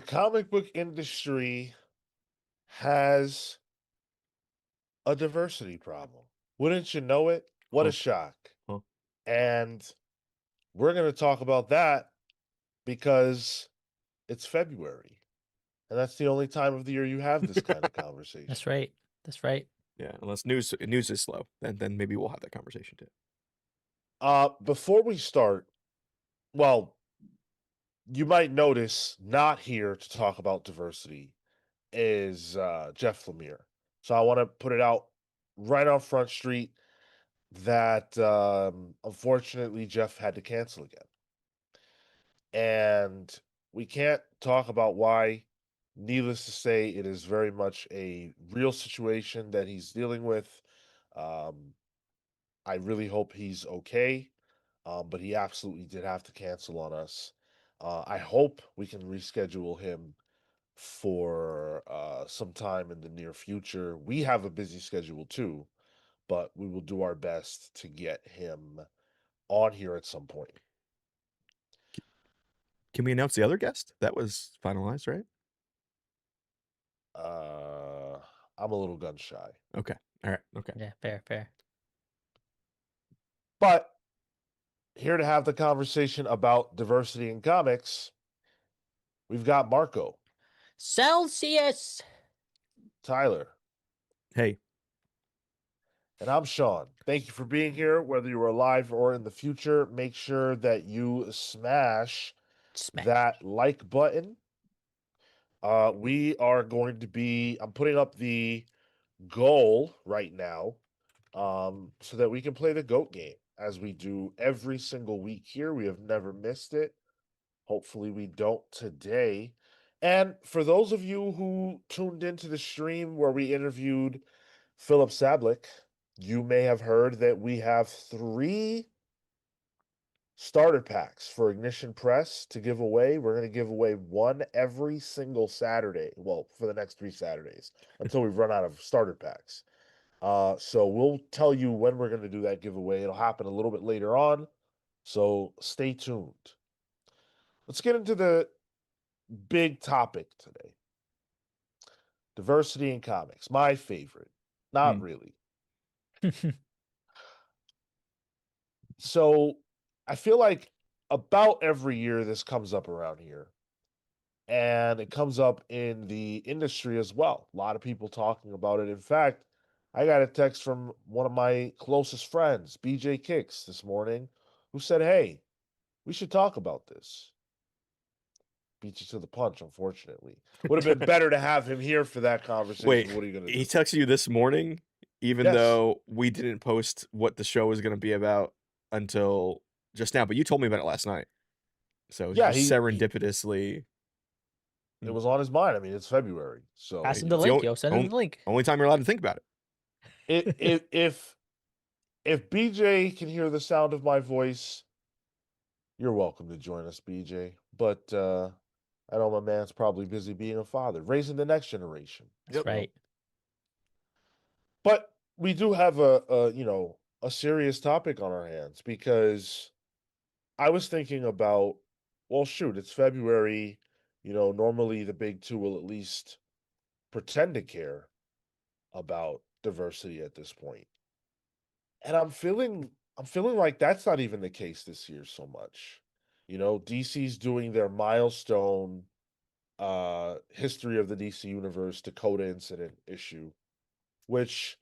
comic book industry has a diversity problem. Wouldn't you know it? What a Huh. shock. Huh. And we're going to talk about that because it's February. And that's the only time of the year you have this kind of conversation. That's right. That's right. Yeah, unless news is slow, then maybe we'll have that conversation too. Before we start, well, you might notice not here to talk about diversity is Jeff Lemire. So I want to put it out right on Front Street that unfortunately Jeff had to cancel again. And we can't talk about why. Needless to say, it is very much a real situation that he's dealing with. I really hope he's okay, but he absolutely did have to cancel on us. I hope we can reschedule him for some time in the near future. We have a busy schedule too, but we will do our best to get him on here at some point. Can we announce the other guest? That was finalized, right? I'm a little gun shy. Okay. All right. Okay. Yeah, fair. But here to have the conversation about diversity in comics, we've got Marco, Celsius. Tyler, Hey, and I'm Sean. Thank you for being here, whether you are alive or in the future. Make sure that you smash that like button. We are going to be, I'm putting up the goal right now so that we can play the GOAT game as we do every single week here. We have never missed it. Hopefully, we don't today. And for those of you who tuned into the stream where we interviewed Philip Sablik, you may have heard that we have 3 starter packs for Ignition Press to give away. We're going to give away one every single Saturday. Well, for the next 3 Saturdays until we've run out of starter packs. So we'll tell you when we're going to do that giveaway. It'll happen a little bit later on. So stay tuned. Let's get into the big topic today. Diversity in comics. My favorite. Not really. So I feel like about every year this comes up around here. And it comes up in the industry as well. A lot of people talking about it. In fact, I got a text from one of my closest friends, BJ Kicks, this morning, who said, "Hey, we should talk about this." Beat you to the punch, unfortunately. Would have been better to have him here for that conversation. wait. What are you going to do? He texted you this morning, even Yes. though we didn't post what the show was going to be about until just now. But you told me about it last night, so Yeah, just serendipitously. It was on his mind. I mean, it's February, so Pass him the It's the link, only- yo. Send him the link. Only time you're allowed to think about it. if BJ can hear the sound of my voice, you're welcome to join us, BJ. But I know my man's probably busy being a father, raising the next generation. That's right. But we do have a serious topic on our hands because I was thinking about, well, shoot, it's February. Normally the big 2 will at least pretend to care about diversity at this point. And I'm feeling like that's not even the case this year so much. DC's doing their milestone history of the DC universe Dakota incident issue, which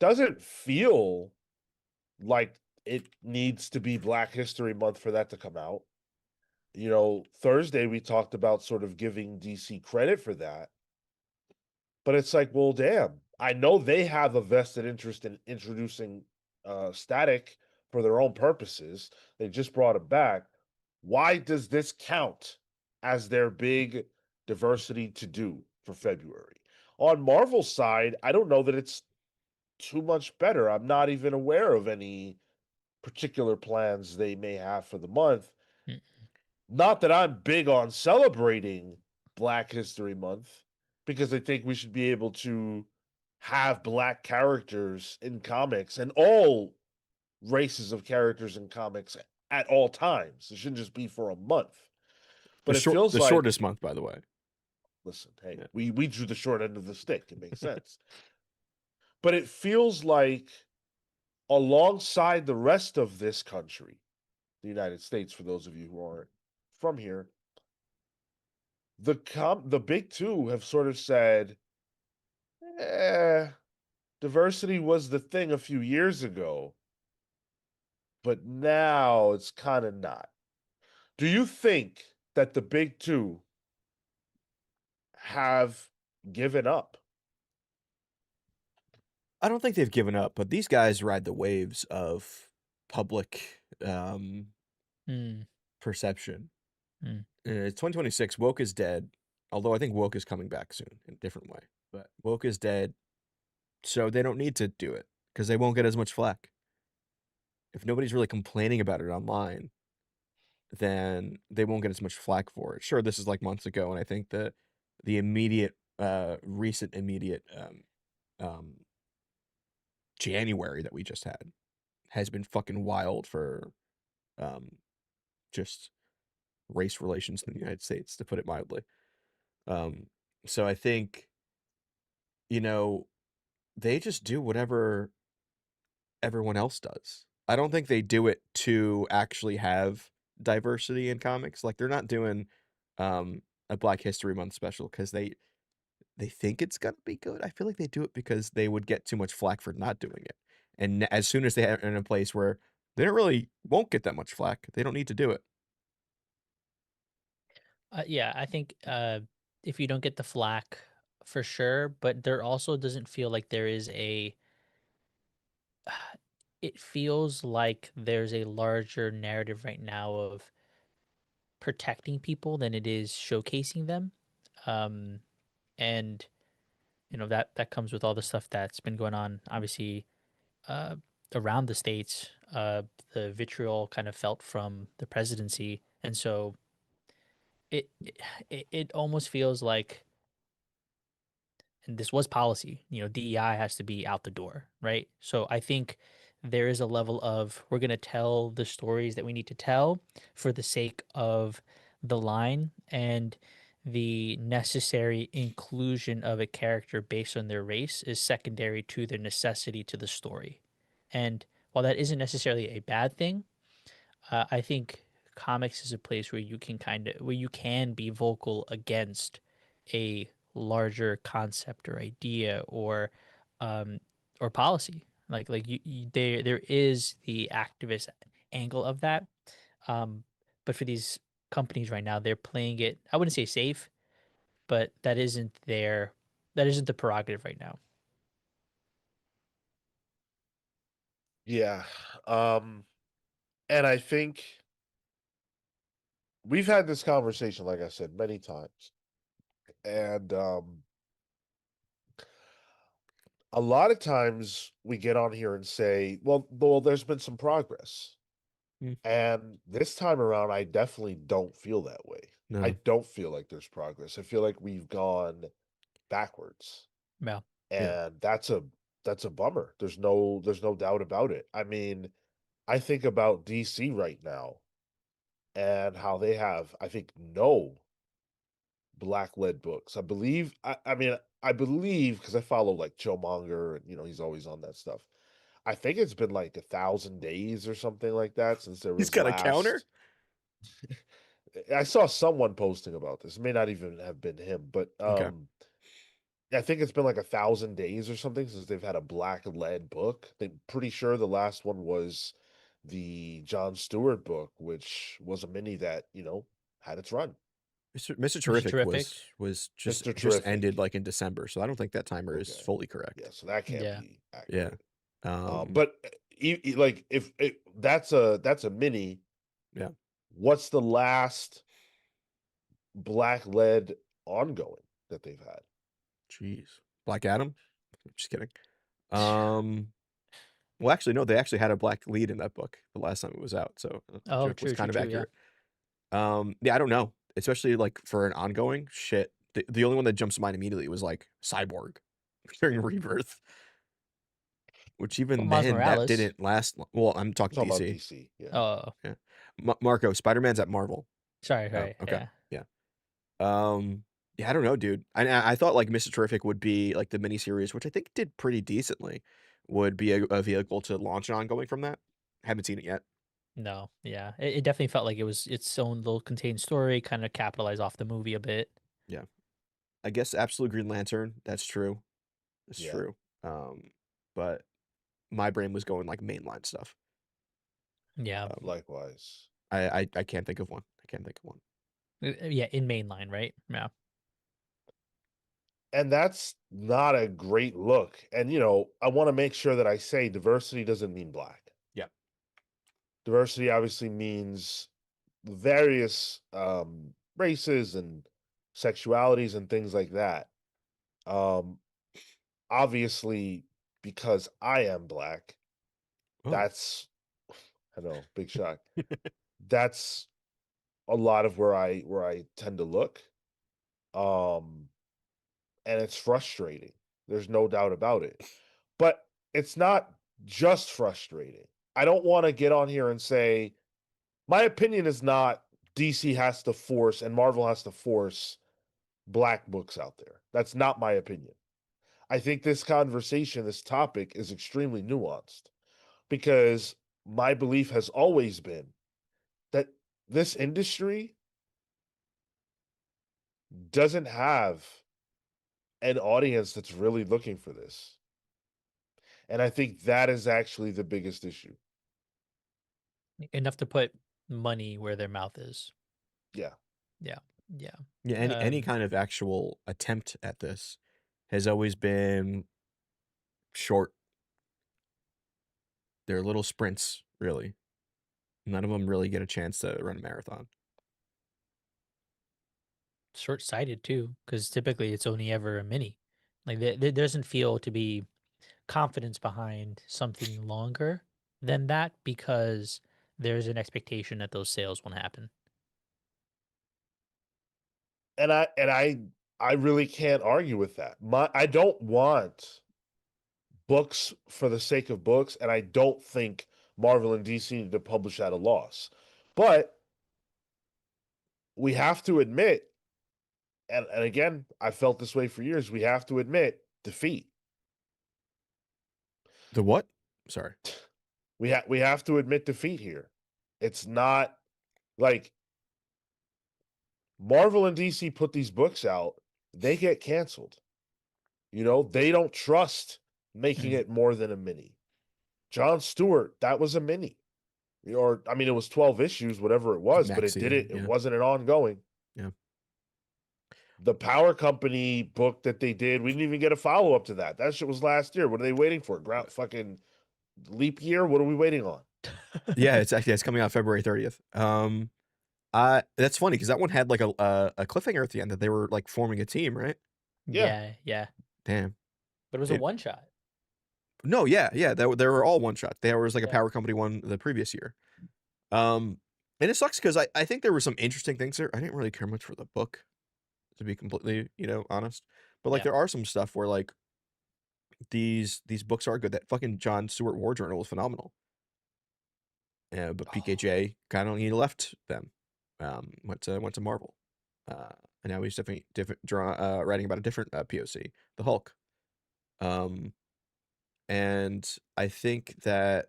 doesn't feel like it needs to be Black History Month for that to come out. Thursday we talked about sort of giving DC credit for that. But it's like, well, damn, I know they have a vested interest in introducing Static for their own purposes. They just brought it back. Why does this count as their big diversity to do for February? On Marvel's side, I don't know that it's too much better. I'm not even aware of any particular plans they may have for the month. Not that I'm big on celebrating Black History Month, because I think we should be able to have Black characters in comics and all races of characters in comics at all times. It shouldn't just be for a month. But it feels the like shortest month, by the way. listen, hey, Yeah. we drew the short end of the stick. It makes sense. But it feels like alongside the rest of this country, the United States, for those of you who aren't from here, the big two have sort of said, eh, diversity was the thing a few years ago, but now it's kind of not. Do you think that the big two have given up? I don't think they've given up, but these guys ride the waves of public Mm, perception. mm. It's 2026. Woke is dead, although I think woke is coming back soon in a different way. But woke is dead, so they don't need to do it because they won't get as much flack. If nobody's really complaining about it online, then they won't get as much flack for it. Sure, this is like months ago, and I think that the recent immediate January that we just had has been fucking wild for um, just race relations in the United States, to put it mildly. Um, so I think, you know, they just do whatever everyone else does. I don't think they do it to actually have diversity in comics. Like they're not doing a Black History Month special because they think it's gonna be good. I feel like they do it because they would get too much flack for not doing it. And as soon as they are in a place where they don't really won't get that much flack, they don't need to do it. Yeah, I think if you don't get the flack, for sure, but there also doesn't feel like there is a. It feels like there's a larger narrative right now of protecting people than it is showcasing them, um, and that comes with all the stuff that's been going on. Obviously, uh, around the states, the vitriol kind of felt from the presidency, and so it almost feels like, and this was policy, DEI has to be out the door, right? So I think there is a level of, we're going to tell the stories that we need to tell for the sake of the line, and the necessary inclusion of a character based on their race is secondary to their necessity to the story. And while that isn't necessarily a bad thing, I think comics is a place where you can be vocal against a larger concept or idea, um or policy. There is the activist angle of that. Um, but for these companies right now, they're playing it. I wouldn't say safe, but that isn't the prerogative right now. Yeah. Um, and I think we've had this conversation, like I said, many times. And a lot of times we get on here and say, well, there's been some progress. Mm, And this time around, I definitely don't feel that way. I no. don't feel like there's progress. I feel like we've gone backwards. Yeah. Yeah. And that's a bummer. There's no doubt about it. I mean, I think about DC right now and how they have, I think, no black led books. I believe because I follow like Chillmonger and he's always on that stuff. I think it's been like 1,000 days or something like that since there He's was got a counter? last. I saw someone posting about this. It may not even have been him, but Okay. I think it's been like 1,000 days or something since they've had a black led book. I'm pretty sure the last one was the John Stewart book, which was a mini that had its run. Mr. Mr. Terrific Terrific. was Mr. just ended Terrific. like in December, so I don't think that timer is Okay. fully Yeah, correct. so that can't Yeah. be Yeah. accurate. Um, But like if that's a mini, yeah. what's the last black led ongoing that they've had? Jeez. Black Adam? Just kidding. Um, well, actually, no, they actually had a black lead in that book the last time it was out, so the Oh, joke was true, true, kind of true. Yeah. accurate. Yeah, I don't know, especially like for an ongoing shit. The only one that jumps to mind immediately was like Cyborg during Rebirth, which Well, even Miles then that Morales. didn't last. Well, I'm talking Talking about DC. DC, yeah. Oh, Yeah, Marco, Spider Man's at Marvel. sorry, Oh, sorry. okay, Yeah. yeah. Um, Yeah, I don't know, dude. I thought like Mr. Terrific would be like the miniseries, which I think did pretty decently, would be a vehicle to launch an ongoing from that. Haven't seen it yet. No, yeah, it definitely felt like it was its own little contained story, kind of capitalize off the movie a bit. Yeah, I guess Absolute Green Lantern. That's true. That's Yeah, true. But my brain was going like mainline stuff. Yeah, likewise. I can't think of one. I can't think of one. yeah, in mainline, right? Yeah, And that's not a great look. And I want to make sure that I say diversity doesn't mean black. Yeah. Diversity obviously means various races and sexualities and things like that. Um, obviously, because I am black, Oh. that's I know, big shock. That's a lot of where I tend to look. Um, and it's frustrating. There's no doubt about it. But it's not just frustrating. I don't want to get on here and say my opinion is not DC has to force and Marvel has to force black books out there. That's not my opinion. I think this conversation, this topic is extremely nuanced because my belief has always been that this industry doesn't have an audience that's really looking for this. And I think that is actually the biggest issue. enough to put money where their mouth is. Yeah. Yeah, yeah. Yeah, any kind of actual attempt at this has always been short. They're little sprints, really. None of them really get a chance to run a marathon. Short-sighted too, because typically it's only ever a mini. Like there doesn't feel to be confidence behind something longer than that because there's an expectation that those sales won't happen. And I really can't argue with that. I don't want books for the sake of books, and I don't think Marvel and DC need to publish at a loss. But we have to admit, and again, I felt this way for years, we have to admit defeat. The what? Sorry. We have to admit defeat here. It's not like Marvel and DC put these books out, they get canceled. They don't trust making Mm. it more than a mini. John Stewart, that was a mini. Or I mean, it was 12 issues, whatever it was, but it did Maxi, it. It yeah. wasn't an ongoing. Yeah. The Power Company book that they did, we didn't even get a follow up to that. That shit was last year. What are they waiting for? Ground fucking leap year? What are we waiting on? Yeah, it's coming out February 30th. That's funny because that one had like a cliffhanger at the end that they were like forming a team, right? Yeah. Yeah, yeah. Damn. But it was a It, one shot. no, yeah. They were all one shot. There was like a Yeah. Power Company one the previous year. And it sucks because I think there were some interesting things there. I didn't really care much for the book, to be completely, honest. But like Yeah. there are some stuff where like these books are good. That fucking John Stewart War Journal was phenomenal. But PKJ kind of he left them. Went to Marvel. And now he's writing about a different POC, the Hulk. And I think that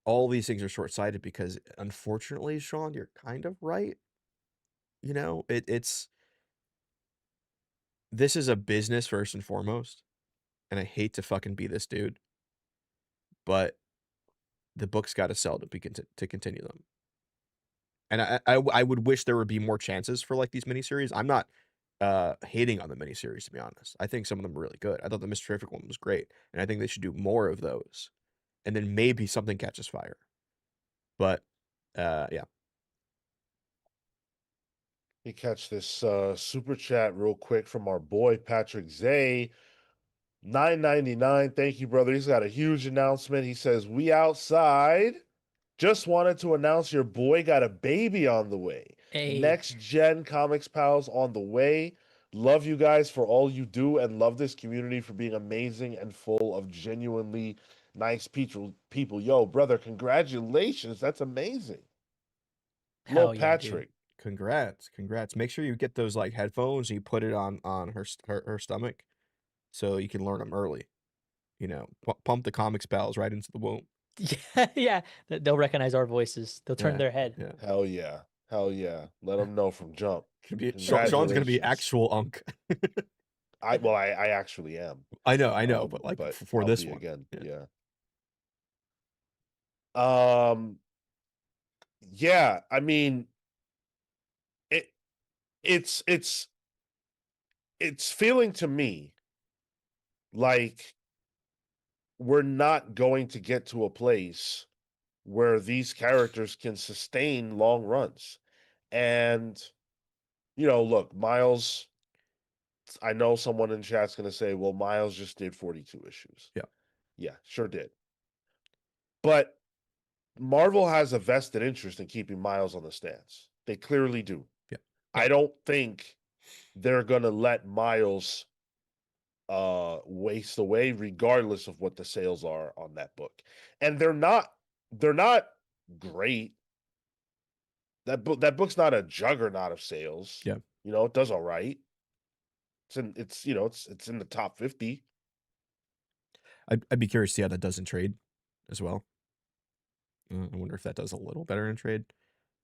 all these things are short-sighted because unfortunately, Sean, you're kind of right. It's this is a business first and foremost, and I hate to fucking be this dude, but the book's got to sell to continue them. And I would wish there would be more chances for like these miniseries. I'm not hating on the miniseries, to be honest. I think some of them are really good. I thought the Mr. Terrific one was great, and I think they should do more of those. And then maybe something catches fire. But yeah. You catch this super chat real quick from our boy Patrick Zay. 9.99. Thank you, brother. He's got a huge announcement. He says, "We outside. Just wanted to announce your boy got a baby on the way. Hey, Next Gen Comics Pals on the way. Love you guys for all you do and love this community for being amazing and full of genuinely nice people. Yo, brother, congratulations. That's amazing. Little hell yeah, dude. Patrick. Congrats. Make sure you get those like headphones and you put it on her stomach so you can learn them early. You know, pump the comic spells right into the womb. Yeah, yeah. They'll recognize our voices. They'll turn Yeah, their head. yeah. Hell yeah. Hell yeah. Let them know from jump. Sean's gonna be Congratulations. actual Unk. I actually am. I know, but like But for I'll this be one, again. yeah. Yeah. Yeah, I mean it it's it's it's feeling to me like we're not going to get to a place where these characters can sustain long runs. And look, Miles, I know someone in chat's going to say, well, Miles just did 42 issues. Yeah. Yeah, sure did. But Marvel has a vested interest in keeping Miles on the stands. They clearly do. Yeah. I don't think they're going to let Miles waste away regardless of what the sales are on that book. And they're not great. That book's not a juggernaut of sales. Yeah. It does all right. It's in the top 50. I'd be curious to see how that does in trade as well. I wonder if that does a little better in trade.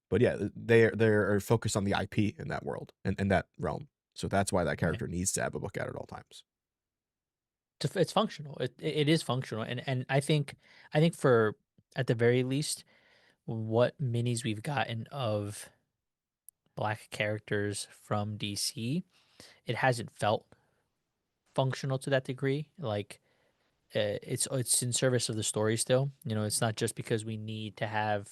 But yeah, they're focused on the IP in that world and that realm. So that's why that character needs to have a book out at all times. It's functional. It is functional, and I think for at the very least, what minis we've gotten of black characters from DC, it hasn't felt functional to that degree. Like it's in service of the story still. It's not just because we need to have.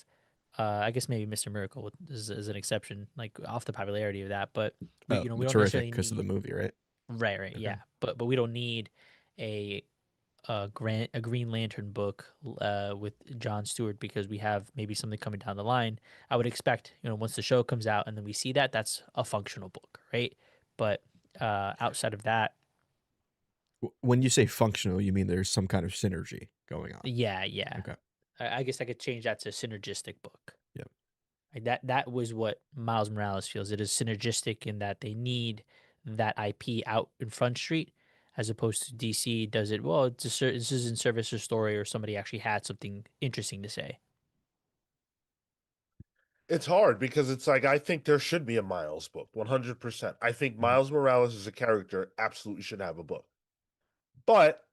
I guess maybe Mr. Miracle is an exception, like off the popularity of that. But we don't Terrific necessarily because of the need. movie, right? Right, Okay. yeah. But we don't need a a Green Lantern book with John Stewart because we have maybe something coming down the line. I would expect once the show comes out and then we see that's a functional book, right? But outside of that, When you say functional, you mean there's some kind of synergy going on. yeah. Okay. I guess I could change that to synergistic book. Yeah. Like that was what Miles Morales feels. It is synergistic in that they need that IP out in Front Street, as opposed to DC does it. Well, this is in service of story, or somebody actually had something interesting to say. It's hard because it's like I think there should be a Miles book, 100%. I think Mhm. Miles Morales as a character absolutely should have a book. But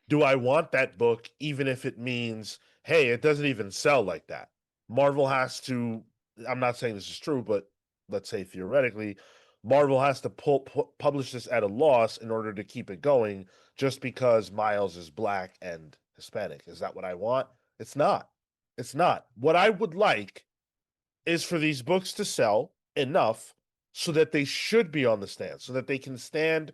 do I want that book even if it means, hey, it doesn't even sell like that? Marvel has to, I'm not saying this is true, but let's say theoretically, Marvel has to publish this at a loss in order to keep it going just because Miles is black and Hispanic. Is that what I want? It's not. It's not. What I would like is for these books to sell enough so that they should be on the stand, so that they can stand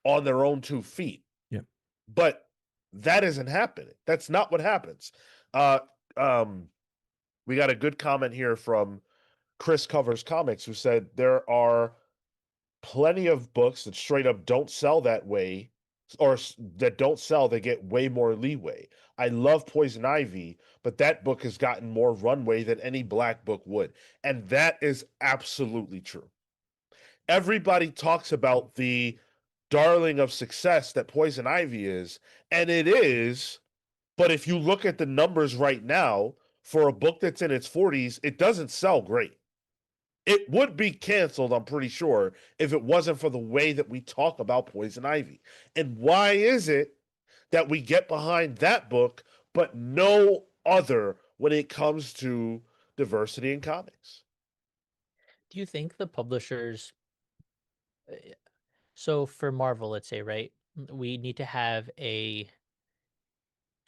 on their own 2 feet. Yeah. But that isn't happening. That's not what happens. Uh, we got a good comment here from Chris Covers Comics, who said there are plenty of books that straight up don't sell that way, or that don't sell, they get way more leeway. I love Poison Ivy, but that book has gotten more runway than any black book would. And that is absolutely true. Everybody talks about the darling of success that Poison Ivy is, and it is. But if you look at the numbers right now for a book that's in its 40s, it doesn't sell great. It would be canceled, I'm pretty sure, if it wasn't for the way that we talk about Poison Ivy. And why is it that we get behind that book, but no other when it comes to diversity in comics? Do you think the publishers? So for Marvel, let's say, right, we need to have a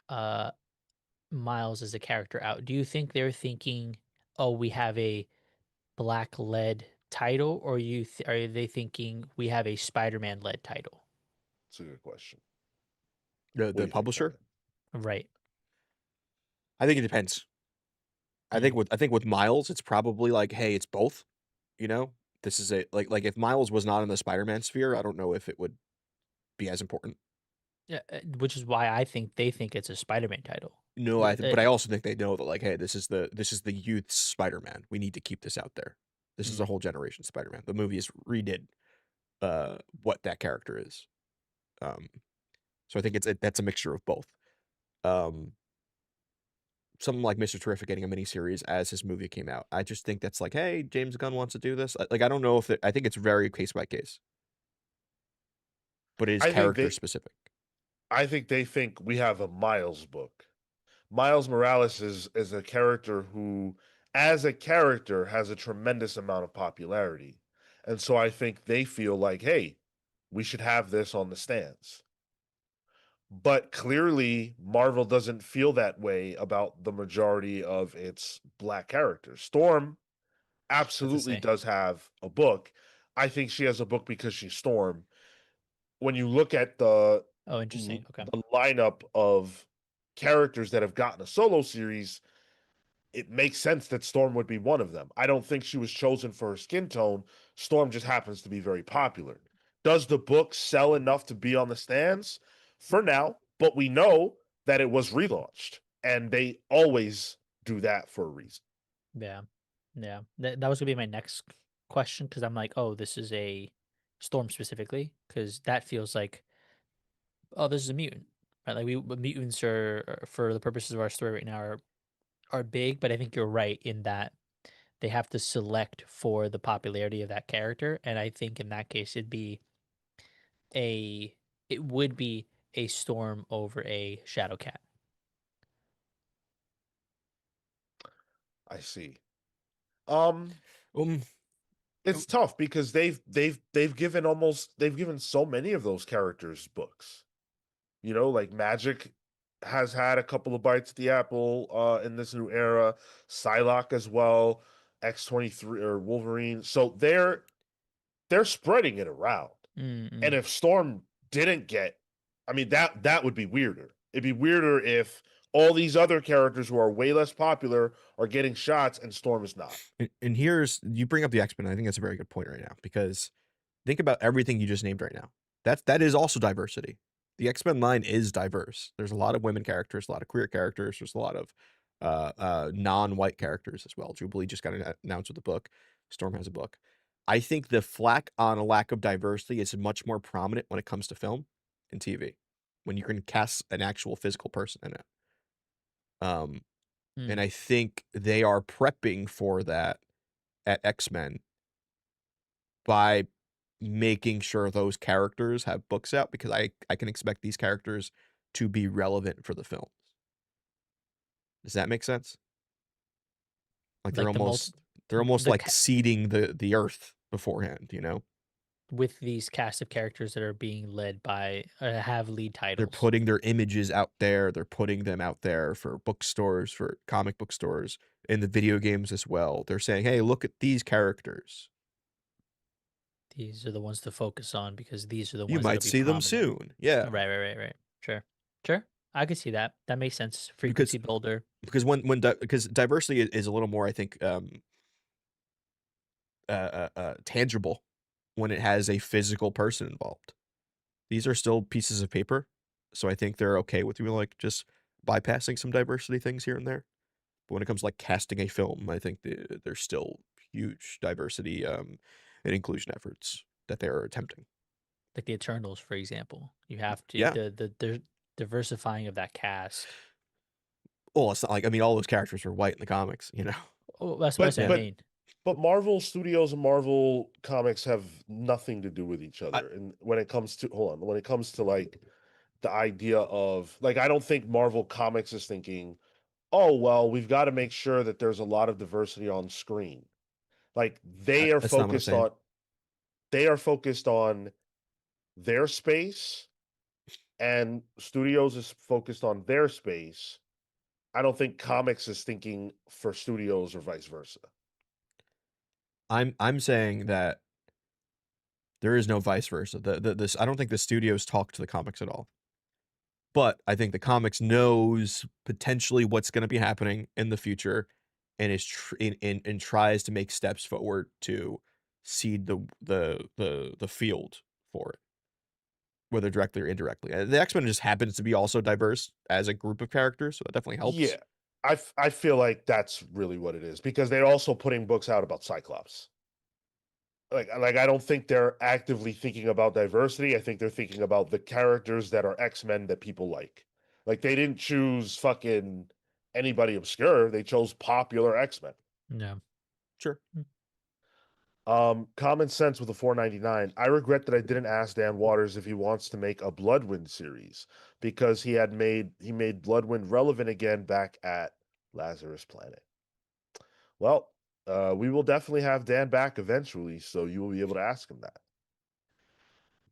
uh Miles as a character out. Do you think they're thinking, oh, we have a black led title, or are they thinking we have a Spider-Man led title? It's a good question. The What do the you think, publisher? Brendan? Right. I think it depends. Mm. I think with Miles, it's probably like, hey, it's both. You know, this is a like if Miles was not in the Spider-Man sphere, I don't know if it would be as important. Yeah, which is why I think they think it's a Spider-Man title. No, but I also think they know that like, hey, this is the youth Spider-Man. We need to keep this out there. This is a whole generation Spider-Man. The movies redid what that character is. So I think that's a mixture of both. Something like Mr. Terrific getting a miniseries as his movie came out. I just think that's like, hey, James Gunn wants to do this. Like, I don't know if I think it's very case by case, but it is I think character they specific. I think they think we have a Miles book. Miles Morales is a character who, as a character, has a tremendous amount of popularity. And so I think they feel like, hey, we should have this on the stands. But clearly, Marvel doesn't feel that way about the majority of its black characters. Storm That's to absolutely say. does have a book. I think she has a book because she's Storm. When you look at Oh, interesting. Okay. the lineup of characters that have gotten a solo series, it makes sense that Storm would be one of them. I don't think she was chosen for her skin tone. Storm just happens to be very popular. Does the book sell enough to be on the stands? For now, but we know that it was relaunched, and they always do that for a reason. Yeah. Yeah. That was gonna be my next question because I'm like, oh, this is a Storm specifically because that feels like, oh, this is a mutant, right? Like mutants are for the purposes of our story right now are big, but I think you're right in that they have to select for the popularity of that character, and I think in that case a it would be a Storm over a Shadowcat. I see. Um, Um, it's tough because they've given so many of those characters books. You know, like Magic has had a couple of bites at the apple in this new era, Psylocke as well, X-23 or Wolverine. So they're spreading it around. And Mm-mm. if Storm didn't get, I mean that would be weirder. It'd be weirder if all these other characters who are way less popular are getting shots and Storm is not. and here's you bring up the X-Men. I think that's a very good point right now because think about everything you just named right now. That is also diversity. The X-Men line is diverse. There's a lot of women characters, a lot of queer characters. There's a lot of non-white characters as well. Jubilee just got announced with a book. Storm has a book. I think the flack on a lack of diversity is much more prominent when it comes to film and TV, when you can cast an actual physical person in it. And Mm. I think they are prepping for that at X-Men by making sure those characters have books out because I can expect these characters to be relevant for the films. Does that make sense? Like Like they're almost the like seeding the earth beforehand, you know? with these cast of characters that are being led by have lead They're titles. putting their images out there. They're putting them out there for bookstores, for comic book stores, in the video games as well. They're saying, "Hey, look at these characters. These are the ones to focus on because these are the You ones that'll might be see them prominent. soon." Yeah, Right. Sure. Sure. I could see that. That makes sense. because Frequency builder. because diversity is a little more, I think, tangible when it has a physical person involved. These are still pieces of paper, so I think they're okay with you like just bypassing some diversity things here and there. But when it comes to like casting a film, I think there's still huge diversity and inclusion efforts that they're attempting. Like the Eternals, for example. You have to Yeah. the diversifying of that cast. Well, it's not like I mean all those characters are white in the comics, you know. Oh, that's But what I Yeah. but mean. but Marvel Studios and Marvel Comics have nothing to do with each I, other. And when it comes to hold on, when it comes to like the idea of like I don't think Marvel Comics is thinking, "Oh, well, we've got to make sure that there's a lot of diversity on screen." Like that's not what I'm saying. they are focused on their space and studios is focused on their space. I don't think comics is thinking for studios or vice versa. I'm saying that there is no vice versa. This I don't think the studios talk to the comics at all. But I think the comics knows potentially what's going to be happening in the future, and and tries to make steps forward to seed the field for it, whether directly or indirectly. The X-Men just happens to be also diverse as a group of characters, so that definitely helps. Yeah. I feel like that's really what it is because they're also putting books out about Cyclops. like I don't think they're actively thinking about diversity. I think they're thinking about the characters that are X-Men that people like. Like they didn't choose fucking anybody obscure. They chose popular X-Men. Yeah. Sure. Common sense with a 4.99. I regret that I didn't ask Dan Waters if he wants to make a Bloodwind series because he made Bloodwind relevant again back at Lazarus Planet. Well, we will definitely have Dan back eventually, so you will be able to ask him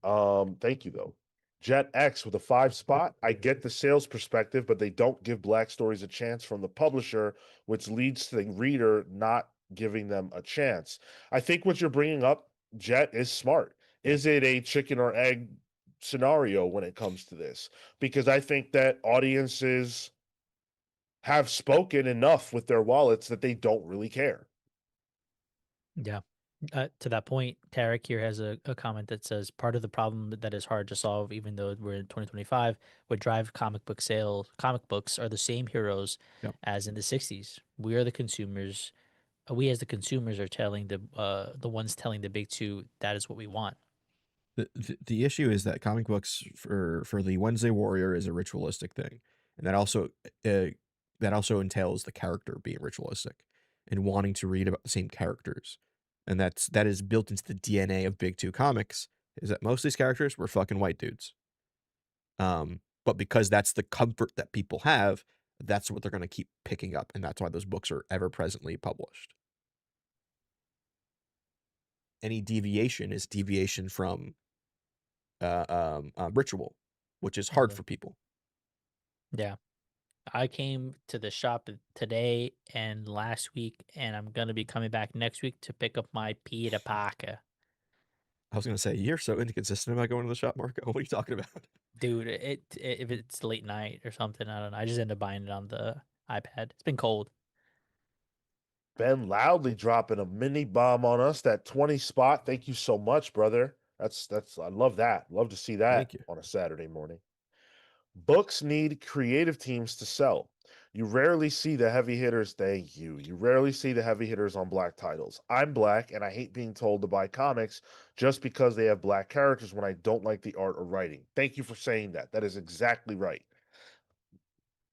that. Thank you though. Jet X with a 5 spot. I get the sales perspective, but they don't give Black Stories a chance from the publisher, which leads to the reader not giving them a chance. I think what you're bringing up, Jet, is smart. Is it a chicken or egg scenario when it comes to this? Because I think that audiences have spoken enough with their wallets that they don't really care. Yeah. To that point, Tarek here has a comment that says part of the problem that is hard to solve, even though we're in 2025, would drive comic book sales. Comic books are the same heroes Yep. as in the 60s. We are the consumers. We as the consumers are telling the ones telling the big two that is what we want. The issue is that comic books for the Wednesday Warrior is a ritualistic thing, and that also entails the character being ritualistic and wanting to read about the same characters, and that is built into the DNA of Big Two Comics. Is that most of these characters were fucking white dudes, but because that's the comfort that people have, that's what they're going to keep picking up, and that's why those books are ever presently published. Any deviation is deviation from ritual, which is hard Yeah. for people. Yeah. I came to the shop today and last week, and I'm gonna be coming back next week to pick up my Peter Parker. I was gonna say you're so inconsistent about going to the shop, Marco. What are you talking about? Dude, if it's late night or something, I don't know. I just end up buying it on the iPad. It's been cold. Ben loudly dropping a mini bomb on us. That 20 spot. Thank you so much, brother. That's I love that. Love to see that Thank you. on a Saturday morning. Books need creative teams to sell. You rarely see the heavy hitters. Thank you. You rarely see the heavy hitters on black titles. I'm black and I hate being told to buy comics just because they have black characters when I don't like the art or writing. Thank you for saying that. That is exactly right.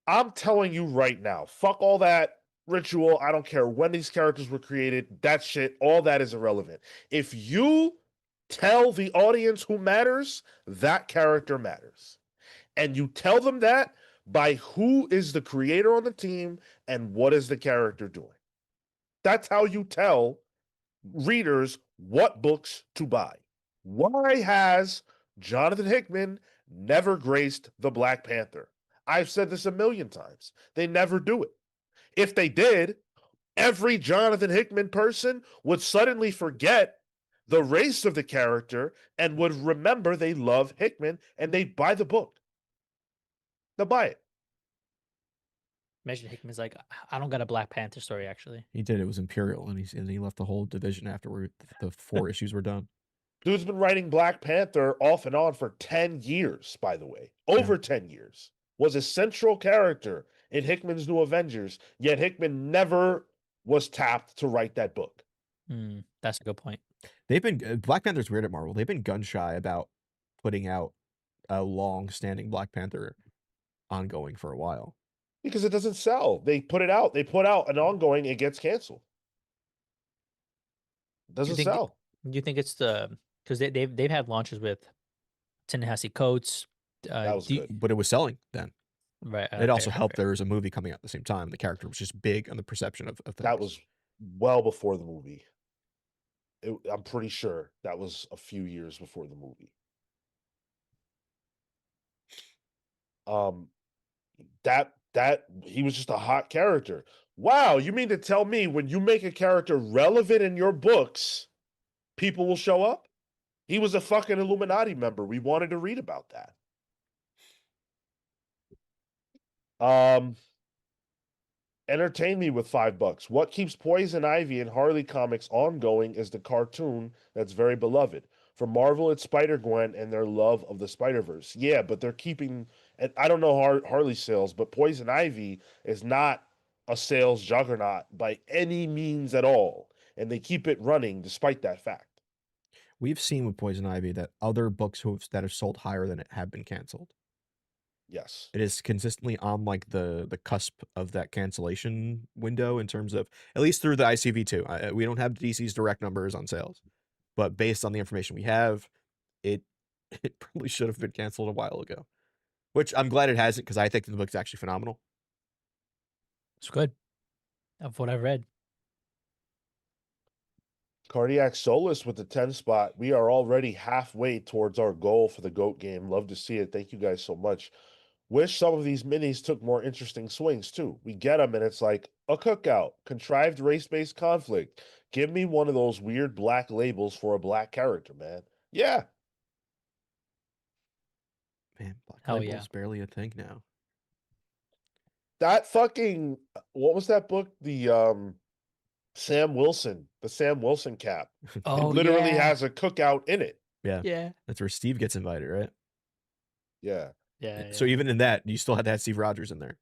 I'm telling you right now, fuck all that ritual. I don't care when these characters were created. That shit, all that is irrelevant. If you tell the audience who matters, that character matters. And you tell them that by who is the creator on the team and what is the character doing. That's how you tell readers what books to buy. Why has Jonathan Hickman never graced the Black Panther? I've said this a million times. They never do it. If they did, every Jonathan Hickman person would suddenly forget the race of the character and would remember they love Hickman and they'd buy the book. They'll buy it. Imagine Hickman's like, I don't got a Black Panther story actually. He did. It was Imperial, and he left the whole division after the 4 issues were done. Dude's been writing Black Panther off and on for 10 years, by the way. Yeah. Over 10 years. Was a central character in Hickman's New Avengers, yet Hickman never was tapped to write that book. That's a good point. They've been Black Panther's weird at Marvel. They've been gun shy about putting out a long-standing Black Panther ongoing for a while. Because it doesn't sell. They put it out. They put out an ongoing, it gets canceled. It doesn't sell. Do you think it's because they've had launches with Ta-Nehisi Coates. That was good. But it was selling then. Right. It also helped there was a movie coming out at the same time. The character was just big on the perception of things. That was well before the movie. I'm pretty sure that was a few years before the movie. That he was just a hot character. Wow, you mean to tell me when you make a character relevant in your books, people will show up? He was a fucking Illuminati member. We wanted to read about that. Entertain me with $5. What keeps Poison Ivy and Harley comics ongoing is the cartoon that's very beloved. For Marvel, it's Spider-Gwen and their love of the Spider-Verse. Yeah, but they're keeping, and I don't know Harley sales, but Poison Ivy is not a sales juggernaut by any means at all. And they keep it running despite that fact. we've seen with Poison Ivy that other books that have sold higher than it have been canceled. Yes. It is consistently on like the cusp of that cancellation window in terms of, at least through the ICV2. We don't have DC's direct numbers on sales, but based on the information we have, it it probably should have been canceled a while ago. Which I'm glad it hasn't, because I think the book's actually phenomenal. It's good. Of what I've read. Cardiac Solace with the 10 spot. We are already halfway towards our goal for the GOAT game. Love to see it. Thank you guys so much. Wish some of these minis took more interesting swings too. We get them and it's like a cookout, contrived race-based conflict. Give me one of those weird black labels for a black character, man. Yeah. Man, Black Hell Label's yeah. barely a thing now. That fucking what was that book? The Sam Wilson cap. It Oh literally yeah. has a cookout in it. Yeah, Yeah. that's where Steve gets invited, right? Yeah. Yeah. So Yeah. even in that, you still had to have Steve Rogers in there.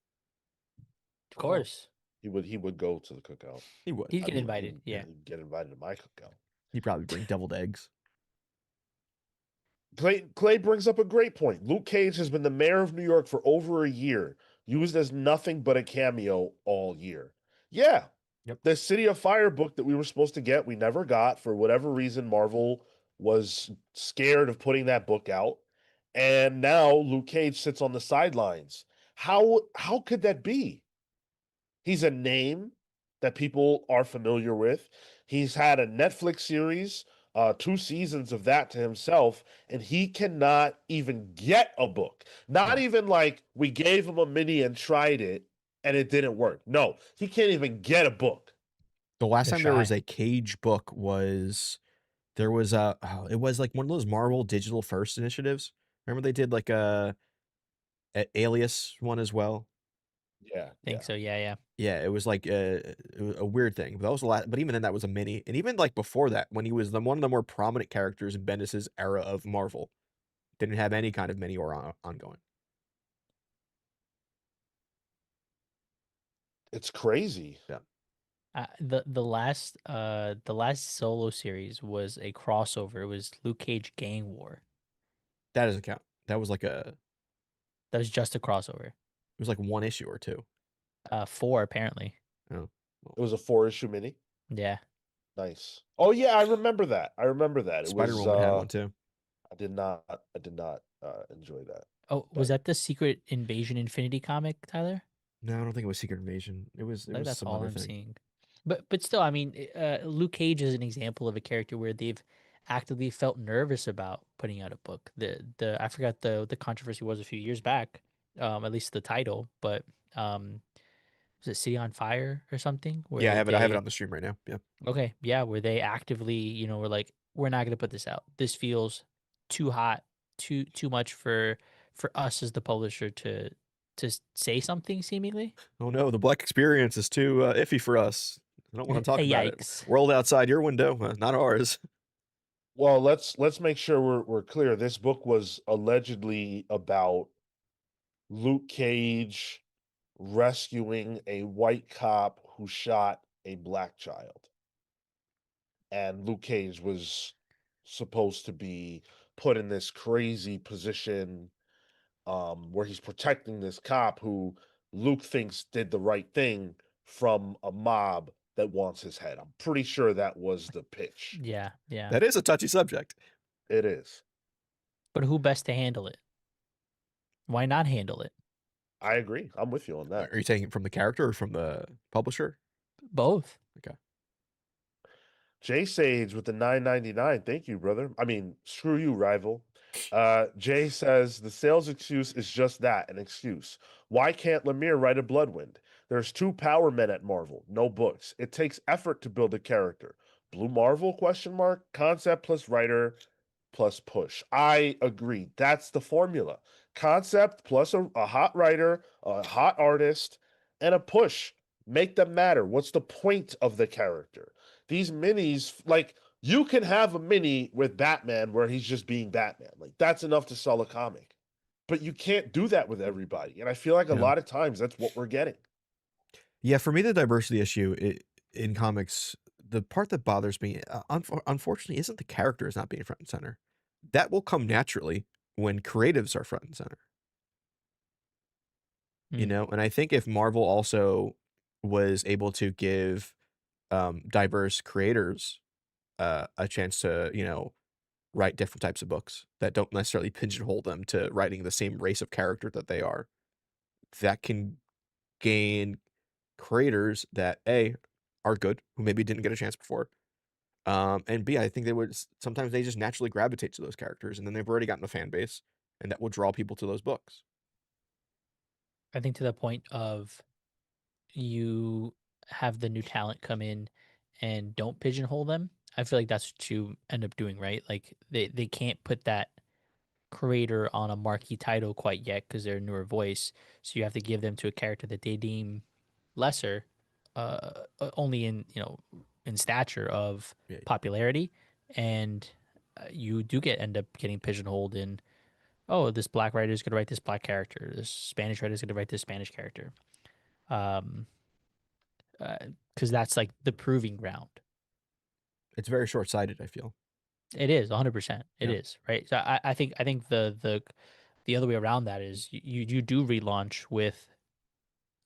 Of course. He would go to the cookout. He would. He'd I get mean, invited. Yeah. he'd get invited to my cookout. He'd probably bring deviled eggs. Clay brings up a great point. Luke Cage has been the mayor of New York for over a year, used as nothing but a cameo all year. Yeah. Yep. The City of Fire book that we were supposed to get, we never got. For whatever reason, Marvel was scared of putting that book out. And now Luke Cage sits on the sidelines. How could that be? He's a name that people are familiar with. He's had a Netflix series, 2 seasons of that to himself, and he cannot even get a book. Not No. even like we gave him a mini and tried it and it didn't work. No, he can't even get a book. The last They're time there was shy. a Cage book was there was a it was like one of those Marvel Digital First initiatives. Remember they did like a Alias one as well. Yeah, Think so. Yeah. Yeah. Yeah, it was like it was a weird thing. That was the last, but even then that was a mini. And even like before that, when he was one of the more prominent characters in Bendis's era of Marvel, didn't have any kind of mini or ongoing. it's crazy. Yeah. The last solo series was a crossover. It was Luke Cage Gang War. That doesn't count. That was like That was just a crossover. it was like one issue or two. 4 apparently. Oh. It was a 4-issue mini. Yeah. Nice. Oh yeah, I remember that. It Spider was Woman had one too. I did not enjoy that. Oh, was that the Secret Invasion Infinity comic, Tyler? No, I don't think it was Secret Invasion. It was Like that's some all other I'm thing. seeing. But still, I mean, Luke Cage is an example of a character where they've actively felt nervous about putting out a book. The I forgot the controversy was a few years back, at least the title, but was it City on Fire or something? Yeah, I Where have it. I have it they on the stream right now. Yeah. okay, yeah, where they actively, were like, we're not gonna put this out. This feels too hot, too much for us as the publisher to say something seemingly. Oh no, the Black experience is too iffy for us. I don't want to talk about it. Yikes. World outside your window, not ours. Well, let's make sure we're clear. This book was allegedly about Luke Cage rescuing a white cop who shot a black child. And Luke Cage was supposed to be put in this crazy position where he's protecting this cop who Luke thinks did the right thing from a mob that wants his head. I'm pretty sure that was the pitch. Yeah, yeah. That is a touchy subject. It is. But who best to handle it? Why not handle it? I agree. I'm with you on that. Are you taking it from the character or from the publisher? Both. Okay. Jay Sage with the 9.99. Thank you, brother. I mean, screw you, rival. Jay says the sales excuse is just that, an excuse. Why can't Lemire write a Bloodwind? There's 2 power men at Marvel, no books. It takes effort to build a character. Blue Marvel question mark? Concept plus writer plus push. I agree. That's the formula. Concept plus a hot writer, a hot artist, and a push. Make them matter. What's the point of the character? These minis, like, you can have a mini with Batman where he's just being Batman. Like, that's enough to sell a comic. But you can't do that with everybody. And I feel like a lot of times that's what we're getting. Yeah, for me, the diversity issue in comics, the part that bothers me, unfortunately, isn't the characters not being front and center. That will come naturally when creatives are front and center. Mm. And I think if Marvel also was able to give diverse creators a chance to, write different types of books that don't necessarily pigeonhole them to writing the same race of character that they are, that can gain creators that A, are good, who maybe didn't get a chance before. And B, I think they would sometimes they just naturally gravitate to those characters, and then they've already gotten a fan base, and that will draw people to those books. I think to the point of you have the new talent come in and don't pigeonhole them. I feel like that's what you end up doing, right? Like they can't put that creator on a marquee title quite yet because they're a newer voice. So you have to give them to a character that they deem lesser, only in in stature of Yeah. popularity, and you do get end up getting pigeonholed in. Oh, this black writer is going to write this black character. This Spanish writer is going to write this Spanish character. Um, because that's like the proving ground. It's very short-sighted, I feel. It is 100%. It Yeah. is right. So I think the other way around that is you do relaunch with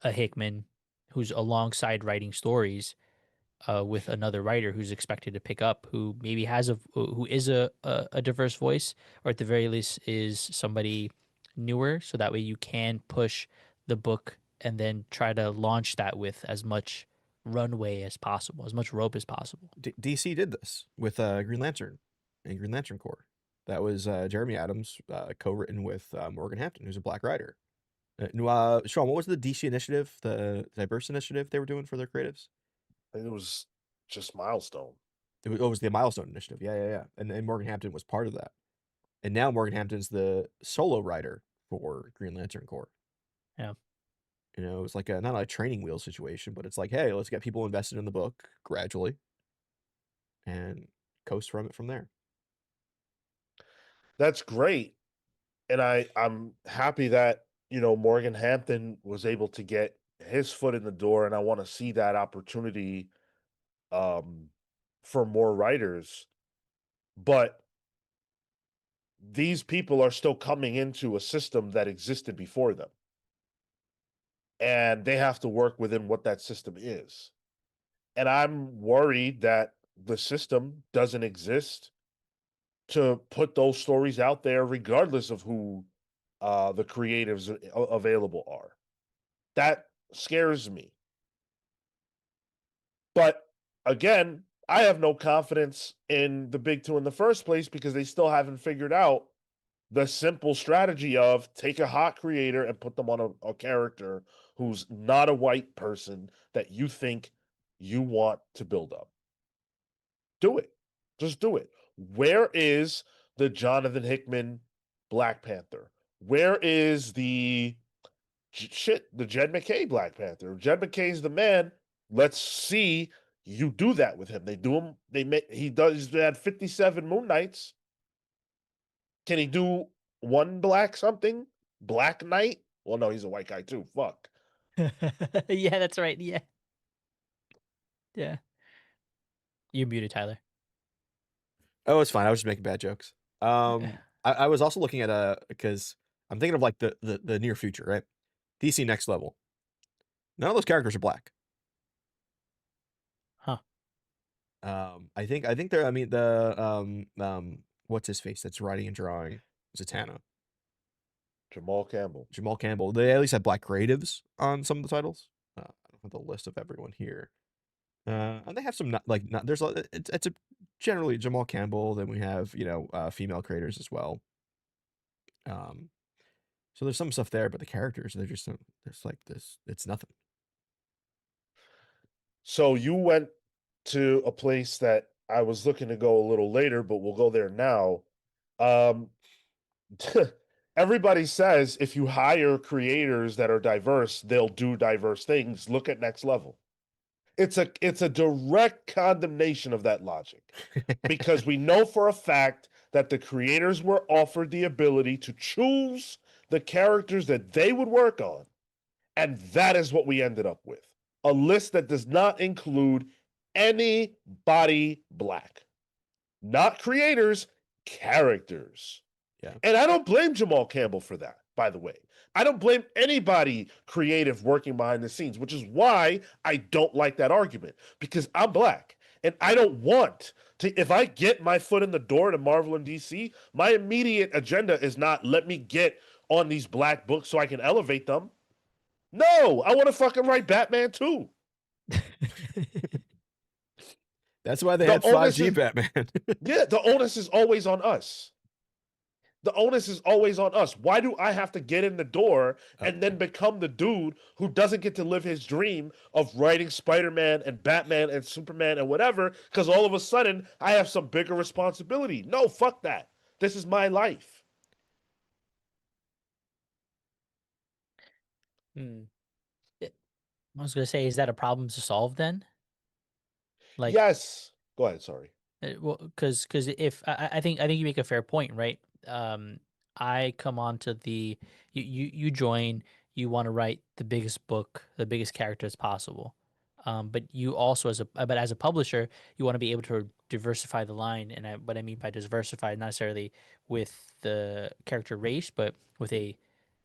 a Hickman who's alongside writing stories with another writer who's expected to pick up, who maybe has who is a diverse voice, or at the very least is somebody newer, so that way you can push the book and then try to launch that with as much runway as possible, as much rope as possible. DC did this with Green Lantern and Green Lantern Corps. That was Jeremy Adams, co-written with Morgan Hampton, who's a black writer. Sean, what was the DC initiative, the diverse initiative they were doing for their creatives? I think it was just Milestone. It was the Milestone Initiative. Yeah, yeah, yeah. And Morgan Hampton was part of that. And now Morgan Hampton's the solo writer for Green Lantern Corps. Yeah. It's like not a training wheel situation, but it's like, hey, let's get people invested in the book gradually and coast from it from there. That's great. And I'm happy that, Morgan Hampton was able to get his foot in the door, and I want to see that opportunity um for more writers. But these people are still coming into a system that existed before them, and they have to work within what that system is. And I'm worried that the system doesn't exist to put those stories out there regardless of who the creatives available are. That scares me. But again, I have no confidence in the big two in the first place because they still haven't figured out the simple strategy of take a hot creator and put them on a character who's not a white person that you think you want to build up. Do it. Just do it. Where is the Jonathan Hickman Black Panther? Where is the the Jed McKay Black Panther? Jed McKay's the man. Let's see you do that with him. They do him. He does. He had 57 Moon Knights. Can he do one black something? Black Knight? Well, no, he's a white guy too. Fuck. Yeah, that's right. Yeah. Yeah. You're muted, Tyler. Oh, it's fine. I was just making bad jokes. I was also looking at because I'm thinking of like the near future, right? DC Next Level. None of those characters are black. Huh. I think they're. I mean what's his face that's writing and drawing Zatanna. Jamal Campbell. Jamal Campbell. They at least have black creatives on some of the titles. I don't have the list of everyone here. And they have some not there's it's a generally Jamal Campbell. Then we have female creators as well. So there's some stuff there, but the characters they're just there's like this. It's nothing. So you went to a place that I was looking to go a little later, but we'll go there now. Um, everybody says if you hire creators that are diverse, they'll do diverse things. Look at Next Level. It's a direct condemnation of that logic because we know for a fact that the creators were offered the ability to choose the characters that they would work on, and that is what we ended up with. A list that does not include anybody black. Not creators, characters. Yeah. And I don't blame Jamal Campbell for that, by the way. I don't blame anybody creative working behind the scenes, which is why I don't like that argument, because I'm black and I don't want to. If I get my foot in the door to Marvel and DC, my immediate agenda is not let me get on these black books so I can elevate them. No, I want to fucking write Batman too. That's why they The had onus 5G is, Batman. yeah, the onus is always on us. The onus is always on us. Why do I have to get in the door and then become the dude who doesn't get to live his dream of writing Spider-Man and Batman and Superman and whatever? Because all of a sudden I have some bigger responsibility. No, fuck that. This is my life. Hmm. I was gonna say, is that a problem to solve then? Like, Yes. Go ahead. Sorry. well, because if I think you make a fair point, right? I come on to the you join, you want to write the biggest book, the biggest characters possible, but you also as a publisher, you want to be able to diversify the line, and what I mean by diversify, not necessarily with the character race, but with a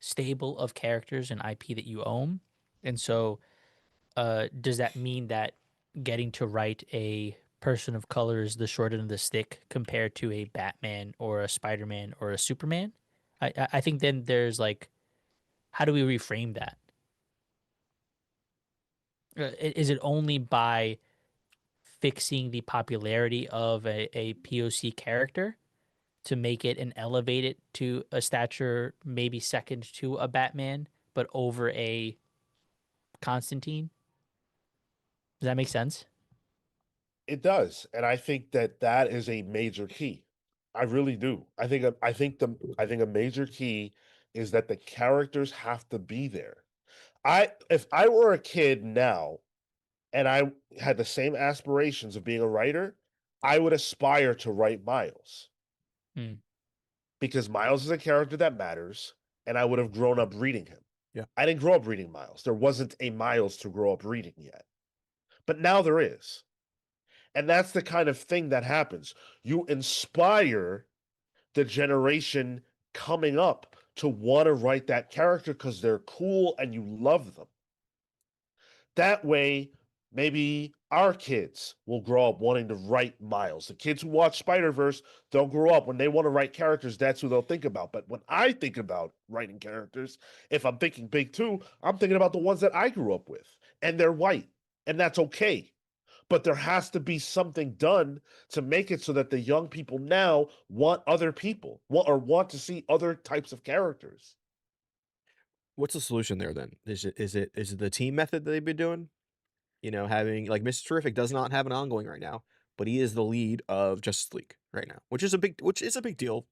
stable of characters and IP that you own, and so does that mean that getting to write a person of color is the short end of the stick compared to a Batman or a Spider-Man or a Superman? I think then there's like, how do we reframe that? Is it only by fixing the popularity of a POC character to make it and elevate it to a stature maybe second to a Batman, but over a Constantine? Does that make sense? It does. And I think that that is a major key. I really do. I think a major key is that the characters have to be there. If I were a kid now and I had the same aspirations of being a writer, I would aspire to write Miles Hmm. because Miles is a character that matters, and I would have grown up reading him. Yeah. I didn't grow up reading Miles. There wasn't a Miles to grow up reading yet. But now there is. And that's the kind of thing that happens. You inspire the generation coming up to want to write that character because they're cool and you love them. That way, maybe our kids will grow up wanting to write Miles. The kids who watch Spider-Verse, they'll grow up when they want to write characters, that's who they'll think about. But when I think about writing characters, if I'm thinking big too, I'm thinking about the ones that I grew up with. And they're white. And that's okay. But there has to be something done to make it so that the young people now want other people, want to see other types of characters. What's the solution there then? Is it the team method that they've been doing? You know, having like Mr. Terrific does not have an ongoing right now, but he is the lead of Justice League right now, which is a big deal.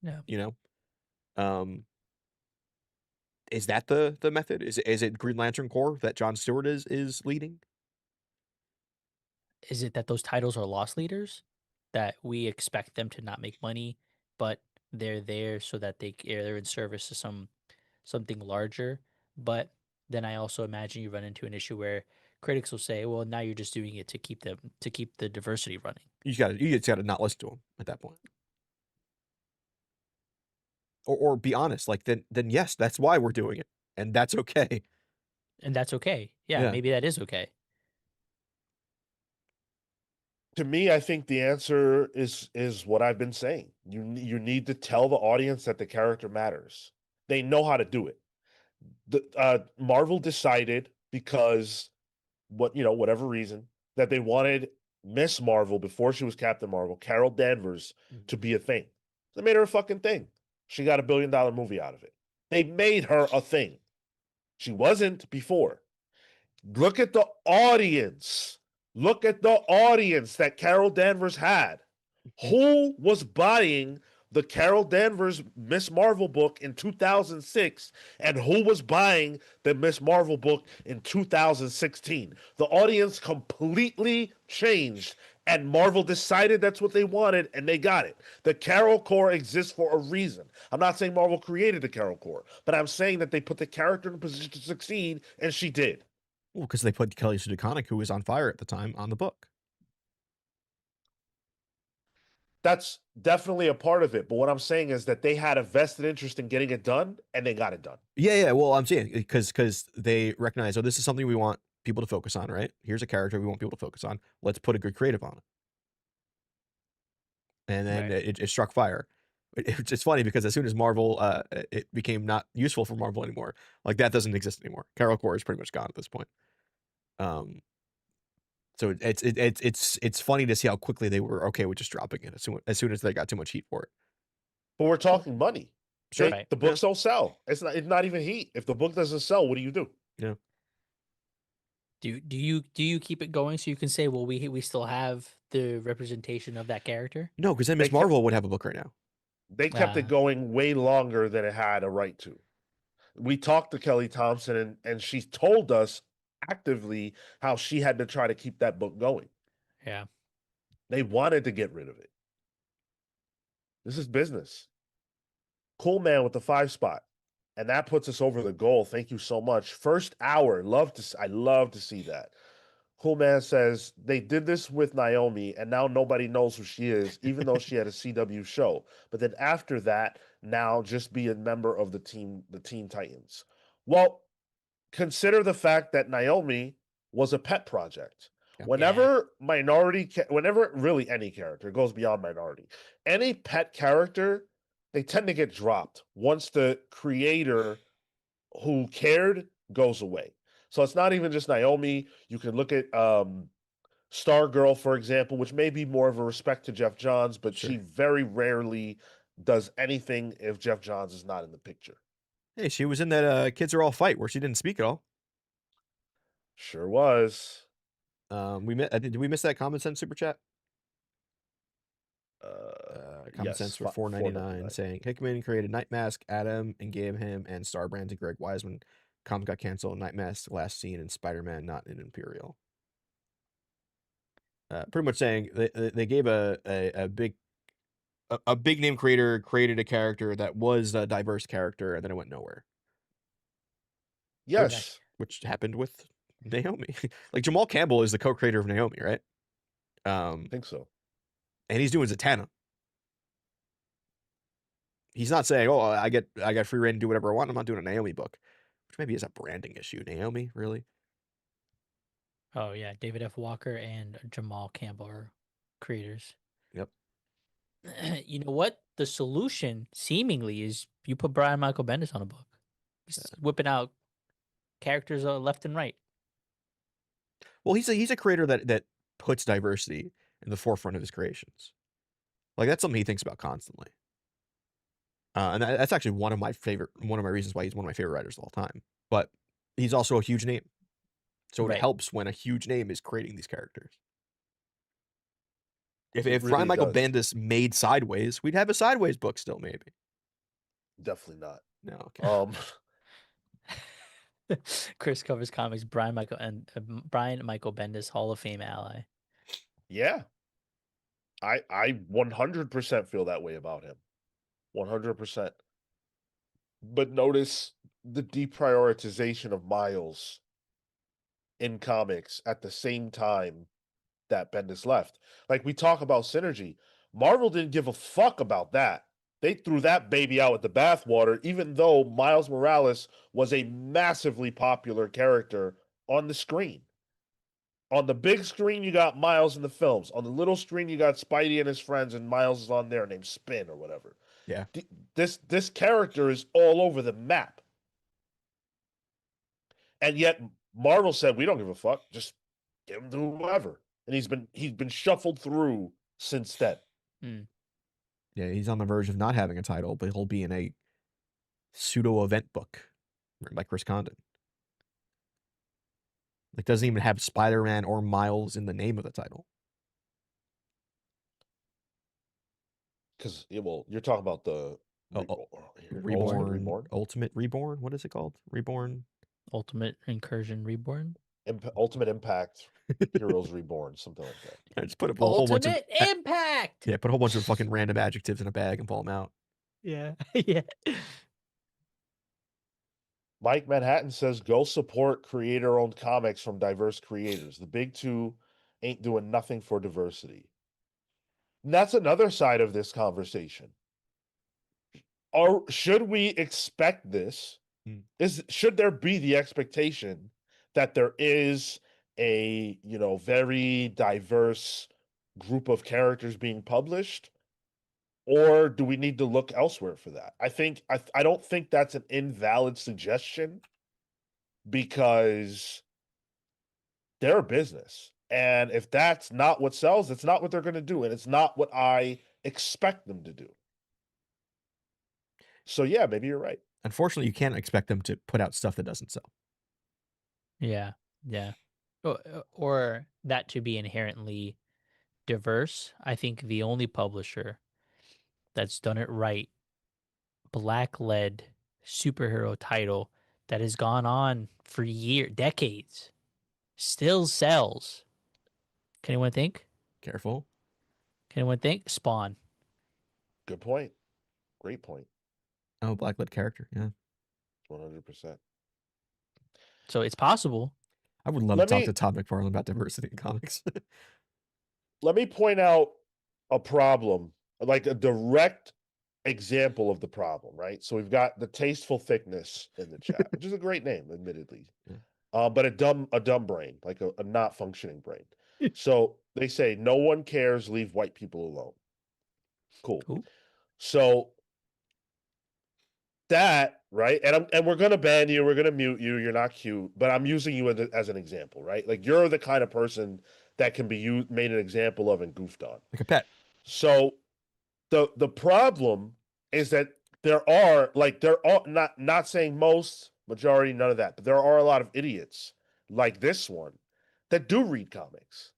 Yeah. You know, um, is that the method? Is it Green Lantern Corps that John Stewart is leading? Is it that those titles are loss leaders, that we expect them to not make money, but they're there so that they're in service to something larger? But then I also imagine you run into an issue where critics will say, "Well, now you're just doing it to keep the diversity running," You just gotta not listen to him at that point, or be honest. Like then yes, that's why we're doing it, and that's okay. and that's okay. Yeah, Yeah, maybe that is okay. To me, I think the answer is what I've been saying. You need to tell the audience that the character matters. They know how to do it. Marvel decided because whatever reason that they wanted Miss Marvel before she was Captain Marvel, Carol Danvers, to be a thing. They made her a fucking thing. She got $1 billion movie out of it. They made her a thing. She wasn't before. Look at the audience. Look at the audience that Carol Danvers had. Who was buying the Carol Danvers Miss Marvel book in 2006 and who was buying the Miss Marvel book in 2016? The audience completely changed and Marvel decided that's what they wanted and they got it. The Carol Corps exists for a reason. I'm not saying Marvel created the Carol Corps, but I'm saying that they put the character in a position to succeed and she did. well, because they put Kelly Sue DeConnick, who was on fire at the time, on the book. That's definitely a part of it. But what I'm saying is that they had a vested interest in getting it done, and they got it done. Yeah. Well, I'm saying because they recognize, oh, this is something we want people to focus on, right? Here's a character we want people to focus on. Let's put a good creative on it. And then Right. it struck fire. It's funny because as soon as Marvel, it became not useful for Marvel anymore. Like that doesn't exist anymore. Carol Core is pretty much gone at this point. So it's funny to see how quickly they were okay with just dropping it as soon as they got too much heat for it. But we're talking money. Sure. Right. The books don't sell. It's not even heat. If the book doesn't sell, what do you do? Yeah. Do you keep it going so you can say, well, we still have the representation of that character? No, because then They Miss kept Marvel would have a book right now. they kept it going way longer than it had a right to. We talked to Kelly Thompson, and she told us actively how she had to try to keep that book going. Yeah. They wanted to get rid of it. This is business. Cool man with the 5 spot. And that puts us over the goal. Thank you so much. First hour. I love to see that. Cool man says they did this with Naomi, and now nobody knows who she is, even though she had a CW show. But then after that, now just be a member of the Teen Titans. Well, consider the fact that Naomi was a pet project. Yeah. Whenever whenever really any character goes beyond minority, any pet character, they tend to get dropped once the creator who cared goes away. So it's not even just Naomi. You can look at Stargirl, for example, which may be more of a respect to Jeff Johns, but Sure. she very rarely does anything if Jeff Johns is not in the picture. Hey, she was in that Kids Are All Fight where she didn't speak at all. Sure was. Did we miss that Common Sense super chat? Common Yes, Sense for $4.99 saying Hickman created Night Mask, Adam, and gave him and Starbrand to Greg Wiseman. Comics got canceled. Night Mask last seen in Spider-Man, not in Imperial. Pretty much saying they gave a big name creator created a character that was a diverse character, and then it went nowhere. Yes, which happened with Naomi. Like Jamal Campbell is the co-creator of Naomi, right? I think so. And he's doing Zatanna. He's not saying, "Oh, I got free reign to do whatever I want." I'm not doing a Naomi book, which maybe is a branding issue. Naomi, really? Oh yeah, David F. Walker and Jamal Campbell are creators. Yep. You know what? The solution seemingly is you put Brian Michael Bendis on a book, just whipping out characters left and right. Well, he's a creator that puts diversity in the forefront of his creations. Like that's something he thinks about constantly. And that's actually one of my reasons why he's one of my favorite writers of all time. But he's also a huge name. So it helps when a huge name is creating these characters. If really Brian Michael does. Bendis made Sideways, we'd have a Sideways book still, maybe. Definitely not. No, okay. Chris covers comics. Brian Michael Bendis, Hall of Fame ally. Yeah, I 100% feel that way about him. 100%. But notice the deprioritization of Miles in comics at the same time that Bendis left. Like we talk about synergy. Marvel didn't give a fuck about that. They threw that baby out with the bathwater, even though Miles Morales was a massively popular character on the screen. On the big screen, you got Miles in the films. On the little screen, you got Spidey and his friends, and Miles is on there named Spin or whatever. Yeah. This character is all over the map. And yet Marvel said, we don't give a fuck. Just give him to whoever. And he's been shuffled through since then. Yeah, he's on the verge of not having a title, but he'll be in a pseudo event book written by Chris Condon. Like doesn't even have Spider-Man or Miles in the name of the title. Because you're talking about the Reborn, Ultimate Reborn. What is it called? Reborn, Ultimate Incursion Reborn, Ultimate Impact, Heroes Reborn, something like that. Yeah, just put a whole bunch of Impact. Yeah, put a whole bunch of fucking random adjectives in a bag and pull them out. Yeah, yeah. Mike Manhattan says, go support creator-owned comics from diverse creators. The big two ain't doing nothing for diversity. that's another side of this conversation. Should we expect this? Should there be the expectation that there is a, very diverse group of characters being published, or do we need to look elsewhere for that? I don't think that's an invalid suggestion, because they're a business. And if that's not what sells, it's not what they're going to do. And it's not what I expect them to do. So, yeah, maybe you're right. Unfortunately, you can't expect them to put out stuff that doesn't sell. Yeah, yeah. Or that to be inherently diverse. I think the only publisher that's done it right, black led superhero title that has gone on for decades, still sells. Can anyone think? Careful. Can anyone think? Spawn. Good point. Great point. Oh, black-led character. Yeah. 100%. So it's possible. I would love to Let talk to me Todd McFarlane about diversity in comics. let me point out a problem, like a direct example of the problem, right? So we've got the Tasteful Thickness in the chat, which is a great name, admittedly. Yeah. But a dumb brain, like a not functioning brain. So they say no one cares, leave white people alone. Cool. Cool. So that, right? And we're gonna ban you, we're gonna mute you, you're not cute, but I'm using you as an example, right? Like, you're the kind of person that can be made an example of and goofed on. Like a pet. So the problem is that there are not saying most, majority, none of that, but there are a lot of idiots like this one that do read comics.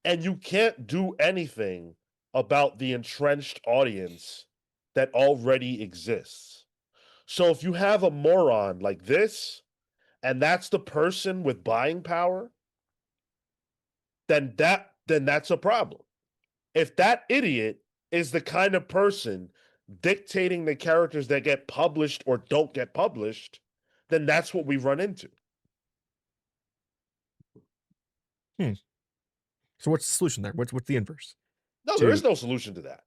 And you can't do anything about the entrenched audience that already exists. So if you have a moron like this, and that's the person with buying power, then that's a problem. If that idiot is the kind of person dictating the characters that get published or don't get published, then that's what we run into. So what's the solution there? What's the inverse? No, there is no solution to that.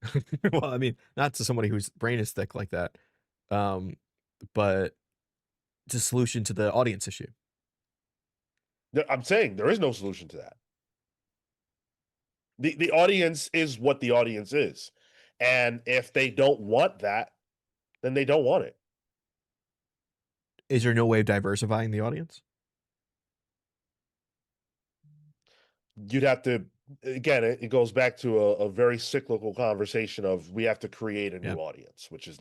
Well, I mean, not to somebody whose brain is thick like that, but it's a solution to the audience issue. I'm saying there is no solution to that. The audience is what the audience is. And if they don't want that, then they don't want it. Is there no way of diversifying the audience? You'd have to, again, it goes back to a very cyclical conversation of, we have to create a new audience, which is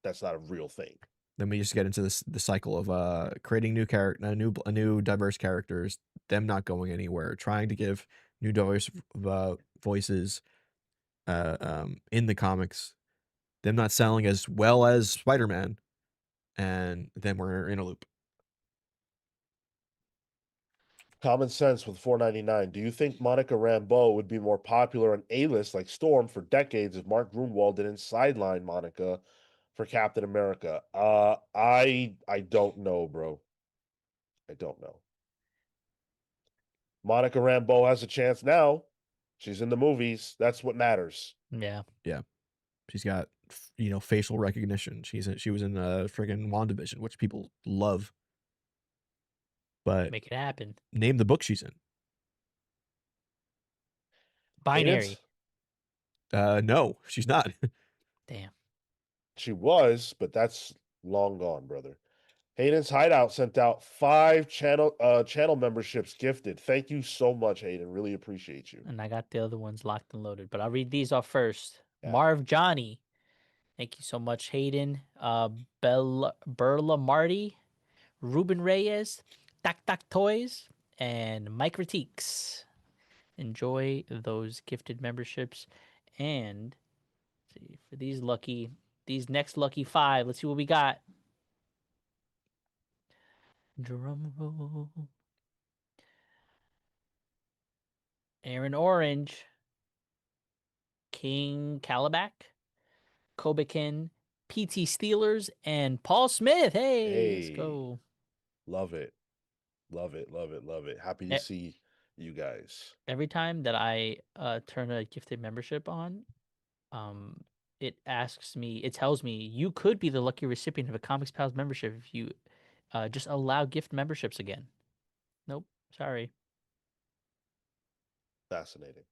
that's not a real thing. Then we just get into the cycle of creating new diverse characters, them not going anywhere, trying to give new diverse voices in the comics, them not selling as well as Spider-Man, and then we're in a loop. Common Sense with $4.99. Do you think Monica Rambeau would be more popular on A-list like Storm for decades if Mark Gruenwald didn't sideline Monica for Captain America? I don't know, bro. I don't know. Monica Rambeau has a chance now. She's in the movies. That's what matters. Yeah. Yeah. She's got, facial recognition. She was in friggin' WandaVision, which people love. But make it happen. Name the book she's in. Binary. No, she's not. Damn. She was, but that's long gone, brother. Hayden's Hideout sent out 5 channel memberships gifted. Thank you so much, Hayden. Really appreciate you. And I got the other ones locked and loaded, but I'll read these off first. Yeah. Marv Johnny. Thank you so much, Hayden. Berla Marty, Ruben Reyes, Tak Toys, and Mike Critiques. Enjoy those gifted memberships. And see, for these next lucky 5, let's see what we got. Drum roll. Aaron Orange, King Calabac, Kobekin, PT Steelers, and Paul Smith. Hey, let's go. Love it. Love it. Love it. Love it. Happy to see you guys. Every time that I turn a gifted membership on, um, it tells me you could be the lucky recipient of a Comics Pals membership if you just allow gift memberships again. Nope, sorry. Fascinating.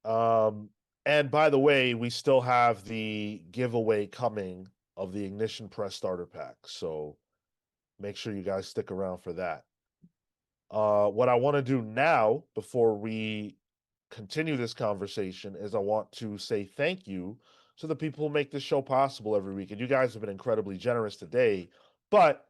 And by the way, we still have the giveaway coming of the Ignition Press starter pack. So make sure you guys stick around for that. What I want to do now, before we continue this conversation, is I want to say thank you to the people who make this show possible every week. And you guys have been incredibly generous today, but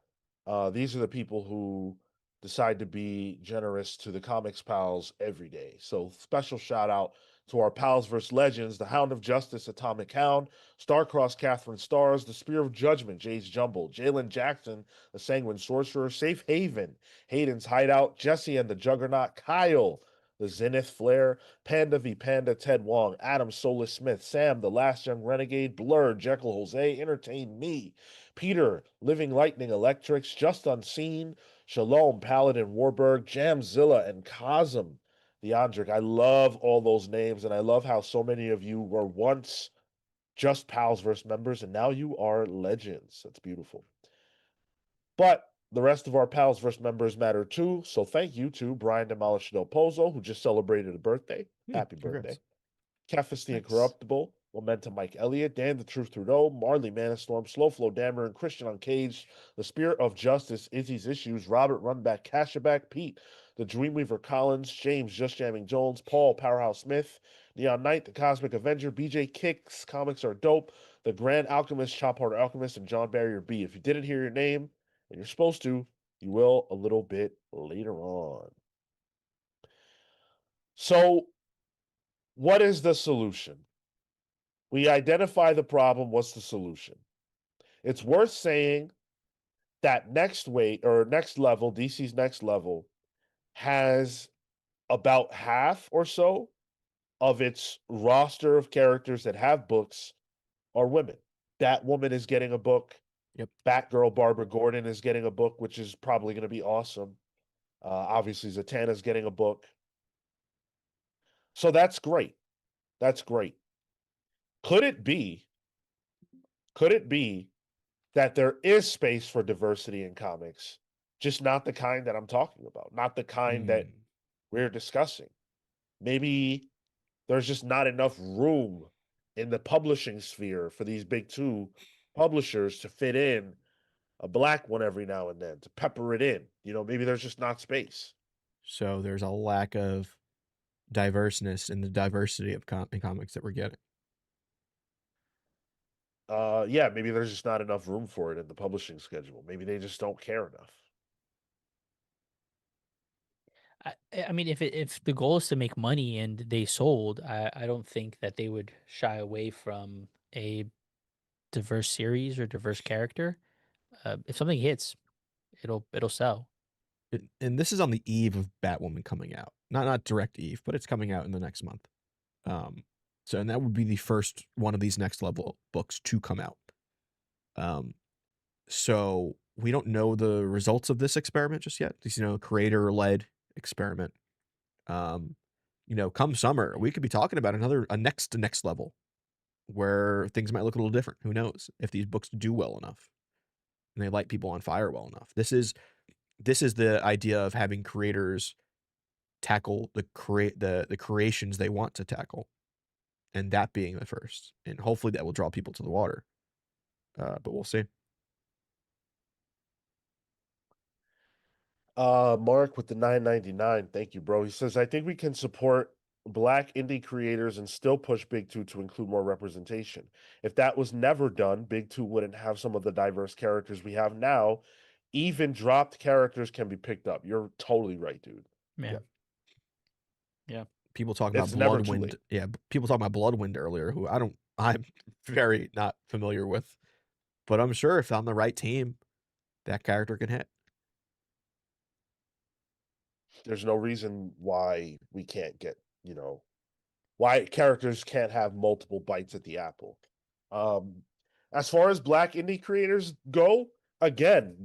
these are the people who decide to be generous to the Comics Pals every day. So special shout out to our Pals vs. Legends, the Hound of Justice, Atomic Hound, Starcross, Catherine Stars, the Spear of Judgment, Jay's Jumble, Jalen Jackson, the Sanguine Sorcerer, Safe Haven, Hayden's Hideout, Jesse and the Juggernaut, Kyle, the Zenith Flare, Panda v Panda, Ted Wong, Adam Solis Smith, Sam, the Last Young Renegade, Blur, Jekyll Jose, Entertain Me, Peter, Living Lightning Electrics, Just Unseen, Shalom, Paladin Warburg, Jamzilla, and Cosm, the Andric. I love all those names, and I love how so many of you were once just Pals versus members, and now you are legends. That's beautiful. But the rest of our Pals versus members matter too, so thank you to Brian Demolish Del Pozo, who just celebrated a birthday. Happy birthday. Congrats. Kefis the Nice. Incorruptible, Momentum Mike Elliott, Dan the Truth Trudeau, Marley Manastorm, Slow Flow Dammer, and Christian Uncaged, The Spirit of Justice, Izzy's Issues, Robert Runback, Cashaback, Pete, The Dreamweaver Collins, James Just Jamming Jones, Paul Powerhouse Smith, Neon Knight, The Cosmic Avenger, BJ Kicks, Comics Are Dope, The Grand Alchemist, Chop Harder Alchemist, and John Barrier B. If you didn't hear your name, and you're supposed to, you will a little bit later on. So, what is the solution? We identify the problem. What's the solution? It's worth saying that next level, DC's next level, has about half or so of its roster of characters that have books are women. Batwoman is getting a book. Yep. Batgirl Barbara Gordon is getting a book, which is probably going to be awesome. Obviously, Zatanna's getting a book. So that's great. That's great. Could it be that there is space for diversity in comics, just not the kind that I'm talking about, not the kind that we're discussing? Maybe there's just not enough room in the publishing sphere for these big two publishers to fit in a black one every now and then, to pepper it in. Maybe there's just not space. So there's a lack of diverseness in the diversity of in comics that we're getting. Yeah, maybe there's just not enough room for it in the publishing schedule. Maybe they just don't care enough. I mean, if the goal is to make money and they sold, I don't think that they would shy away from a diverse series or diverse character. If something hits, it'll sell. And this is on the eve of Batwoman coming out. Not direct eve, but it's coming out in the next month. And that would be the first one of these next level books to come out. So we don't know the results of this experiment just yet. This, creator-led experiment. Come summer, we could be talking about a next level where things might look a little different. Who knows if these books do well enough and they light people on fire well enough. This is the idea of having creators tackle the creations they want to tackle, and that being the first. And hopefully that will draw people to the water. But we'll see. Mark with the $9.99. Thank you, bro. He says, I think we can support black indie creators and still push Big Two to include more representation. If that was never done, Big Two wouldn't have some of the diverse characters we have now. Even dropped characters can be picked up. You're totally right, dude. Man. Yeah. People talking It's about never too Bloodwind. late. Yeah, people talking about Bloodwind earlier, who I'm very not familiar with. But I'm sure if on the right team, that character can hit. There's no reason why we can't get, why characters can't have multiple bites at the apple. As far as black indie creators go, again,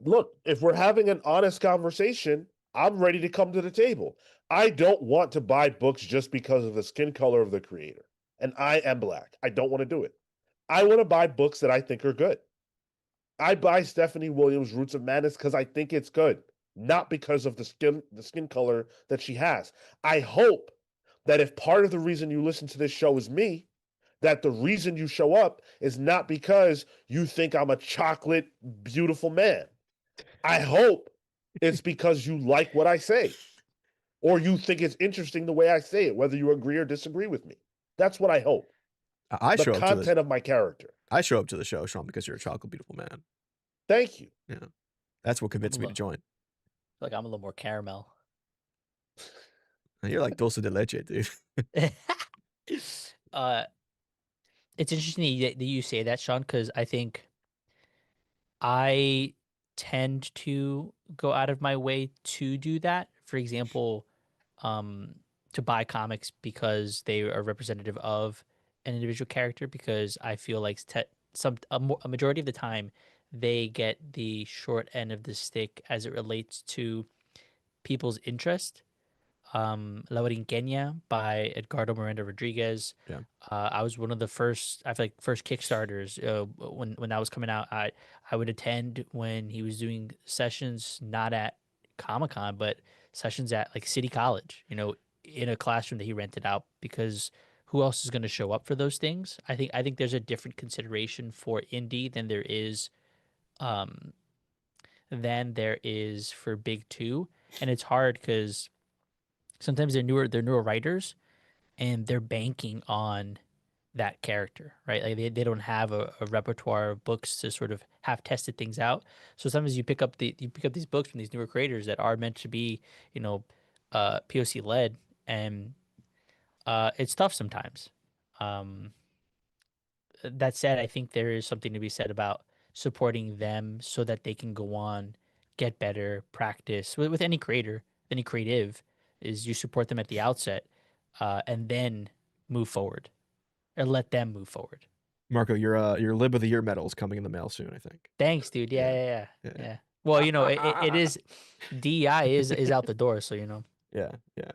look, if we're having an honest conversation, I'm ready to come to the table. I don't want to buy books just because of the skin color of the creator. And I am black. I don't want to do it. I want to buy books that I think are good. I buy Stephanie Williams' Roots of Madness because I think it's good, not because of the skin color that she has. I hope that if part of the reason you listen to this show is me, that the reason you show up is not because you think I'm a chocolate, beautiful man. I hope it's because you like what I say, or you think it's interesting the way I say it, whether you agree or disagree with me. That's what I hope. I The show up to this. content of my character. I show up to the show, Sean, because you're a chocolate, beautiful man. Thank you. Yeah, that's what convinced me to join. Like I'm a little more caramel. You're like dulce de leche, dude. It's interesting that you say that, Sean, because I think I tend to go out of my way to do that. For example, um, to buy comics because they are representative of an individual character, because I feel like a majority of the time they get the short end of the stick as it relates to people's interest. La Borinqueña by Edgardo Miranda Rodriguez. Yeah. I was one of the first, I feel like, first Kickstarters. When that was coming out, I would attend when he was doing sessions, not at Comic Con, but sessions at like City College. In a classroom that he rented out, because who else is going to show up for those things? I think there's a different consideration for indie um than there is for big two, and it's hard because sometimes they're newer writers, and they're banking on that character, right? Like they don't have a repertoire of books to sort of have tested things out. So sometimes you pick up these books from these newer creators that are meant to be, you know, POC led, and it's tough sometimes. Um, that said, I think there is something to be said about supporting them so that they can go on, get better, practice with any creator, any creative. Is you support them at the outset, and then move forward, or let them move forward. Marco, your Lib of the Year medal is coming in the mail soon, I think. Thanks, dude. Yeah, Yeah. yeah, yeah, Yeah. yeah. Well, it is DEI is out the door, so Yeah.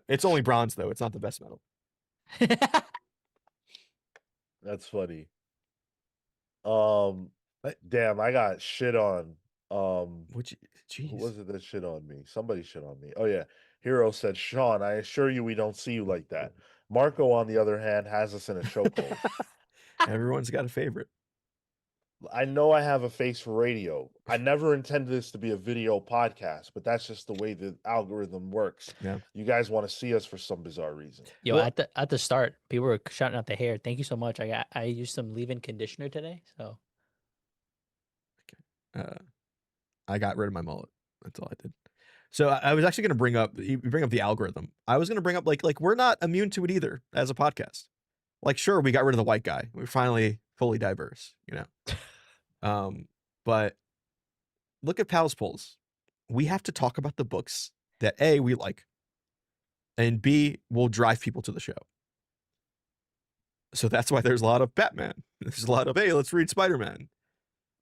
It's only bronze though. It's not the best medal. That's funny. Um, damn, I got shit on. Would you? Who Jeez. was it that shit on me? Somebody shit on me. Oh yeah, Hero said, Sean, I assure you we don't see you like that. Marco, on the other hand, has us in a chokehold. Everyone's got a favorite. I know I have a face for radio. I never intended this to be a video podcast, but that's just the way the algorithm works. Yeah. You guys want to see us for some bizarre reason. Yo, Well- at the start, people were shouting out the hair. Thank you so much. I used some leave-in conditioner today, so I got rid of my mullet. That's all I did. So I was actually going to bring up the algorithm. I was going to bring up like we're not immune to it either as a podcast. Like sure, we got rid of the white guy. We're finally fully diverse, but look at Pal's polls. We have to talk about the books that A, we like, and B, will drive people to the show. So that's why there's a lot of Batman. There's a lot of, hey, let's read Spider-Man.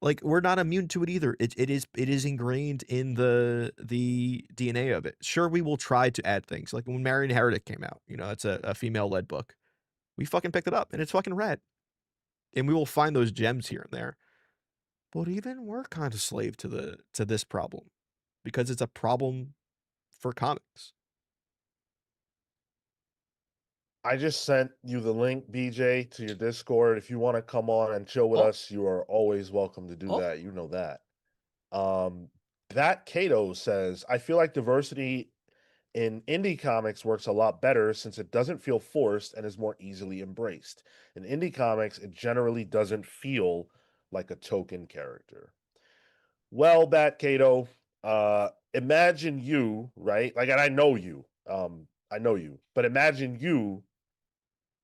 Like we're not immune to it either. It is ingrained in the DNA of it. Sure, we will try to add things. Like when Marion Heretic came out, it's a female-led book. We fucking picked it up and it's fucking rad. And we will find those gems here and there. But even we're kind of slave to this problem because it's a problem for comics. I just sent you the link, BJ, to your Discord. If you want to come on and chill with us, you are always welcome to do that. You know that. That Cato says, I feel like diversity in indie comics works a lot better since it doesn't feel forced and is more easily embraced. In indie comics, it generally doesn't feel like a token character. Well, Bat Cato, imagine you, right? Like, and I know you. But imagine you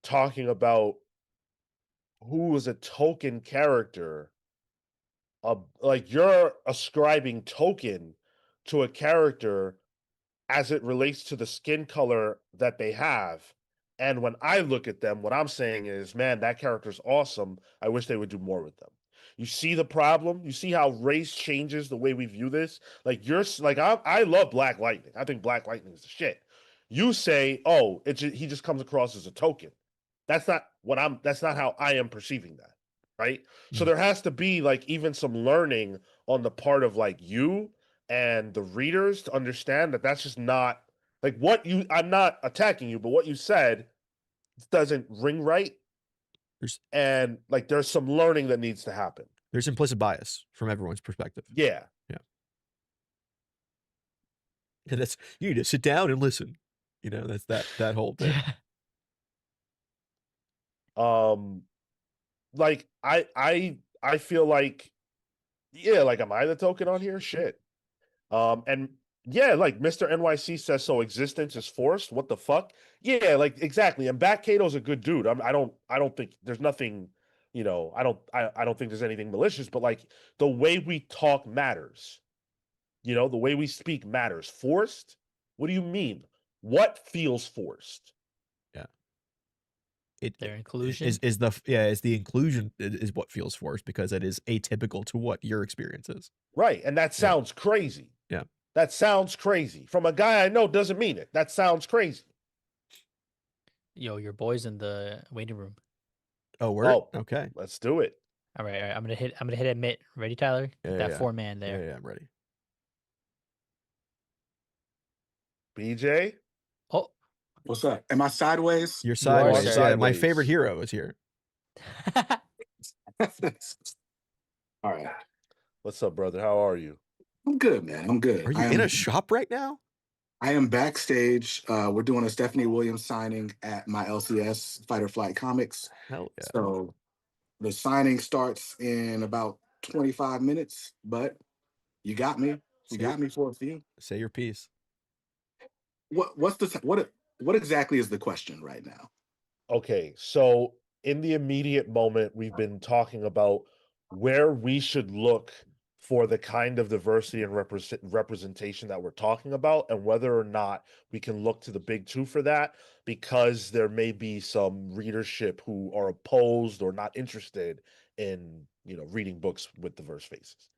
talking about who was a token character. Like you're ascribing token to a character as it relates to the skin color that they have. And when I look at them, what I'm saying is, man, that character's awesome. I wish they would do more with them. You see the problem. You see how race changes the way we view this. Like I love Black Lightning. I think Black Lightning is the shit. You say, oh, he just comes across as a token. That's not what I'm. That's not how I am perceiving that. Right. So Mm. there has to be like even some learning on the part of like you and the readers to understand that that's just not like what you. I'm not attacking you, but what you said doesn't ring right, There's and like there's some learning that needs to happen. there's implicit bias from everyone's perspective. Yeah. Yeah. And that's, you need to sit down and listen. You know, that's that whole thing. Like I feel like, yeah, like am I the token on here? Shit. And yeah, like Mr. NYC says, so existence is forced. What the fuck? Yeah, like exactly. And Bat Cato's a good dude. I don't think there's nothing, I don't think there's anything malicious, but like the way we talk matters. The way we speak matters. Forced? What do you mean? What feels forced? Yeah. It Their inclusion. is the inclusion is what feels forced because it is atypical to what your experience is. Right. And that sounds crazy. Yeah. That sounds crazy. From a guy I know doesn't mean it. That sounds crazy. Yo, your boy's in the waiting room. Oh, word? Oh, Okay. let's do it. All right, all right. I'm gonna hit admit. Ready, Tyler? Yeah, That yeah. 4-man there. Yeah, I'm ready. BJ? Oh, What's up? Am I sideways? You're You are, sideways. sir. Yeah, my favorite Sideways. hero is here. All right. What's up, brother? How are you? I'm good, man. I'm good. Are you in a shop right now? I am backstage. We're doing a Stephanie Williams signing at my LCS Fight or Flight Comics. Hell yeah. So the signing starts in about 25 minutes, but you got me. You got me for a few. Say your piece. What exactly is the question right now? Okay, so in the immediate moment, we've been talking about where we should look for the kind of diversity and representation that we're talking about, and whether or not we can look to the big two for that, because there may be some readership who are opposed or not interested in, reading books with diverse faces.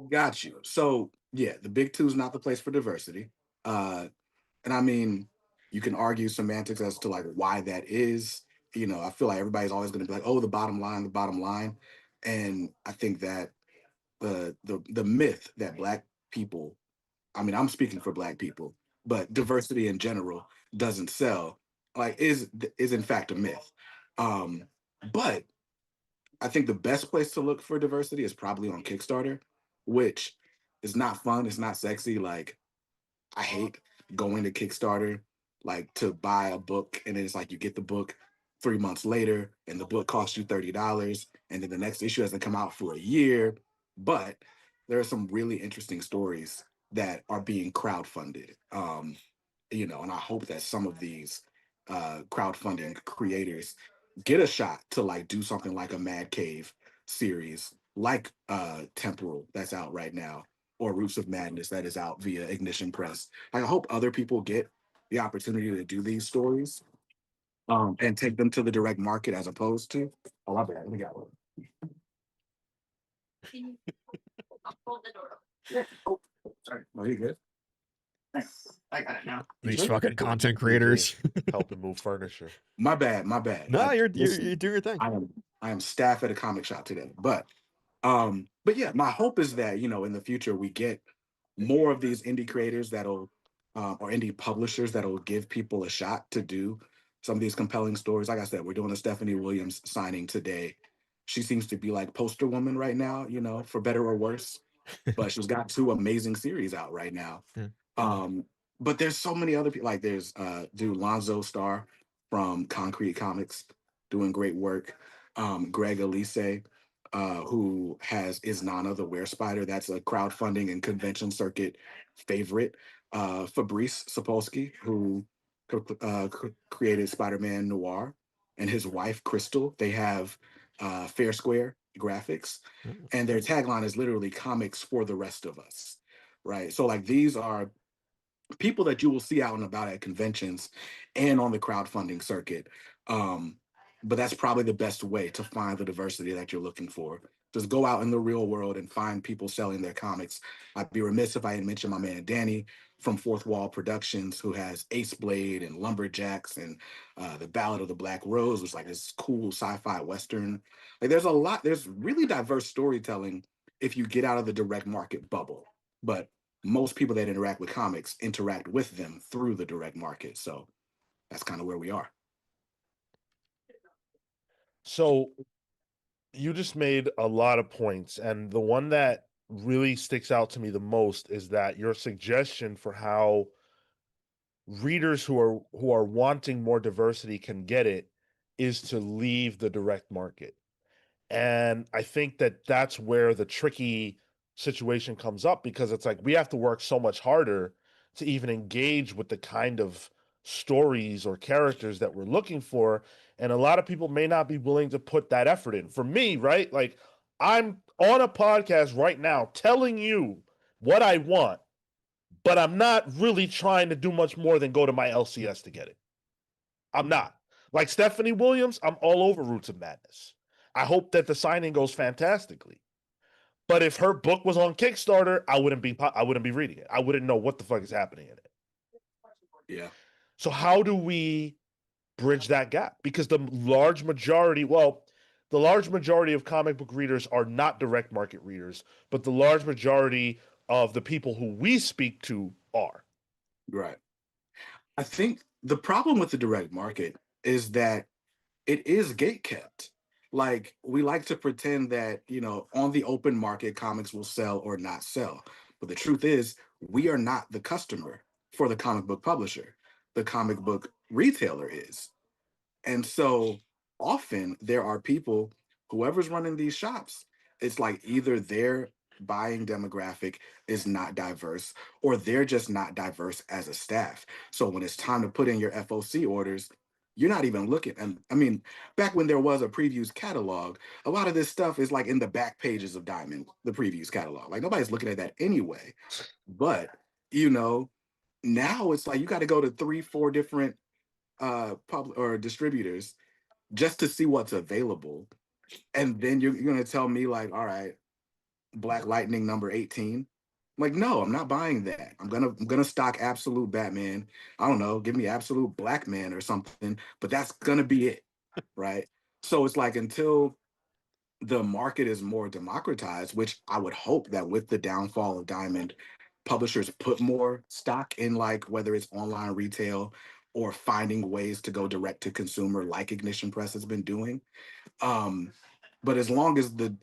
Got you. So yeah, the big two is not the place for diversity. And I mean, you can argue semantics as to like why that is. I feel like everybody's always going to be like, "Oh, the bottom line, the bottom line," and I think that the myth that Black people, I mean, I'm speaking for Black people, but diversity in general doesn't sell, like is in fact a myth. Um, but I think the best place to look for diversity is probably on Kickstarter, which is not fun. It's not sexy. Like I hate going to Kickstarter, like to buy a book, and then it's like you get the book 3 months later, and the book costs you $30, and then the next issue hasn't come out for a year. But there are some really interesting stories that are being crowdfunded. And I hope that some of these crowdfunding creators get a shot to like do something like a Mad Cave series, like Temporal that's out right now, or Roots of Madness that is out via Ignition Press. I hope other people get the opportunity to do these stories and take them to the direct market as opposed to. Oh, my bad. We got one. Oh, sorry. No, you good? Thanks. I got it now. These fucking content creators. Helping move furniture. My bad. My bad. No, you're Listen, doing your thing. I am staff at a comic shop today, but yeah, my hope is that in the future we get more of these indie creators that'll or indie publishers that'll give people a shot to do some of these compelling stories. Like I said, we're doing a Stephanie Williams signing today. She seems to be like poster woman right now, for better or worse. But she's got 2 amazing series out right now. Yeah. But there's so many other people. Like there's dude Lonzo Starr from Concrete Comics doing great work. Greg Elise, who is Nana the Were Spider. That's a crowdfunding and convention circuit favorite. Fabrice Sapolsky, who created Spider-Man Noir, and his wife Crystal. They have Fair Square Graphics, and their tagline is literally "Comics for the rest of us." Right. So like these are people that you will see out and about at conventions and on the crowdfunding circuit. but that's probably the best way to find the diversity that you're looking for. Just go out in the real world and find people selling their comics. I'd be remiss if I didn't mention my man Danny from Fourth Wall Productions, who has Ace Blade and Lumberjacks and The Ballad of the Black Rose, which is like this cool sci-fi western. Like there's a lot, there's really diverse storytelling if you get out of the direct market bubble. But most people that interact with comics interact with them through the direct market. So that's kind of where we are. So you just made a lot of points, and the one that really sticks out to me the most is that your suggestion for how readers who are wanting more diversity can get it is to leave the direct market. And I think that that's where the tricky situation comes up, because it's like we have to work so much harder to even engage with the kind of stories or characters that we're looking for. And a lot of people may not be willing to put that effort in. For me, right? Like I'm on a podcast right now telling you what I want, but I'm not really trying to do much more than go to my LCS to get it. I'm not. Like Stephanie Williams, I'm all over Roots of Madness. I hope that the signing goes fantastically. But if her book was on Kickstarter, I wouldn't be reading it. I wouldn't know what the fuck is happening in it. Yeah. So how do we bridge that gap? Because the large majority of comic book readers are not direct market readers, but the large majority of the people who we speak to are. Right. I think the problem with the direct market is that it is gate kept. Like we like to pretend that, on the open market, comics will sell or not sell. But the truth is, we are not the customer for the comic book publisher. The comic book retailer is. And so often there are people, whoever's running these shops, it's like either their buying demographic is not diverse or they're just not diverse as a staff. So when it's time to put in your FOC orders, you're not even looking. And I mean, back when there was a previews catalog, a lot of this stuff is like in the back pages of Diamond, the previews catalog. Like nobody's looking at that anyway. But, you know, now it's like you got to go to 3, 4 different pub or distributors just to see what's available, and then you're gonna tell me like, all right, Black Lightning number 18. Like, no, I'm not buying that. I'm gonna stock Absolute Batman. I don't know, give me Absolute Black Man or something, but that's gonna be it, right? So it's like until the market is more democratized, which I would hope that with the downfall of Diamond, publishers put more stock in, like whether it's online retail or finding ways to go direct to consumer like Ignition Press has been doing. um but as long as the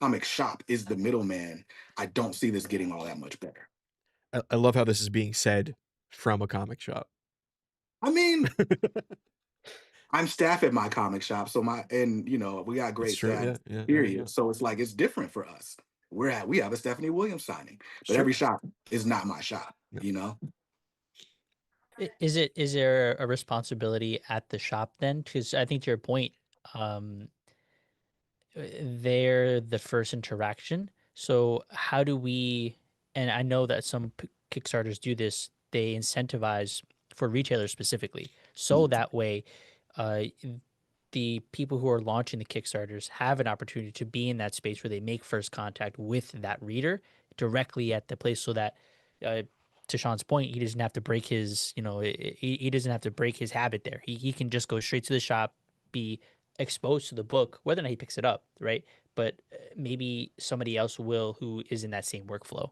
comic shop is the middleman, I don't see this getting all that much better. I love how this is being said from a comic shop. I mean, I'm staff at my comic shop, so we got It's great true. staff, Yeah, yeah, there you period. go. So it's like it's different for us. We have a Stephanie Williams signing, but Sure. every shop is not my shop, Yeah. you know? Is there a responsibility at the shop then? Because I think to your point, um, they're the first interaction. So how do we? And I know that some Kickstarters do this. They incentivize for retailers specifically, so that way, uh, the people who are launching the Kickstarters have an opportunity to be in that space where they make first contact with that reader directly at the place, so that, uh, to Sean's point, he doesn't have to break his, he doesn't have to break his habit there. He can just go straight to the shop, be exposed to the book, whether or not he picks it up, right? But maybe somebody else will who is in that same workflow.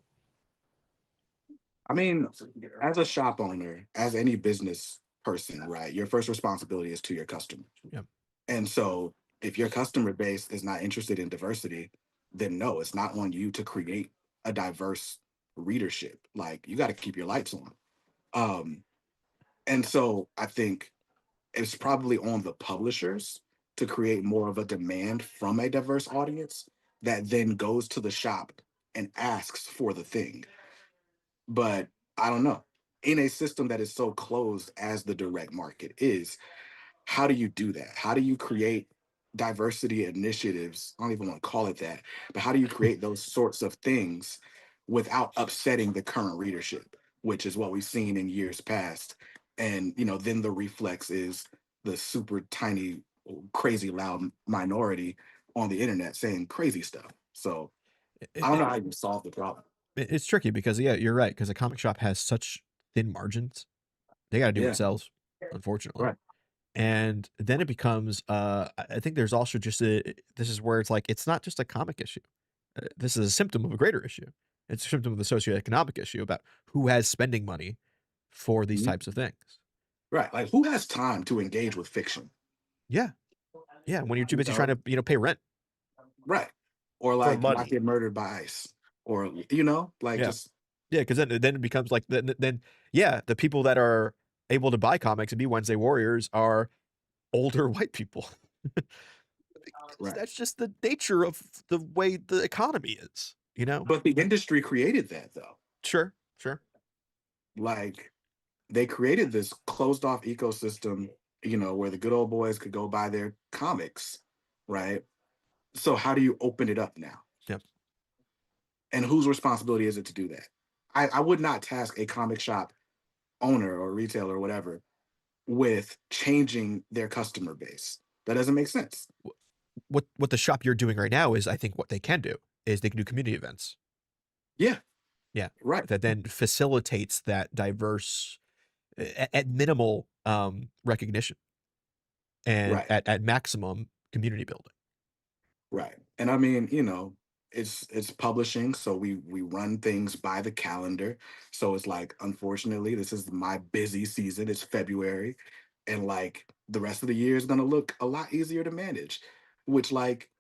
I mean, as a shop owner, as any business person, right, your first responsibility is to your customer. Yeah. And so if your customer base is not interested in diversity, then no, it's not on you to create a diverse readership. Like you got to keep your lights on. Um, and so I think it's probably on the publishers to create more of a demand from a diverse audience that then goes to the shop and asks for the thing. But I don't know. In a system that is so closed as the direct market is, how do you do that? How do you create diversity initiatives? I don't even want to call it that, but how do you create those sorts of things without upsetting the current readership, which is what we've seen in years past? And then the reflex is the super tiny crazy loud minority on the internet saying crazy stuff. So I don't It, know how you solve the problem. it's tricky because yeah, you're right. Because a comic shop has such thin margins. They got to do what Yeah, sells, unfortunately. right. And then it becomes, I think there's also just this is where it's like, it's not just a comic issue. This is a symptom of a greater issue. It's a symptom of the socioeconomic issue about who has spending money for these Mhm. types of things. Right. Like who has time to engage with fiction? Yeah. Yeah. When you're too You busy trying know? to, pay rent. Right. Or For like not money. get murdered by ICE. Or like Yeah. just Yeah. Because then it becomes like, then, yeah, the people that are able to buy comics and be Wednesday Warriors are older white people. Because right. that's just the nature of the way the economy is, But the industry created that though. Sure, sure. Like they created this closed off ecosystem, where the good old boys could go buy their comics, right? So how do you open it up now? Yep. And whose responsibility is it to do that? I would not task a comic shop owner or retailer or whatever with changing their customer base. That doesn't make sense. What the shop you're doing right now is, I think, what they can do is they can do community events. Yeah, Yeah, right. that then facilitates that diverse, at minimal recognition, and Right. at maximum community building. Right. And I mean, it's publishing, so we run things by the calendar. So it's like, unfortunately, this is my busy season. It's February, and like the rest of the year is gonna look a lot easier to manage, which like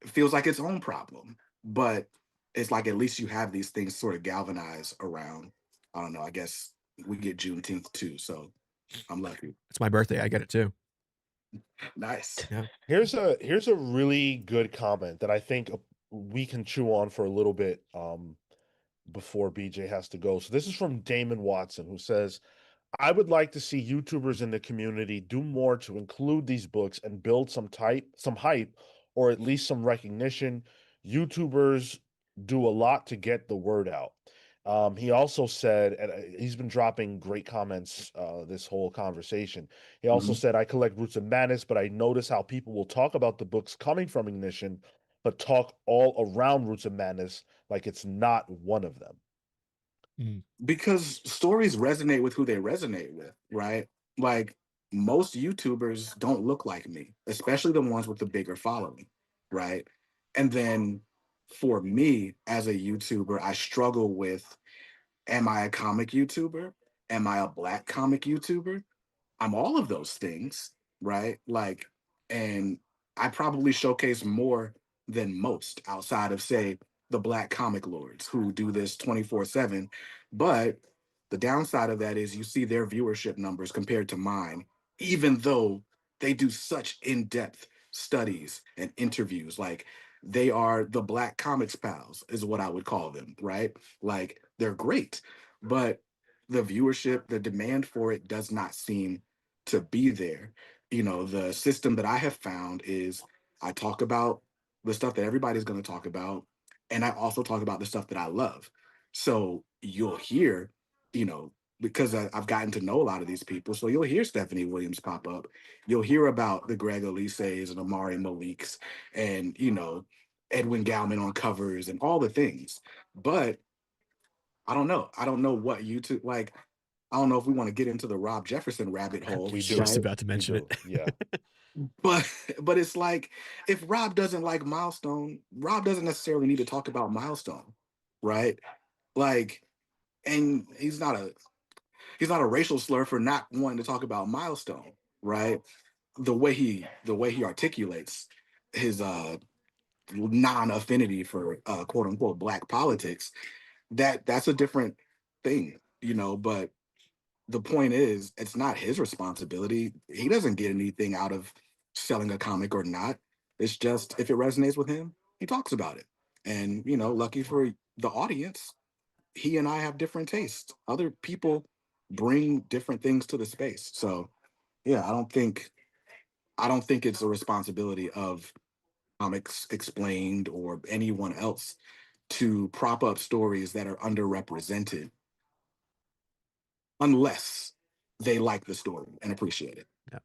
feels like its own problem. But it's like at least you have these things sort of galvanize around. I don't know. I guess we get Juneteenth too, so I'm lucky. It's my birthday. I get it too. Nice. Yeah. Here's a really good comment that I think we can chew on for a little bit before BJ has to go. So this is from Damon Watson, who says, I would like to see YouTubers in the community do more to include these books and build some hype, or at least some recognition. YouTubers do a lot to get the word out. He also said, and he's been dropping great comments this whole conversation. He also Mhm. said, I collect Roots of Madness, but I notice how people will talk about the books coming from Ignition, but talk all around Roots of Madness like it's not one of them. Because stories resonate with who they resonate with, right? Like most YouTubers don't look like me, especially the ones with the bigger following, right? And then for me as a YouTuber, I struggle with, am I a comic YouTuber? Am I a black comic YouTuber? I'm all of those things, right? Like, and I probably showcase more than most outside of, say, the Black comic lords who do this 24/7. But the downside of that is you see their viewership numbers compared to mine, even though they do such in depth studies and interviews. Like, they are the Black comics pals, is what I would call them, right? Like, they're great, but the viewership, the demand for it does not seem to be there. The system that I have found is I talk about the stuff that everybody's going to talk about, and I also talk about the stuff that I love. So you'll hear, because I've gotten to know a lot of these people, so you'll hear Stephanie Williams pop up. You'll hear about the Greg Elises and Amari Malik's and, Edwin Galman on covers and all the things. But I don't know. I don't know what YouTube, like, I don't know if we want to get into the Rob Jefferson rabbit hole, We Just do. right? about to We mention do. it. Yeah. But it's like if Rob doesn't like Milestone, Rob doesn't necessarily need to talk about Milestone, right? Like, and he's not a racial slur for not wanting to talk about Milestone, right? The way he articulates his non-affinity for quote unquote black politics, that's a different thing, but the point is, it's not his responsibility. He doesn't get anything out of selling a comic or not. It's just if it resonates with him, he talks about it. And, lucky for the audience, he and I have different tastes. Other people bring different things to the space. So, yeah, I don't think it's a responsibility of Comics Explained or anyone else to prop up stories that are underrepresented unless they like the story and appreciate it. Yeah.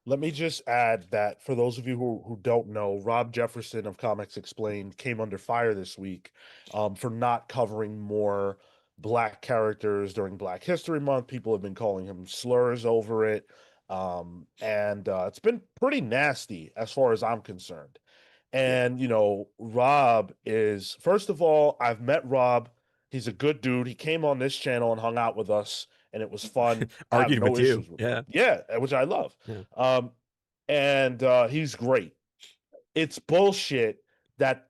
Let me just add that for those of you who don't know, Rob Jefferson of Comics Explained came under fire this week for not covering more Black characters during Black History Month. People have been calling him slurs over it. And it's been pretty nasty as far as I'm concerned. And, Rob is, first of all, I've met Rob. He's a good dude. He came on this channel and hung out with us, and it was fun. I have Argued no with you. issues with Yeah. him. Yeah, which I love. Yeah. And he's great. It's bullshit that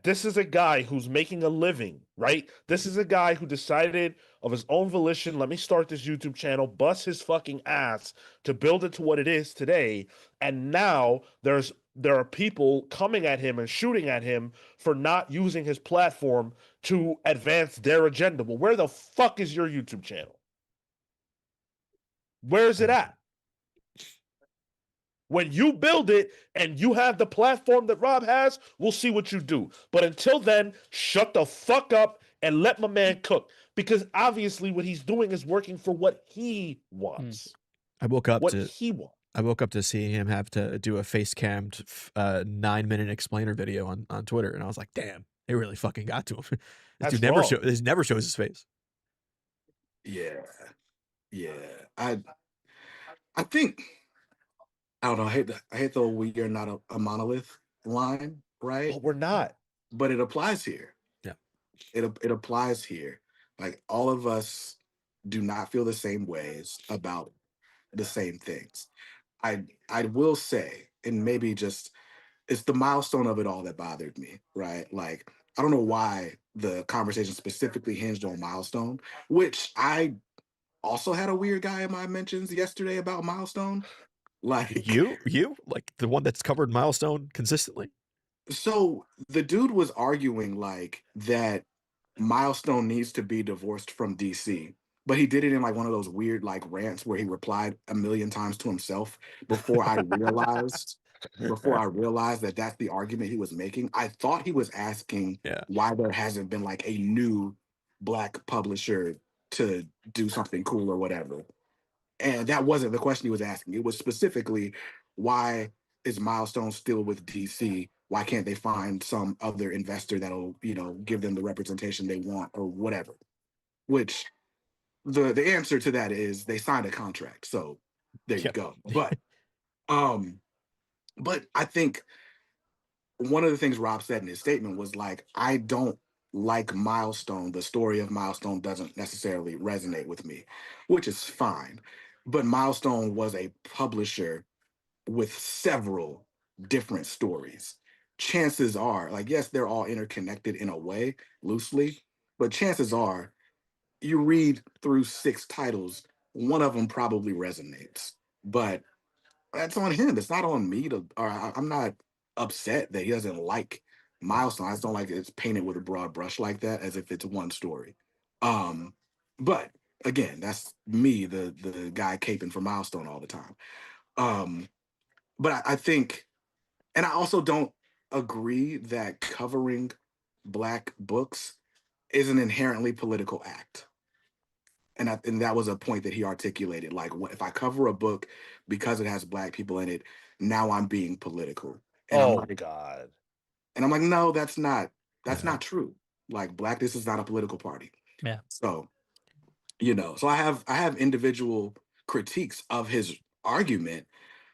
this is a guy who's making a living, right? This is a guy who decided of his own volition, let me start this YouTube channel, bust his fucking ass to build it to what it is today. And now there are people coming at him and shooting at him for not using his platform to advance their agenda. Well, where the fuck is your YouTube channel? Where's it at? When you build it and you have the platform that Rob has, we'll see what you do. But until then, shut the fuck up and let my man cook. Because obviously what he's doing is working for what he wants. I woke up What to he wants. I woke up to see him have to do a face cammed 9-minute explainer video on Twitter, and I was like, damn, they really fucking got to him. This That's dude wrong. never shows his face. Yeah. Yeah. I think I don't know. I hate the we are not a monolith line, right? But we're not. But it applies here. Yeah. It applies here. Like all of us do not feel the same ways about the same things. I will say, and maybe just it's the milestone of it all that bothered me, right? Like I don't know why the conversation specifically hinged on milestone, which I also had a weird guy in my mentions yesterday about milestone. Like You like the one that's covered Milestone consistently. so the dude was arguing like that Milestone needs to be divorced from DC, but he did it in like one of those weird like rants where he replied a million times to himself before I realized that that's the argument he was making. I thought he was asking Yeah. why there hasn't been like a new Black publisher to do something cool or whatever. And that wasn't the question he was asking. It was specifically why is Milestone still with DC? Why can't they find some other investor that'll, give them the representation they want or whatever? Which the answer to that is they signed a contract. So there you Yep. go. But I think one of the things Rob said in his statement was like, I don't like Milestone. The story of Milestone doesn't necessarily resonate with me, which is fine. But Milestone was a publisher with several different stories. Chances are, like, yes, they're all interconnected in a way, loosely, but chances are you read through 6 titles, one of them probably resonates. But that's on him. It's not on me I'm not upset that he doesn't like Milestone. I just don't like it's painted with a broad brush like that, as if it's one story. But again, that's me, the guy caping for Milestone all the time. But I think, and I also don't agree that covering Black books is an inherently political act. And that was a point that he articulated. Like, if I cover a book because it has Black people in it, now I'm being political. And Oh God. I'm like, no, that's not Yeah. true. Like, Blackness is not a political party. Yeah. So, so I have individual critiques of his argument,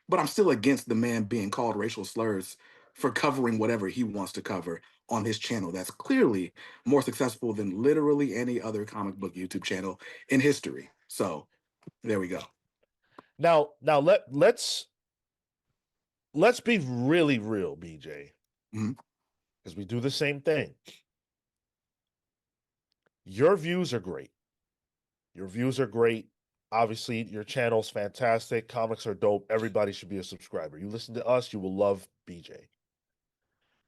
but I'm still against the man being called racial slurs for covering whatever he wants to cover on his channel that's clearly more successful than literally any other comic book YouTube channel in history. So there we go. Now let's be really real, BJ. Mhm. Because we do the same thing. Your views are great. Your views are great. Obviously, your channel's fantastic. Comics are dope. Everybody should be a subscriber. You listen to us, you will love BJ.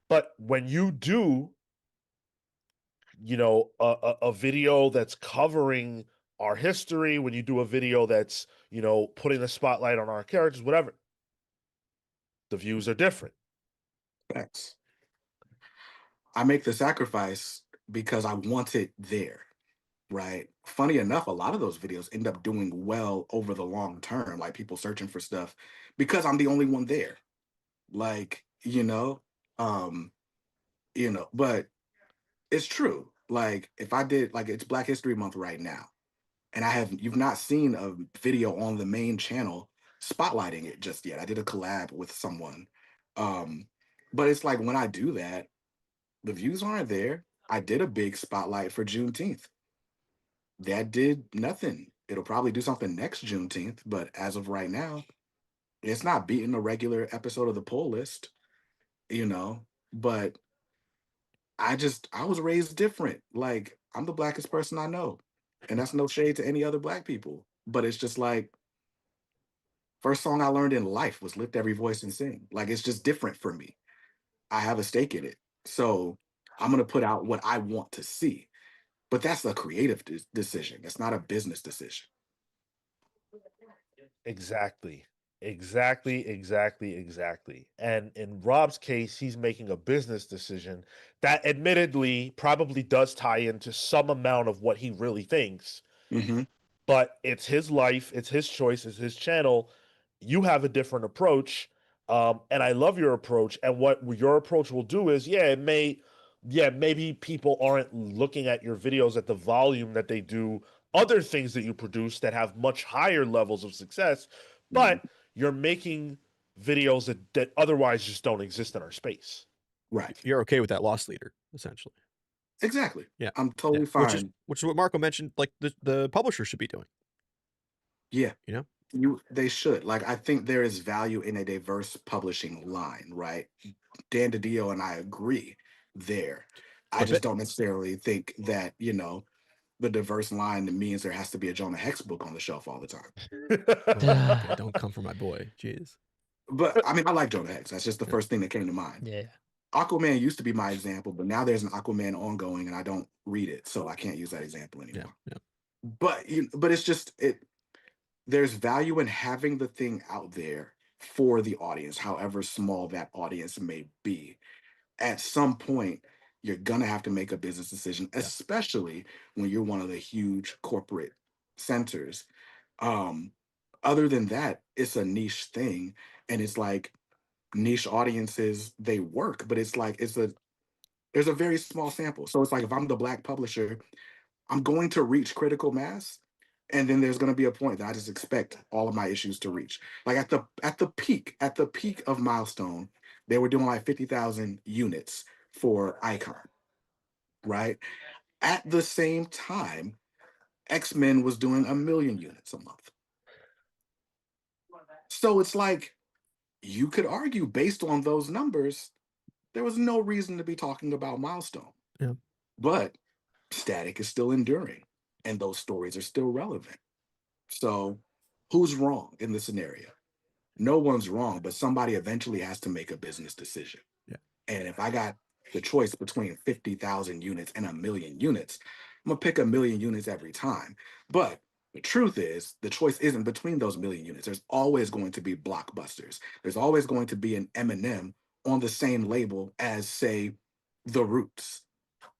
But when you do, a video that's covering our history, when you do a video that's, putting a spotlight on our characters, whatever, the views are different. Facts. I make the sacrifice because I want it there. right? Funny enough, a lot of those videos end up doing well over the long term, like people searching for stuff because I'm the only one there. Like, um, but it's true. Like if I did like it's Black History Month right now, and you've not seen a video on the main channel spotlighting it just yet. I did a collab with someone. Um, but it's like when I do that, the views aren't there. I did a big spotlight for Juneteenth. That did nothing. It'll probably do something next Juneteenth, but as of right now, it's not beating a regular episode of the poll list, you know. But I was raised different. Like I'm the blackest person I know. And that's no shade to any other black people. But it's just like first song I learned in life was Lift Every Voice and Sing. Like it's just different for me. I have a stake in it. So I'm gonna put out what I want to see. But that's a creative decision. It's not a business decision. Exactly. Exactly. And in Rob's case, he's making a business decision that admittedly probably does tie into some amount of what he really thinks, Hmm. but it's his life, it's his choice, it's his channel. You have a different approach. And I love your approach. And what your approach will do is, maybe people aren't looking at your videos at the volume that they do other things that you produce that have much higher levels of success, Hmm. but you're making videos that otherwise just don't exist in our space. Right. You're okay with that loss leader, essentially. Exactly. Yeah. I'm Yeah. totally Which is fine. what Marco mentioned, like the publisher should be doing. Yeah. You know? They should. Like I think there is value in a diverse publishing line, right? Dan DiDio and I agree there. I Clip just it. don't necessarily think that, the diverse line means there has to be a Jonah Hex book on the shelf all the time. Oh, okay, don't come for my boy. Jeez. But I mean, I like Jonah Hex. That's just the Yeah. first thing that came to mind. Yeah. Aquaman used to be my example, but now there's an Aquaman ongoing and I don't read it, so I can't use that example Yeah. anymore. Yeah. But it's just there's value in having the thing out there for the audience, however small that audience may be. At some point, you're gonna have to make a business decision, Yeah. especially when you're one of the huge corporate centers. Um, Other than that, it's a niche thing, and it's like niche audiences they work, but it's like there's a very small sample. So it's like if I'm the black publisher, I'm going to reach critical mass, and then there's going to be a point that I just expect all of my issues to reach. Like at the peak of Milestone, they were doing like 50,000 units for Icon, right? At the same time, X-Men was doing 1 million units a month. So it's like you could argue based on those numbers, there was no reason to be talking about Milestone. Yeah. But Static is still enduring, and those stories are still relevant. So, who's wrong in this scenario? No one's wrong, but somebody eventually has to make a business decision. Yeah. And if I got the choice between 50,000 units and 1 million units, I'm going to pick 1 million units every time. But the truth is, the choice isn't between those million units. There's always going to be blockbusters. There's always going to be an Eminem on the same label as, say, The Roots.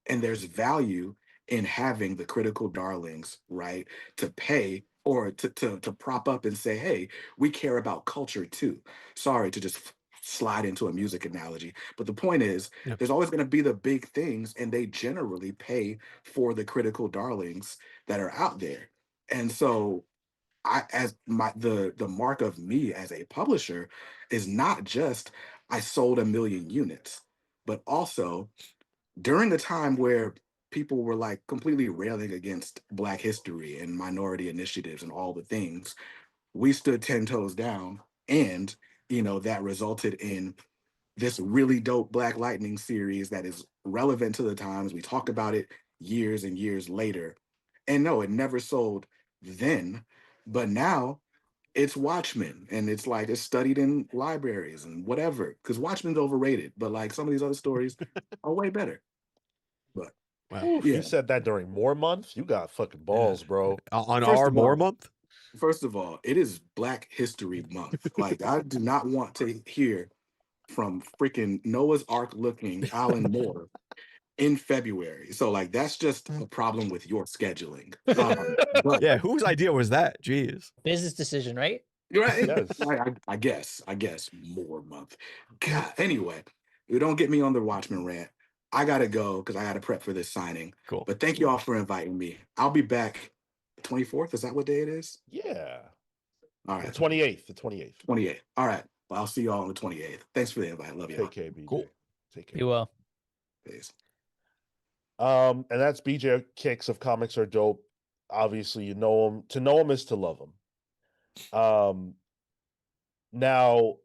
And there's value in having the critical darlings, right, to pay or to prop up and say, hey, we care about culture too. Sorry to just slide into a music analogy, but the point is Yeah. there's always going to be the big things, and they generally pay for the critical darlings that are out there. And so I as my the mark of me as a publisher is not just I sold 1 million units, but also during the time where people were like completely railing against Black history and minority initiatives and all the things, we stood 10 toes down. And, that resulted in this really dope Black Lightning series that is relevant to the times. We talk about it years and years later. And no, it never sold then, but now it's Watchmen, and it's like it's studied in libraries and whatever. Because Watchmen's overrated, but like some of these other stories are way better. But Wow. Oof, yeah, you said that during More Month? You got fucking balls, bro. On first our of more all, month. it is Black History Month. Like I do not want to hear from freaking Noah's Ark looking Alan Moore in February. So like that's just a problem with your scheduling. But Yeah, whose idea was that? Jeez. Business decision, right? right, Yes. I guess more month. God. Anyway, you don't get me on the Watchmen rant. I gotta go because I gotta prep for this signing. Cool. But thank you all for inviting me. I'll be back 24th. Is that what day it is? Yeah. All The right. 28th. The 28th. 28th. All right. Well, I'll see y'all on the 28th. Thanks for the invite. Love y'all. Take care, BJ. Cool. Take Be care. well. Peace. And that's BJ Kicks of Comics Are Dope. Obviously, you know him. To know him is to love him. Now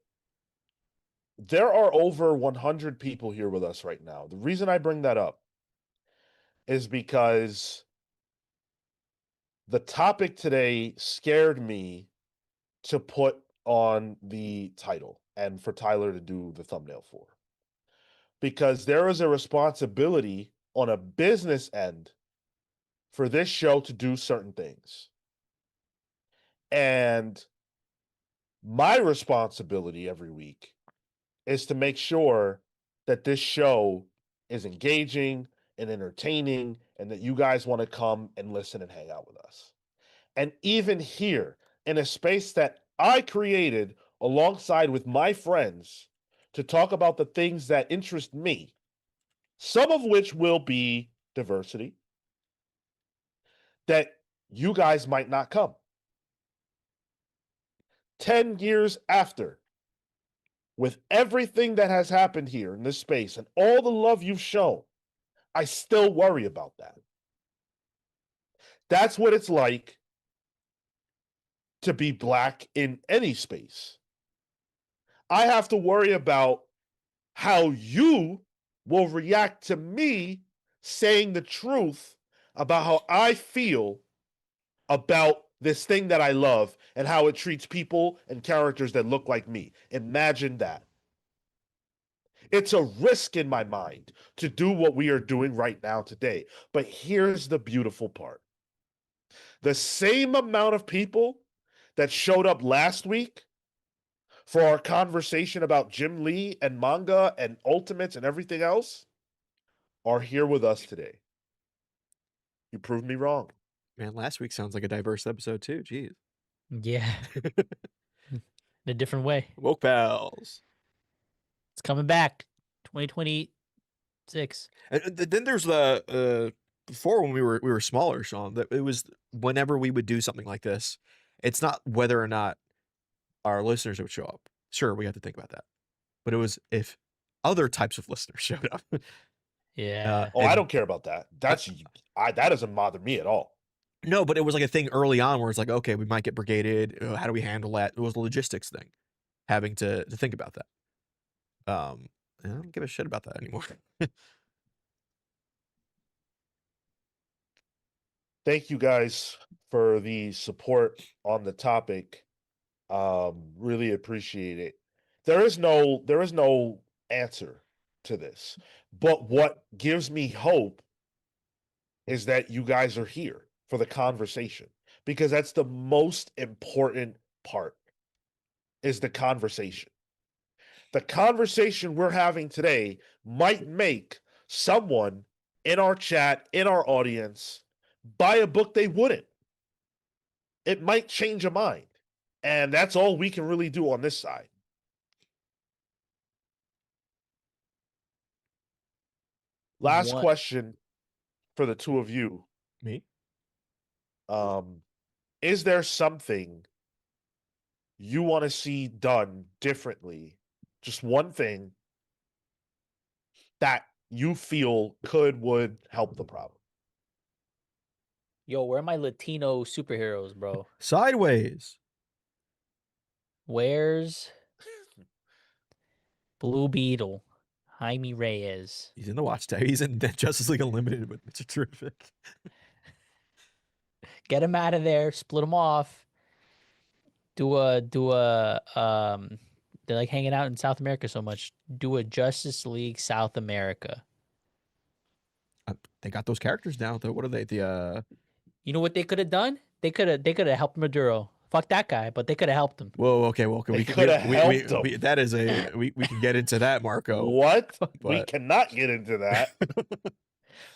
there are over 100 people here with us right now. The reason I bring that up is because the topic today scared me to put on the title and for Tyler to do the thumbnail for. Because there is a responsibility on a business end for this show to do certain things. And my responsibility every week is to make sure that this show is engaging and entertaining and that you guys want to come and listen and hang out with us. And even here, in a space that I created alongside with my friends to talk about the things that interest me, some of which will be diversity, that you guys might not come. 10 years after, with everything that has happened here in this space and all the love you've shown, I still worry about that. That's what it's like to be Black in any space. I have to worry about how you will react to me saying the truth about how I feel about this thing that I love and how it treats people and characters that look like me. Imagine that. It's a risk in my mind to do what we are doing right now today. But here's the beautiful part. The same amount of people that showed up last week for our conversation about Jim Lee and manga and Ultimates and everything else are here with us today. You proved me wrong. Man, last week sounds like a diverse episode too. Jeez. Yeah. In a different way. Woke pals. It's coming back. 2026. And then there's the before when we were smaller, Sean. That it was whenever we would do something like this, it's not whether or not our listeners would show up. Sure, we have to think about that, but it was if other types of listeners showed up. Yeah. Oh, I And- don't care about that. That doesn't bother me at all. No, but it was like a thing early on where it's like, okay, we might get brigaded. How do we handle that? It was a logistics thing, having to think about that. I don't give a shit about that anymore. Thank you guys for the support on the topic. Really appreciate it. There is no answer to this. But what gives me hope is that you guys are here for the conversation, because that's the most important part, is the conversation. The conversation we're having today might make someone in our chat, in our audience, buy a book they wouldn't. It might change a mind. And that's all we can really do on this side. Last question for the two of you. Me? Is there something you want to see done differently? Just one thing that you feel would help the problem. Yo, where are my Latino superheroes, bro? Sideways. Where's Blue Beetle? Jaime Reyes. He's in the Watch Tower. He's in Justice League Unlimited with Mr. Terrific. Get him out of there. Split him off. Do a they're like hanging out in South America so much. Do a Justice League South America. They got those characters now. Though. What are they? You know what they could have done? They could have helped Maduro fuck that guy, but they could have helped him. Whoa, okay, well, They could have helped him. that is we can get into that, Marco. What? We But cannot get into that.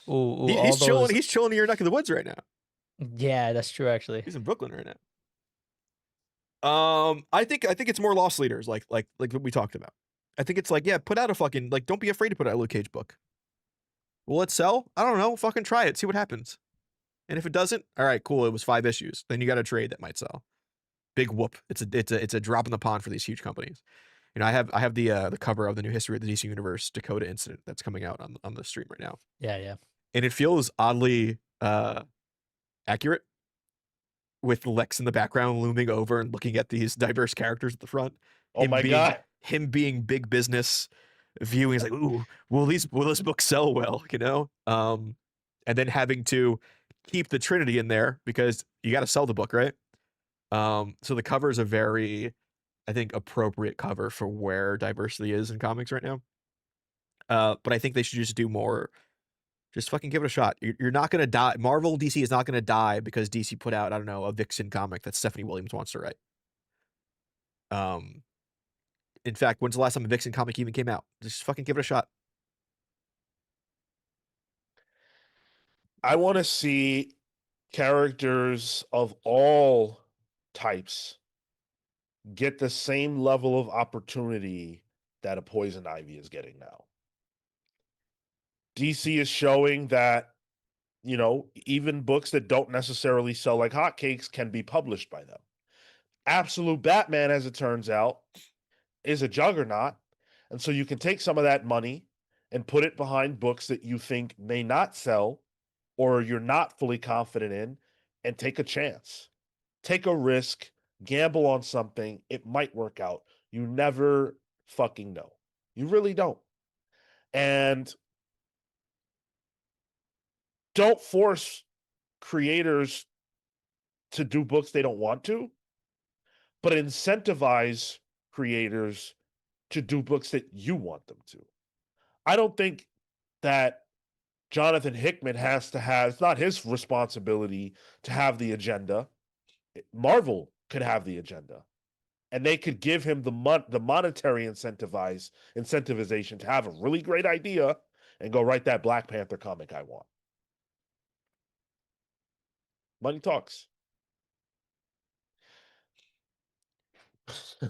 Ooh, he's chilling. He's chilling in your neck of the woods right now. Yeah, that's true. Actually, He's in Brooklyn right now. I think it's more loss leaders, like what we talked about. I think it's like, yeah, put out a fucking, like, don't be afraid to put out a Luke Cage book. Will it sell? I don't know. Fucking try it. See what happens. And if it doesn't, all right, cool. It was 5 issues. Then you got a trade that might sell. Big whoop. It's a drop in the pond for these huge companies. You know, I have the cover of the new History of the DC Universe Dakota Incident that's coming out on the stream right now. yeah. And it feels oddly accurate, with Lex in the background looming over and looking at these diverse characters at the front. Oh my God. Him being big business viewing is like, ooh, will this book sell well, you know? And then having to keep the Trinity in there because you got to sell the book, right? So the cover is a very, I think, appropriate cover for where diversity is in comics right now. But I think they should just do more. Just fucking give it a shot. You're not going to die. Marvel DC is not going to die because DC put out, I don't know, a Vixen comic that Stephanie Williams wants to write. In fact, when's the last time a Vixen comic even came out? Just fucking give it a shot. I want to see characters of all types get the same level of opportunity that a Poison Ivy is getting now. DC is showing that, you know, even books that don't necessarily sell like hotcakes can be published by them. Absolute Batman, as it turns out, is a juggernaut. And so you can take some of that money and put it behind books that you think may not sell or you're not fully confident in, and take a chance. Take a risk, gamble on something. It might work out. You never fucking know. You really don't. And don't force creators to do books they don't want to, but incentivize creators to do books that you want them to. I don't think that Jonathan Hickman has to have, it's not his responsibility to have the agenda. Marvel could have the agenda, and they could give him the monetary incentivization to have a really great idea and go write that Black Panther comic I want. Money talks.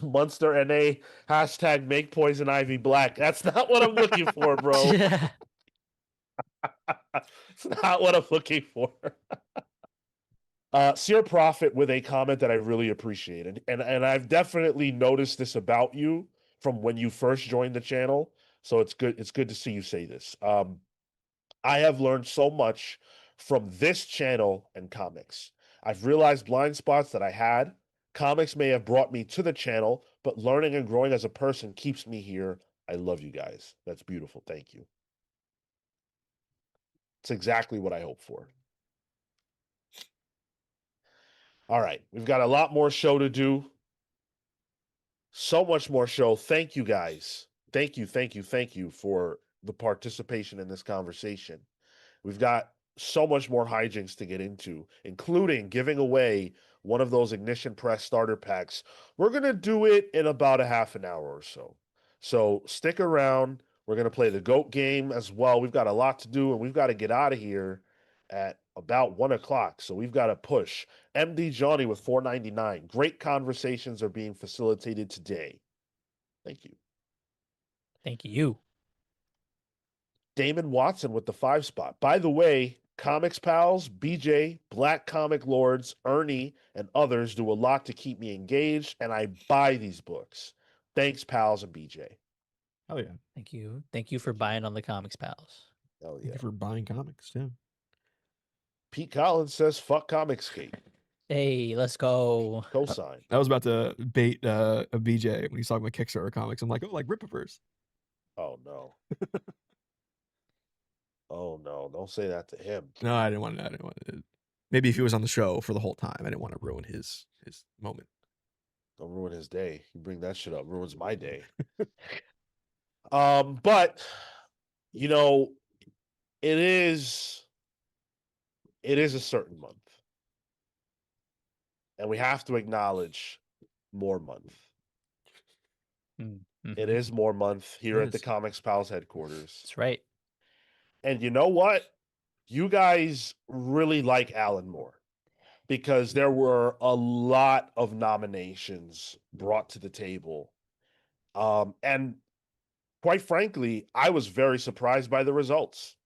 Munster NA hashtag make Poison Ivy black. That's not what I'm looking for, bro. It's not what I'm looking for. Seer Prophet with a comment that I really appreciate. And I've definitely noticed this about you from when you first joined the channel. So it's good to see you say this. I have learned so much from this channel and comics. I've realized blind spots that I had. Comics may have brought me to the channel, but learning and growing as a person keeps me here. I love you guys. That's beautiful. Thank you. It's exactly what I hope for. All right. We've got a lot more show to do. So much more show. Thank you guys. Thank you for the participation in this conversation. We've got so much more hijinks to get into, including giving away one of those Ignition Press starter packs. We're going to do it in about a half an hour or so. So stick around. We're going to play the GOAT game as well. We've got a lot to do, and we've got to get out of here at about 1 o'clock. So we've got to push. MD Johnny with $4.99. Great conversations are being facilitated today. Thank you. Thank you. Damon Watson with the 5 spot. By the way, Comics Pals, BJ, Black Comic Lords, Ernie, and others do a lot to keep me engaged, and I buy these books. Thanks, Pals and BJ. Oh, yeah. Thank you. Thank you for buying on the Comics Pals. Hell yeah. Thank you for buying comics, too. Pete Collins says, fuck Comicsgate. Hey, let's go. Cosign. I was about to bait a BJ when he's talking about Kickstarter comics. I'm like, oh, like Rippaverse. Oh, no. Oh, no. Don't say that to him. No, I didn't want to. Maybe if he was on the show for the whole time, I didn't want to ruin his moment. Don't ruin his day. You bring that shit up, ruins my day. But you know, it is a certain month. and we have to acknowledge More Month. It is More Month here It at the is. Comics Pals headquarters. That's right. And you know what? You guys really like Alan Moore because there were a lot of nominations brought to the table. And quite frankly, I was very surprised by the results.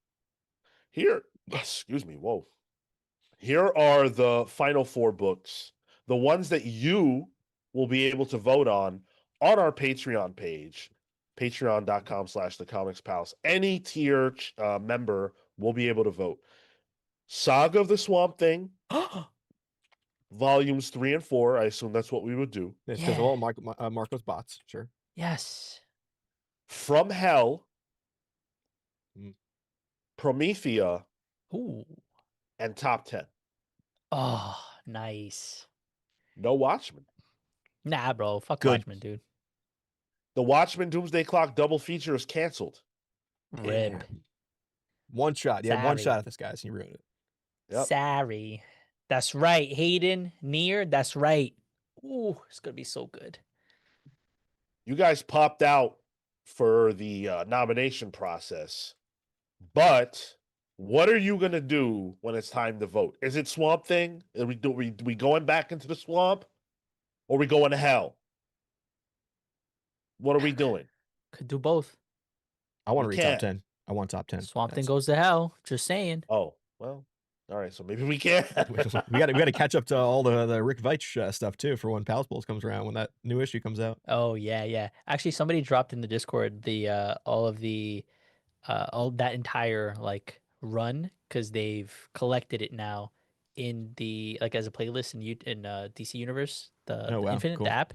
Here, excuse me, whoa. Here are the final 4 books, the ones that you will be able to vote on our Patreon page, patreon.com/the Comics Palace. Any tier member will be able to vote. Saga of the Swamp Thing, volumes 3 and 4. I assume that's what we would do. It's because of all Marco's bots. Sure. Yes. From Hell, Mm. Promethea, Ooh. and Top 10. Oh, nice. No Watchmen. Nah, bro. Fuck Good. Watchmen, dude. The Watchmen Doomsday Clock double feature is canceled. Rip. Damn. One shot. You had one Sorry. shot at this, guys, and you ruined it. Yep. Sorry. That's right. Hayden, Near, that's right. Ooh, it's going to be so good. You guys popped out for the nomination process, but what are you gonna do when it's time to vote? Is it Swamp Thing? Are we going back into the swamp, or are we going to hell? What are we doing? Could do both. I want to We read top can't. 10. I want top 10. Swamp Thing That's- goes to hell. Just saying. Oh well, all right. So maybe we can't. we got to catch up to all the Rick Veitch stuff too for when Pals Bowls comes around, when that new issue comes out. Oh yeah, yeah. Actually, somebody dropped in the Discord the all that entire like run because they've collected it now in the like as a playlist in DC Universe, the Oh, wow, Infinite cool. the app.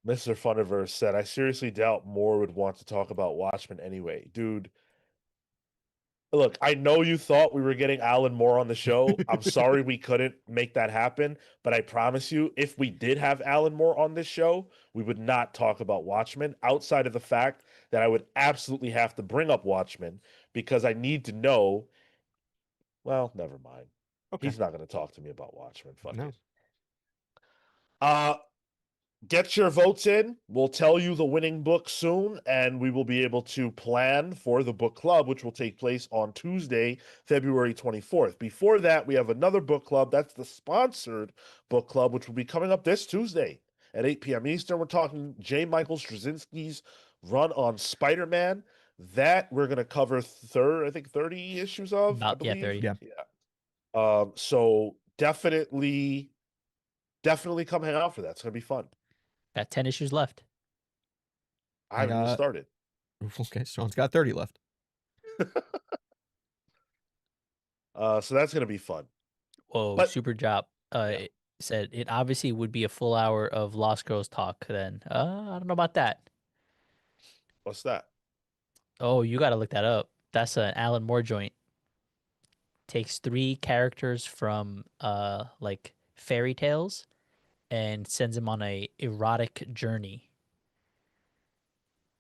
Mr. Funniverse said, "I seriously doubt Moore would want to talk about Watchmen anyway, dude." Look, I know you thought we were getting Alan Moore on the show. I'm sorry we couldn't make that happen, but I promise you, if we did have Alan Moore on this show, we would not talk about Watchmen outside of the fact that I would absolutely have to bring up Watchmen because I need to know. Well, never mind. Okay. He's not going to talk to me about Watchmen. Fuck No. it. Get your votes in. We'll tell you the winning book soon, and we will be able to plan for the book club, which will take place on Tuesday, February 24th. Before that, we have another book club. That's the sponsored book club, which will be coming up this Tuesday at 8 p.m. Eastern. We're talking J. Michael Straczynski's run on Spider-Man. That we're going to cover I think 30 issues of, I About yeah, believe. 30. Yeah. So definitely come hang out for that. It's going to be fun. Got 10 issues left. I haven't even started. Okay, Sean's got 30 left. So that's gonna be fun. Whoa, But- super job. It said it obviously would be a full hour of Lost Girls talk then. I don't know about that. What's that? Oh, you got to look that up. That's an Alan Moore joint. Takes 3 characters from like fairy tales and sends them on a erotic journey.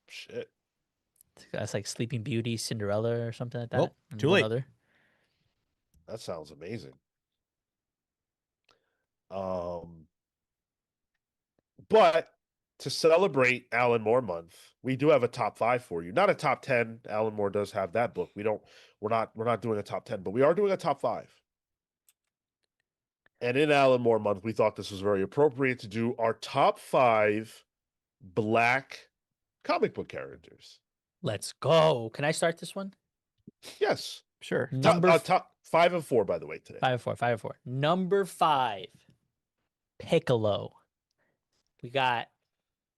Shit. That's like Sleeping Beauty, Cinderella, or something like that. Well, and too one late. Other. That sounds amazing. But to celebrate Alan Moore month, we do have a top 5 for you. Not a top 10. Alan Moore does have that book. We're not doing a top 10, but we are doing a top 5. And in Alan Moore month, we thought this was very appropriate to do our top 5 black comic book characters. Let's go. Can I start this one? Yes. Sure. Top 5 and 4, by the way, today. 5 and 4. 5 and 4. Number 5, Piccolo. We got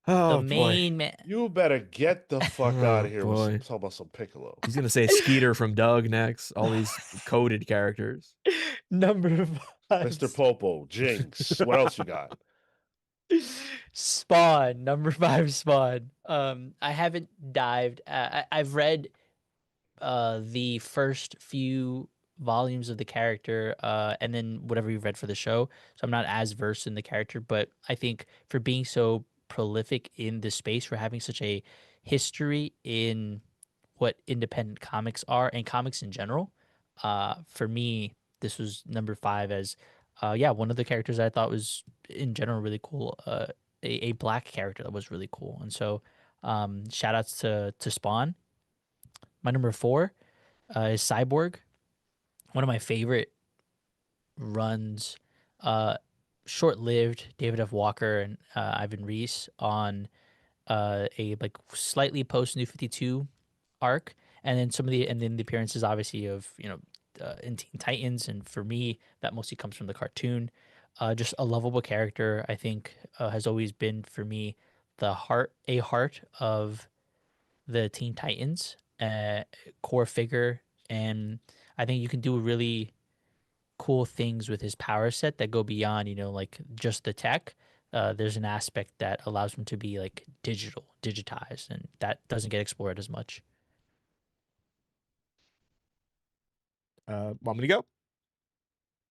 Oh, the boy. main man. You better get the fuck Oh, out of here with boy. talk about some Piccolo. He's going to say Skeeter from Doug next. All these coded characters. Number 5. Mr. Popo, Jinx. What else you got? Spawn, number 5, Spawn. I haven't dived. I've read the first few volumes of the character, and then whatever you've read for the show. So I'm not as versed in the character, but I think for being so prolific in the space, for having such a history in what independent comics are and comics in general, for me, this was number 5 as, yeah, one of the characters I thought was in general really cool. A black character that was really cool, and so shout outs to Spawn. My number 4 is Cyborg, one of my favorite runs. Uh, Short lived. David F. Walker and Ivan Reese on a like slightly post New 52 arc, and then the appearances obviously of in Teen Titans, and for me that mostly comes from the cartoon. Just a lovable character, I think, has always been for me a heart of the Teen Titans, core figure, and I think you can do really cool things with his power set that go beyond, like just the tech. There's an aspect that allows him to be like digitized, and that doesn't get explored as much. Want me to go?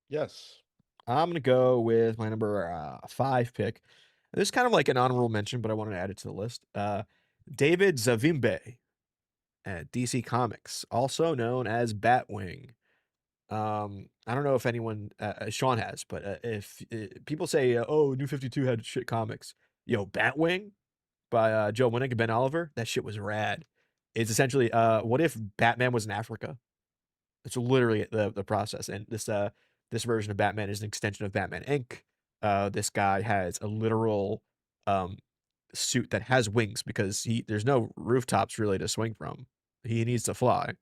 Yes. I'm gonna go with my number 5 pick. This is kind of like an honorable mention, but I wanted to add it to the list. David Zavimbe at DC Comics, also known as Batwing. I don't know if anyone, Sean has, but if people say, "Oh, New 52 had shit comics," yo, Batwing by Joe Winnick and Ben Oliver, that shit was rad. It's essentially, what if Batman was in Africa? It's literally the process, and this version of Batman is an extension of Batman Inc. This guy has a literal um suit that has wings because there's no rooftops really to swing from. He needs to fly,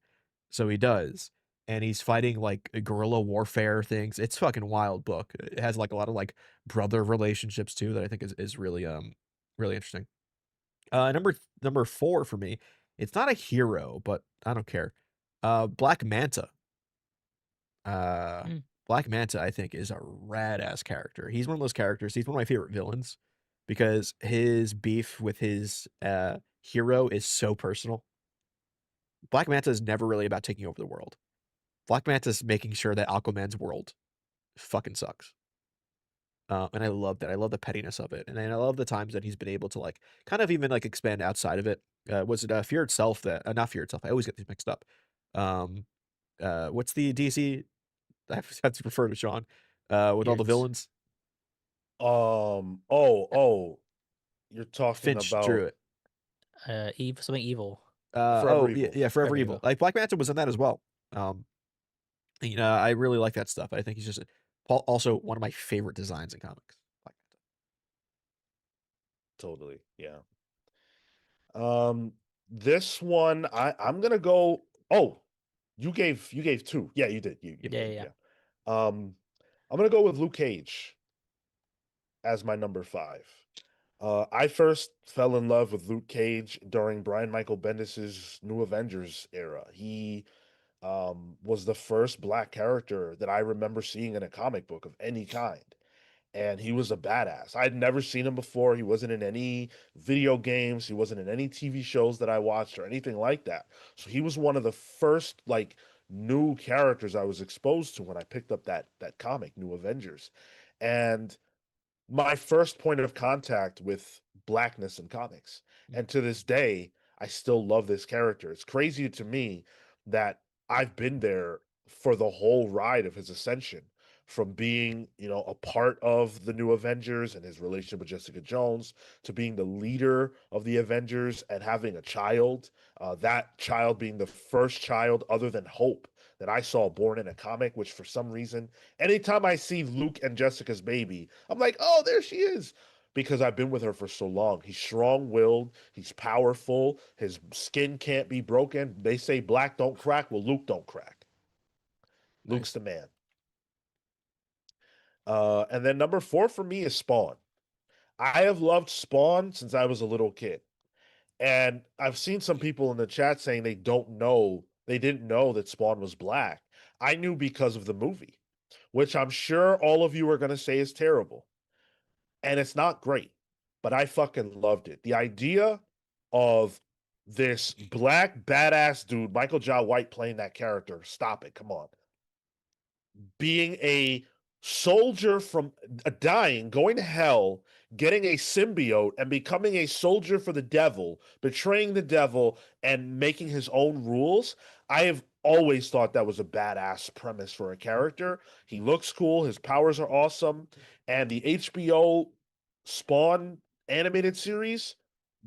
so he does, and he's fighting like guerrilla warfare things. It's fucking wild book. It has like a lot of like brother relationships too that I think is really really interesting. Number 4 for me. It's not a hero, but I don't care. Black Manta. Uh, Mm. Black Manta, I think, is a rad ass character. He's one of those characters. He's one of my favorite villains because his beef with his hero is so personal. Black Manta is never really about taking over the world. Black Manta is making sure that Aquaman's world fucking sucks. And I love that. I love the pettiness of it, and I love the times that he's been able to like kind of even like expand outside of it. Was it Fear Itself that not Fear Itself? I always get these mixed up. Um, what's the DC? I have to refer to Sean. With all the Beards. villains, Oh, you're talking Finch about drew it. Evil, something evil. Forever Yeah, Evil. yeah, Forever Forever Evil. Evil. Like Black Manta was in that as well. I really like that stuff. I think he's just also one of my favorite designs in comics. Black Manta. Totally. Yeah. This one I'm gonna go. Oh, you gave two. Yeah, you did. You Yeah, did. yeah, Yeah. I'm gonna go with Luke Cage as my number 5. I first fell in love with Luke Cage during Brian Michael Bendis's New Avengers era. He was the first black character that I remember seeing in a comic book of any kind. And he was a badass. I'd never seen him before. He wasn't in any video games. He wasn't in any TV shows that I watched or anything like that. So he was one of the first like new characters I was exposed to when I picked up that comic, New Avengers. And my first point of contact with blackness in comics. And to this day, I still love this character. It's crazy to me that I've been there for the whole ride of his ascension, from being, a part of the new Avengers and his relationship with Jessica Jones, to being the leader of the Avengers and having a child, that child being the first child other than Hope that I saw born in a comic, which for some reason, anytime I see Luke and Jessica's baby, I'm like, oh, there she is. Because I've been with her for so long. He's strong willed, he's powerful, his skin can't be broken. They say black don't crack. Well, Luke don't crack. Luke's Nice. the man. And then number 4 for me is Spawn. I have loved Spawn since I was a little kid. And I've seen some people in the chat saying they didn't know that Spawn was black. I knew because of the movie, which I'm sure all of you are going to say is terrible. And it's not great, but I fucking loved it. The idea of this black badass dude, Michael Jai White playing that character, stop it, come on. Being a soldier from dying, going to hell, getting a symbiote, and becoming a soldier for the devil, betraying the devil, and making his own rules. I have always thought that was a badass premise for a character. He looks cool, his powers are awesome, and the HBO Spawn animated series,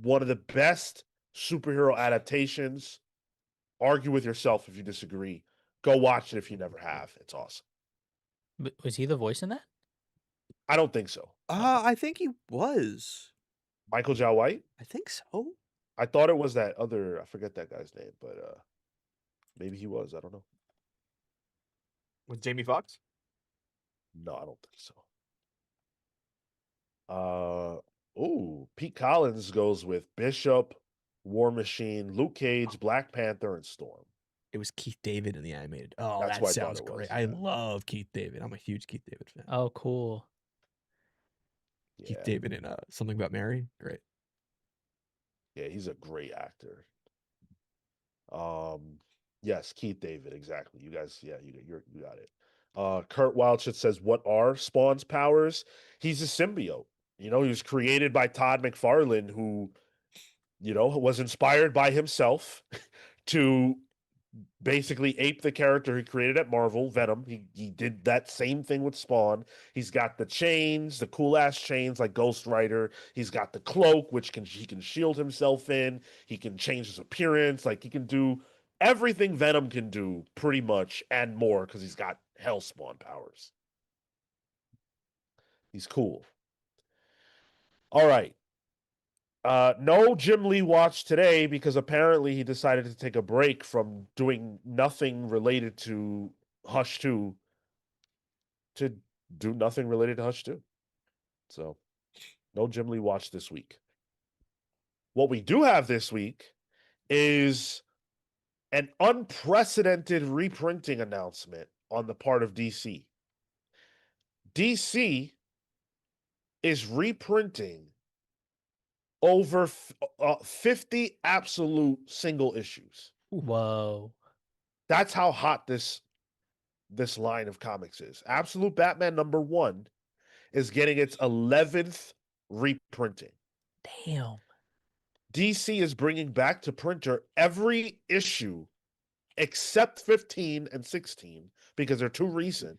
one of the best superhero adaptations. Argue with yourself if you disagree. Go watch it if you never have. It's awesome. Was he the voice in that? I don't think so. I think he was. Michael Jai White? I think so. I thought it was that other, I forget that guy's name, but maybe he was. I don't know. With Jamie Foxx? No, I don't think so. Pete Collins goes with Bishop, War Machine, Luke Cage, Black Panther, and Storm. It was Keith David in the animated. Oh, That's that what I thought sounds it great. was, I yeah. love Keith David. I'm a huge Keith David fan. Oh, cool. Keith Yeah. David in Something About Mary. Great. Yeah, he's a great actor. Yes, Keith David, exactly. You guys, yeah, you got it. Kurt Wildshit says, "What are Spawn's powers?" He's a symbiote. You know, he was created by Todd McFarlane, who, you know, was inspired by himself to basically ape the character he created at Marvel, Venom. He did that same thing with Spawn. He's got the chains, the cool ass chains like Ghost Rider. He's got the cloak, which he can shield himself in. He can change his appearance. Like he can do everything Venom can do, pretty much, and more, because he's got Hellspawn powers. He's cool. All right. No Jim Lee watch today because apparently he decided to take a break from doing nothing related to Hush 2 to do nothing related to Hush 2. So, no Jim Lee watch this week. What we do have this week is an unprecedented reprinting announcement on the part of DC. DC is reprinting over 50 absolute single issues. Whoa. That's how hot this line of comics is. Absolute Batman #1 is getting its 11th reprinting. Damn. DC is bringing back to printer every issue except 15 and 16 because they're too recent.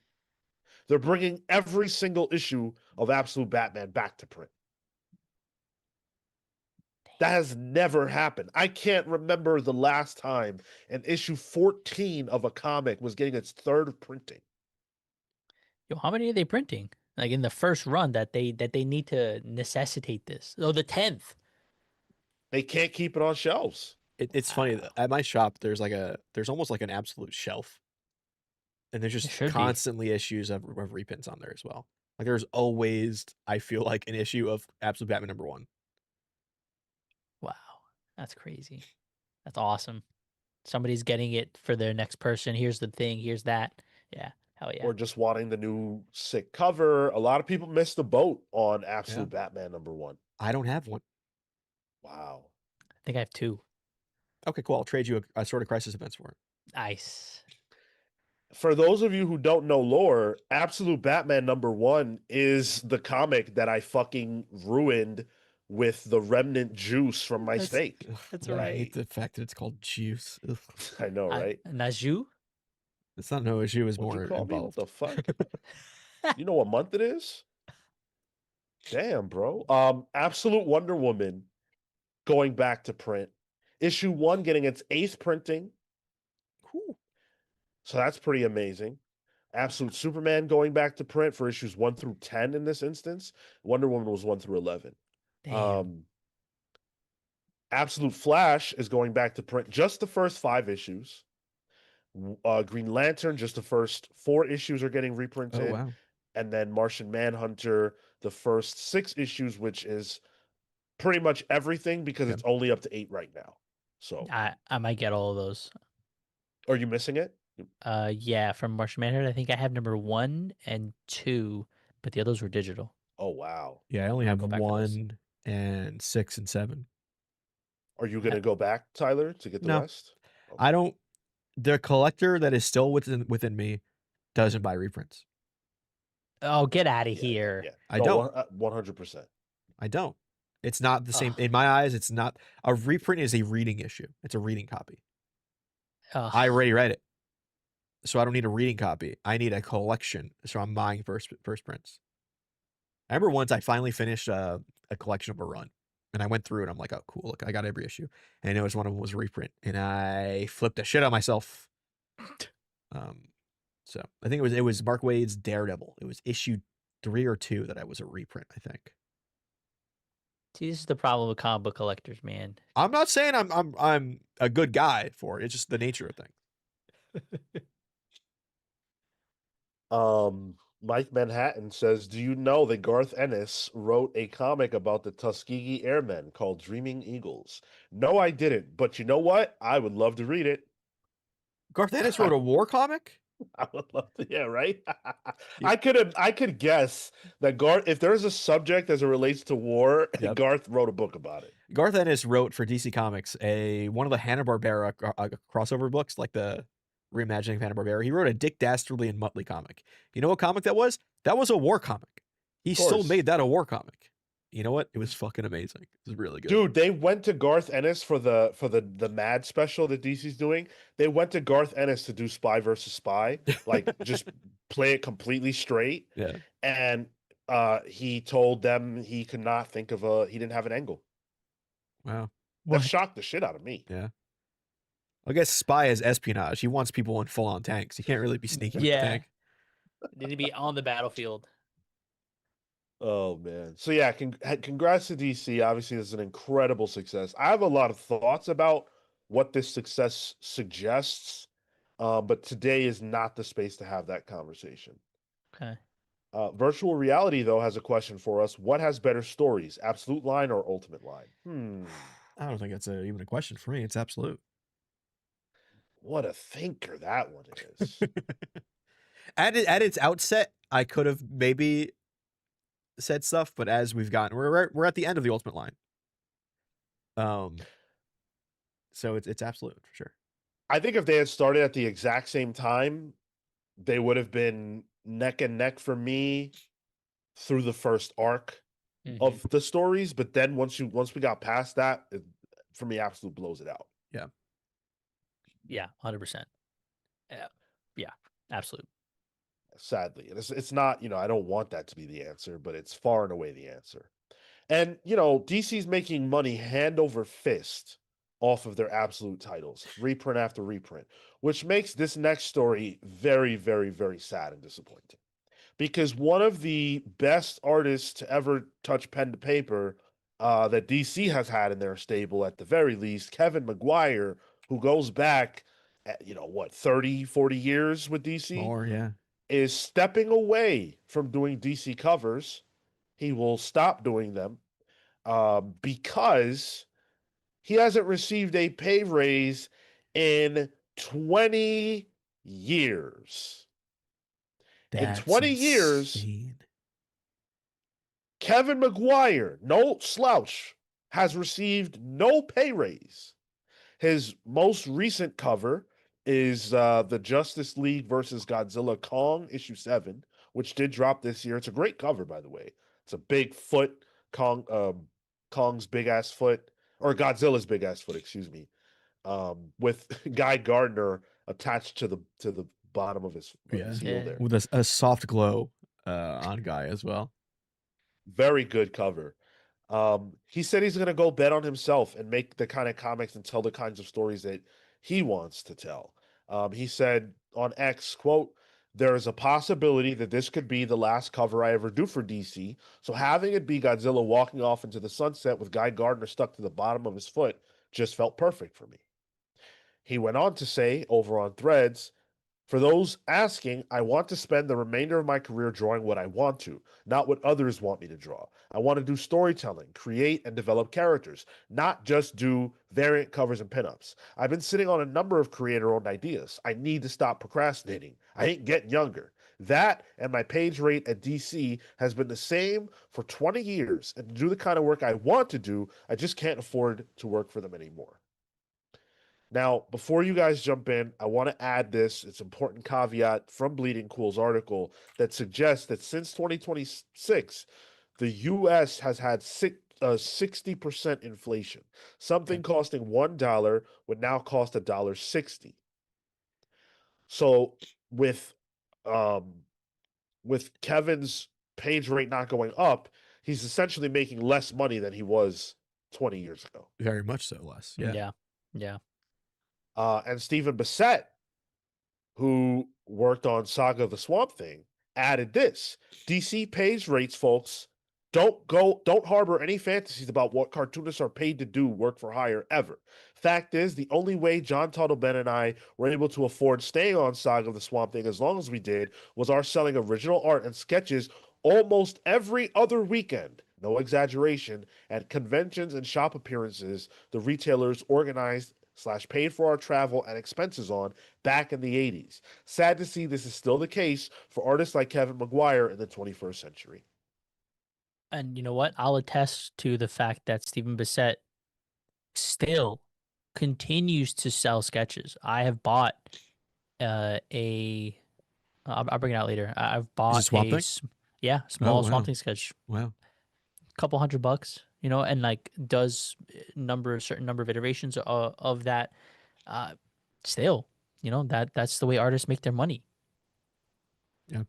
They're bringing every single issue of Absolute Batman back to print. That has never happened. I can't remember the last time an issue 14 of a comic was getting its third printing. Yo, how many are they printing? Like in the first run that they need to necessitate this. Oh, the 10th. They can't keep it on shelves. It's funny at my shop. There's almost like an absolute shelf, and there's just should be. constantly issues of reprints on there as well. Like there's always, I feel like, an issue of Absolute Batman #1. Wow, that's crazy. That's awesome. Somebody's getting it for their next person. Here's the thing. Here's that. Yeah. Hell yeah. Or just wanting the new sick cover. A lot of people missed the boat on Absolute Batman #1. I don't have one. Wow. I think I have 2. Okay, cool. I'll trade you a Sort of Crisis events for it. Nice. For those of you who don't know lore, Absolute Batman #1 is the comic that I fucking ruined with the remnant juice from my steak. That's I right. hate the fact that it's called juice. Ugh. I know, right? Naju? It's not no issue. Is What'd more you call me? What involved. the fuck? You know what month it is? Damn, bro. Absolute Wonder Woman going back to print. Issue 1 getting its 8th printing. Cool. So that's pretty amazing. Absolute Superman going back to print for issues 1 through 10 in this instance. Wonder Woman was 1 through 11. Damn. Absolute Flash is going back to print just the first 5 issues. Green Lantern, just the first 4 issues are getting reprinted. Oh, wow. And then Martian Manhunter, the first 6 issues, which is pretty much everything because it's only up to 8 right now. So I might get all of those. Are you missing it? Yeah, from Martian Manhunter, I think I have #1 and 2, but the others were digital. Oh, wow. Yeah, I only I'll have go back for those. 1 and 6 and 7. Are you going to go back, Tyler, to get the No. rest? Okay. I don't. The collector that is still within me doesn't buy reprints. Oh, get out of here. Yeah. I No, don't. 100%. I don't. It's not the same. Ugh. In my eyes, it's not. A reprint is a reading issue. It's a reading copy. I already read it, so I don't need a reading copy. I need a collection, so I'm buying first prints. I remember once I finally finished a collection of a run, and I went through it. I'm like, oh, cool, look, I got every issue, and I noticed one of them was a reprint, and I flipped the shit on myself. So I think it was Mark Waid's Daredevil. It was issue 3 or 2 that I was a reprint, I think. See, this is the problem with comic book collectors, man. I'm not saying I'm a good guy for it. It's just the nature of things. Mike Manhattan says, "Do you know that Garth Ennis wrote a comic about the Tuskegee Airmen called Dreaming Eagles?" No, I didn't, but you know what? I would love to read it. Garth Ennis wrote a war comic? I would love to, yeah, right? Yeah. I could guess that Garth, if there's a subject as it relates to war, Yep. Garth wrote a book about it. Garth Ennis wrote for DC Comics one of the Hanna-Barbera crossover books, like the reimagining of Hanna-Barbera. He wrote a Dick Dastardly and Muttley comic. You know what comic that was? That was a war comic. He still made that a war comic. You know what? It was fucking amazing. It was really good. Dude, they went to Garth Ennis for the Mad special that DC's doing. They went to Garth Ennis to do Spy versus Spy, like just play it completely straight. Yeah. And he told them he could not think of he didn't have an angle. Wow. That shocked the shit out of me. Yeah. I guess Spy is espionage. He wants people in full-on tanks. He can't really be sneaky with the tank. Need to be on the battlefield. Oh man. So yeah, congrats to DC. Obviously, this is an incredible success. I have a lot of thoughts about what this success suggests, but today is not the space to have that conversation. Okay. Virtual Reality, though, has a question for us. What has better stories, Absolute Line or Ultimate Line? I don't think that's even a question for me. It's Absolute. What a thinker that one is. At its outset, I could have maybe said stuff, but as we've gotten, we're at the end of the Ultimate Line. So it's Absolute for sure. I think if they had started at the exact same time, they would have been neck and neck for me through the first arc of the stories. But then once we got past that, for me, Absolute blows it out. Yeah. Yeah, 100%. Yeah, Absolute. Sadly, and it's not, I don't want that to be the answer, but it's far and away the answer. And DC's making money hand over fist off of their Absolute titles, reprint after reprint, which makes this next story very, very, very sad and disappointing. Because one of the best artists to ever touch pen to paper that DC has had in their stable, at the very least, Kevin Maguire, who goes back, 30, 40 years with DC? More, yeah. Is stepping away from doing DC covers. He will stop doing them because he hasn't received a pay raise in 20 years. That's in 20 insane. years, Kevin Maguire, no slouch, has received no pay raise. His most recent cover is the Justice League versus Godzilla Kong issue 7, which did drop this year. It's a great cover, by the way. It's a big foot, Kong's big ass foot, or Godzilla's big ass foot, excuse me, with Guy Gardner attached to the bottom of his heel there, with a soft glow on Guy as well. Very good cover. He said he's going to go bet on himself and make the kind of comics and tell the kinds of stories that he wants to tell. He said on X, quote, "There is a possibility that this could be the last cover I ever do for DC, so having it be Godzilla walking off into the sunset with Guy Gardner stuck to the bottom of his foot just felt perfect for me." He went on to say over on Threads, "For those asking, I want to spend the remainder of my career drawing what I want to, not what others want me to draw. I want to do storytelling, create and develop characters, not just do variant covers and pinups. I've been sitting on a number of creator-owned ideas. I need to stop procrastinating. I ain't getting younger. That and my page rate at DC has been the same for 20 years, and to do the kind of work I want to do, I just can't afford to work for them anymore." Now, before you guys jump in, I want to add this. It's an important caveat from Bleeding Cool's article that suggests that since 2026, the U.S. has had 60% inflation. Something costing $1 would now cost $1.60. So with um with Kevin's page rate not going up, he's essentially making less money than he was 20 years ago. Very much so, less. Yeah. Yeah. Yeah. And Stephen Bissett, who worked on Saga of the Swamp Thing, added this. DC page rates, folks, don't harbor any fantasies about what cartoonists are paid to do work for hire ever. Fact is, the only way John Tuttleben and I were able to afford staying on Saga of the Swamp Thing as long as we did was our selling original art and sketches almost every other weekend. No exaggeration, at conventions and shop appearances the retailers organized / paid for our travel and expenses on back in the 80s. Sad to see this is still the case for artists like Kevin McGuire in the 21st century. And you know what? I'll attest to the fact that Stephen Bissett still continues to sell sketches. I have bought a. I'll bring it out later. I've Is it bought Swamp Thing? Yeah, Oh, small wow. Swamp Thing sketch, Wow. couple $100, you know, and like does certain number of iterations of that. Still, you know, that's the way artists make their money. Yeah.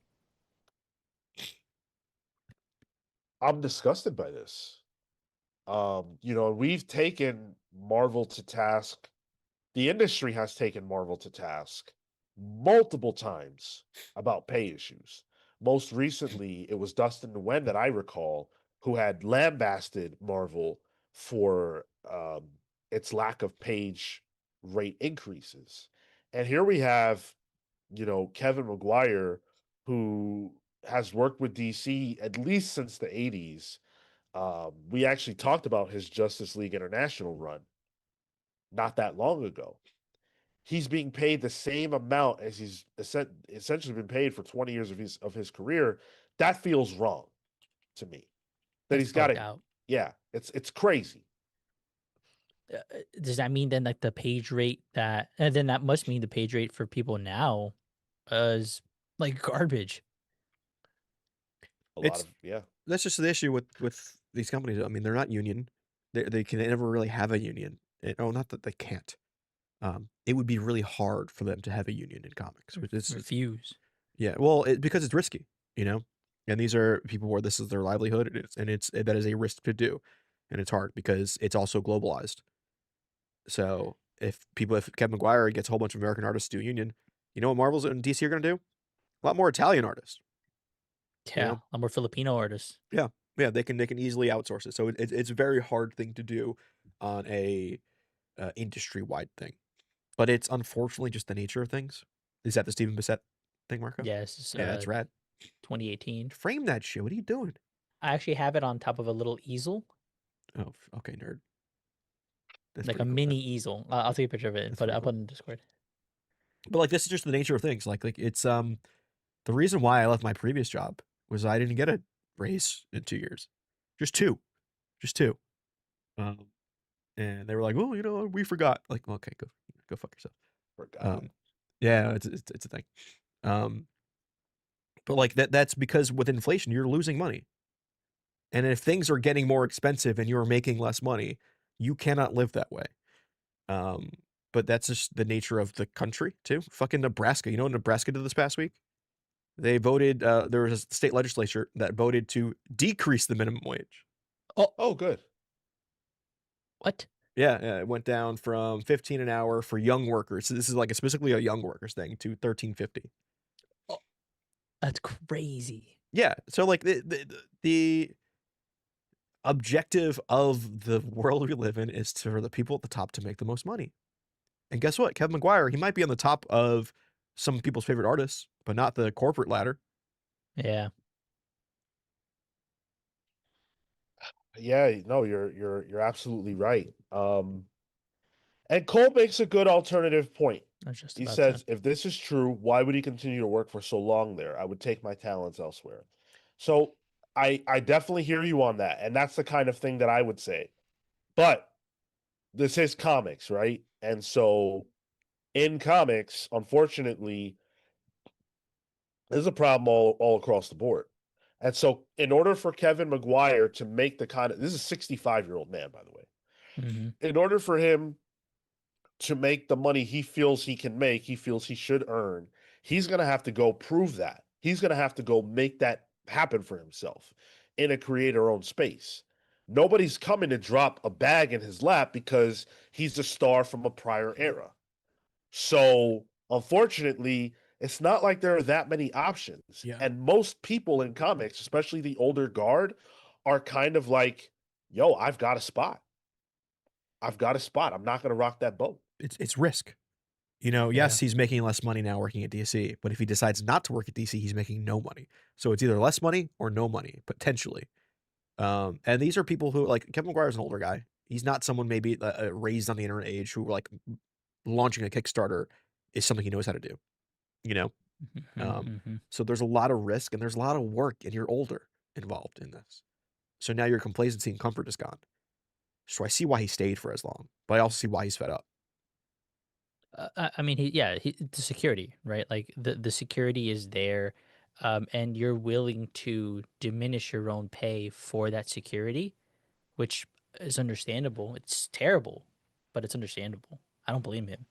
I'm disgusted by this. We've taken Marvel to task. The industry has taken Marvel to task multiple times about pay issues. Most recently, it was Dustin Nguyen that I recall who had lambasted Marvel for its lack of page rate increases. And here we have, Kevin McGuire, who has worked with DC at least since the 80s. We actually talked about his Justice League International run not that long ago. He's being paid the same amount as he's essentially been paid for 20 years of his career. That feels wrong to me. That That's he's got bugged it. out. Yeah, it's crazy. Does that mean then like the page rate and then that must mean the page rate for people now is like garbage. A lot It's of yeah. That's just the issue with these companies. I mean, they're not union. They can never really have a union. Not that they can't. It would be really hard for them to have a union in comics. Which is Refuse. Yeah, well, because it's risky, you know. And these are people where this is their livelihood, and that is a risk to do, and it's hard because it's also globalized. So if Kevin McGuire gets a whole bunch of American artists to do a union, you know what Marvel's and DC are going to do? A lot more Italian artists. You Yeah, know? I'm more Filipino artists. Yeah, they can easily outsource it. So it's a very hard thing to do on a industry wide thing, but it's unfortunately just the nature of things. Is that the Stephen Bissett thing, Marco? Yes, Yeah, that's rad. 2018. Frame that shit. What are you doing? I actually have it on top of a little easel, Oh, okay, nerd. That's like a pretty cool, mini man. easel. I'll take a picture of it and That's put it pretty up cool. on Discord. But like, this is just the nature of things. Like it's the reason why I left my previous job was I didn't get a raise in 2 years, just two. And they were like, "Well, we forgot." Like, well, okay, go fuck yourself. Forgot. Yeah, it's a thing. But like that's because with inflation, you're losing money. And if things are getting more expensive and you're making less money, you cannot live that way. But that's just the nature of the country too. Fucking Nebraska. You know what Nebraska did this past week? They voted, there was a state legislature that voted to decrease the minimum wage. Oh, good. What? Yeah, it went down from 15 an hour for young workers. So this is like specifically a young workers thing to 13.50. Oh, that's crazy. Yeah, so like the objective of the world we live in is for the people at the top to make the most money. And guess what? Kevin McGuire, he might be on the top of some people's favorite artists, but not the corporate ladder. Yeah. Yeah, no, you're absolutely right. And Cole makes a good alternative point. I was just He about says, to. if this is true, why would he continue to work for so long there? I would take my talents elsewhere. So I definitely hear you on that. And that's the kind of thing that I would say. But this is comics, right? And so in comics, unfortunately, there's a problem all across the board. And so in order for Kevin McGuire to make the kind of this is a 65-year-old man, by the way. Mm-hmm. In order for him to make the money he feels he can make, he feels he should earn, he's going to have to go prove that. He's going to have to go make that happen for himself in a creator owned space. Nobody's coming to drop a bag in his lap because he's a star from a prior era. So, unfortunately, it's not like there are that many options. Yeah. And most people in comics, especially the older guard, are kind of like, yo, I've got a spot. I've got a spot. I'm not going to rock that boat. It's risk. You know, yes, he's making less money now working at DC, but if he decides not to work at DC, he's making no money. So it's either less money or no money, potentially. And these are people who, like, Kevin McGuire is an older guy. He's not someone maybe raised on the internet age who, like, launching a Kickstarter is something he knows how to do, you know? So there's a lot of risk and there's a lot of work, and you're older involved in this. So now your complacency and comfort is gone. So I see why he stayed for as long, but I also see why he's fed up. I mean, the security, right? Like the security is there, and you're willing to diminish your own pay for that security, which is understandable. It's terrible, but it's understandable. I don't blame him.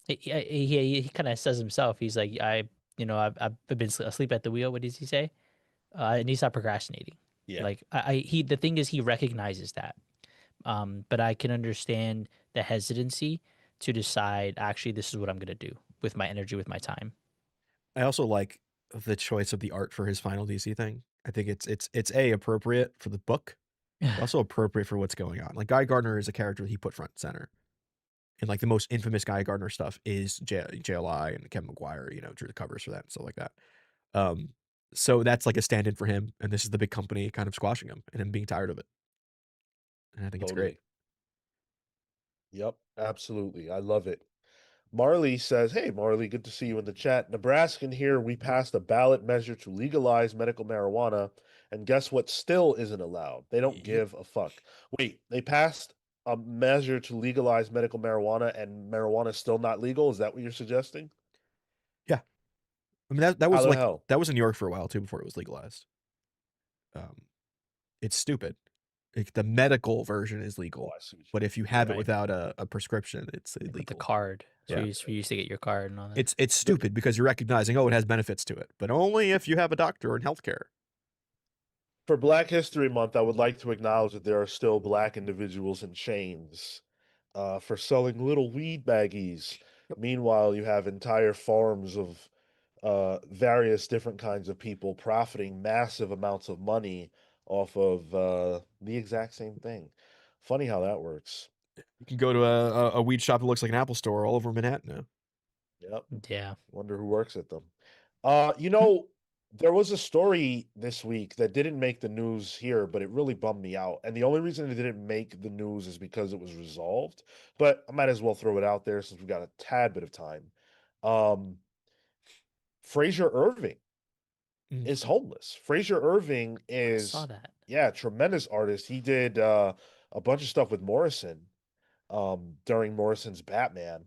He kind of says himself. He's like, I've been asleep at the wheel. What does he say? And he's not procrastinating. Yeah. Like the thing is, he recognizes that. But I can understand the hesitancy to decide, actually, this is what I'm going to do with my energy, with my time. I also like the choice of the art for his final DC thing. I think it's appropriate for the book, but also appropriate for what's going on. Like, Guy Gardner is a character that he put front and center. And, like, the most infamous Guy Gardner stuff is JLI and Kevin McGuire, you know, drew the covers for that and stuff like that. So that's like a stand-in for him, and this is the big company kind of squashing him and him being tired of it. And I think it's great. Yep, absolutely. I love it. Marley says, hey, Marley, good to see you in the chat. Nebraskan here, we passed a ballot measure to legalize medical marijuana, and guess what still isn't allowed? They don't give a fuck. Wait, they passed a measure to legalize medical marijuana, and marijuana is still not legal? Is that what you're suggesting? Yeah. I mean, that was How the like, hell? that was in New York for a while, too, before it was legalized. It's stupid. Like, the medical version is legal, but if you have it without a prescription, it's illegal. With the card. So Yeah. you used to get your card and all that. It's stupid because you're recognizing, oh, it has benefits to it, but only if you have a doctor in healthcare. For Black History Month, I would like to acknowledge that there are still Black individuals in chains for selling little weed baggies. Meanwhile, you have entire farms of various different kinds of people profiting massive amounts of money off of the exact same thing. Funny how that works. You can go to a weed shop that looks like an Apple store all over Manhattan now. Yep. Yeah. Wonder who works at them. You know, there was a story this week that didn't make the news here, but it really bummed me out. And the only reason it didn't make the news is because it was resolved. But I might as well throw it out there since we've got a tad bit of time. Fraser Irving is homeless. Fraser Irving I saw is, that. yeah, tremendous artist. He did a bunch of stuff with Morrison during Morrison's Batman,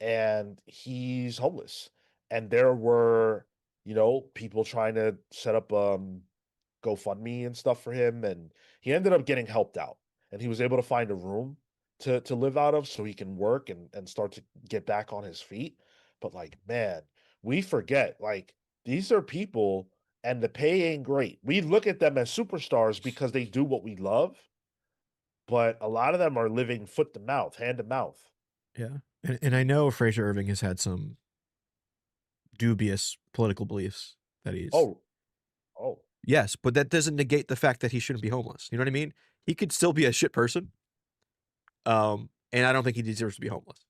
and he's homeless. And there were, you know, people trying to set up GoFundMe and stuff for him, and he ended up getting helped out. And he was able to find a room to live out of so he can work and start to get back on his feet. But like, man, we forget, like, these are people and the pay ain't great. We look at them as superstars because they do what we love, but a lot of them are living foot to mouth, hand to mouth. Yeah. And I know Fraser Irving has had some dubious political beliefs that he's. Oh. Yes, but that doesn't negate the fact that he shouldn't be homeless. You know what I mean? He could still be a shit person. And I don't think he deserves to be homeless.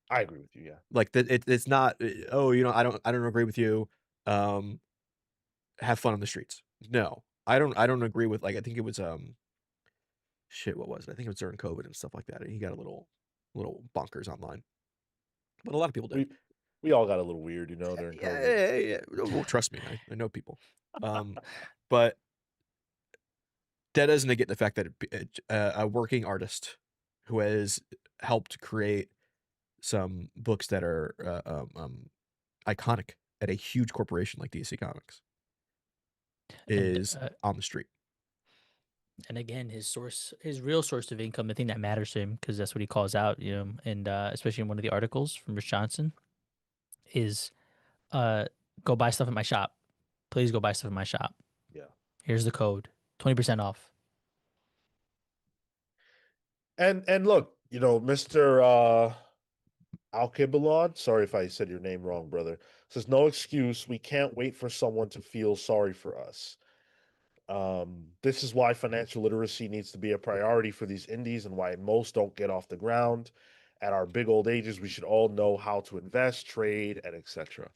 I agree with you, yeah. Like, it's not, oh, you know, I don't agree with you. Have fun on the streets. No. I don't agree with, like, I think it was shit, what was it? I think it was during COVID and stuff like that. And he got a little bonkers online. But a lot of people did. We all got a little weird, you know, during COVID. Yeah. Well, trust me, I know people. But that doesn't negate the fact that a working artist who has helped create some books that are iconic at a huge corporation like DC Comics is on the street. And again, his real source of income, the thing that matters to him, because that's what he calls out, and especially in one of the articles from Rich Johnson, is uh, go buy stuff at my shop. Please go buy stuff at my shop. Yeah. Here's the code, 20% off. And look, Mr. Alkebalon, sorry if I said your name wrong, brother, says no excuse. We can't wait for someone to feel sorry for us. This is why financial literacy needs to be a priority for these indies and why most don't get off the ground. At our big old ages, we should all know how to invest, trade, and etc.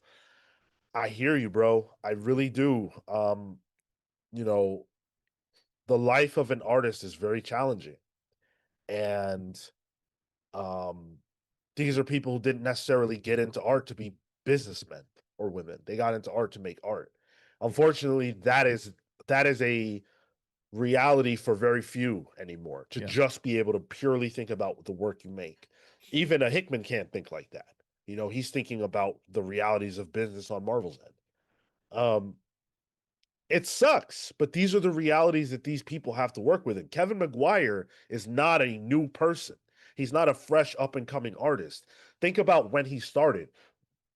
I hear you, bro. I really do. You know, the life of an artist is very challenging. And um these are people who didn't necessarily get into art to be businessmen or women. They got into art to make art. Unfortunately, that is a reality for very few anymore, to just be able to purely think about the work you make. Even a Hickman can't think like that. He's thinking about the realities of business on Marvel's end. It sucks, but these are the realities that these people have to work with. And Kevin McGuire is not a new person. He's not a fresh up and coming artist. Think about when he started.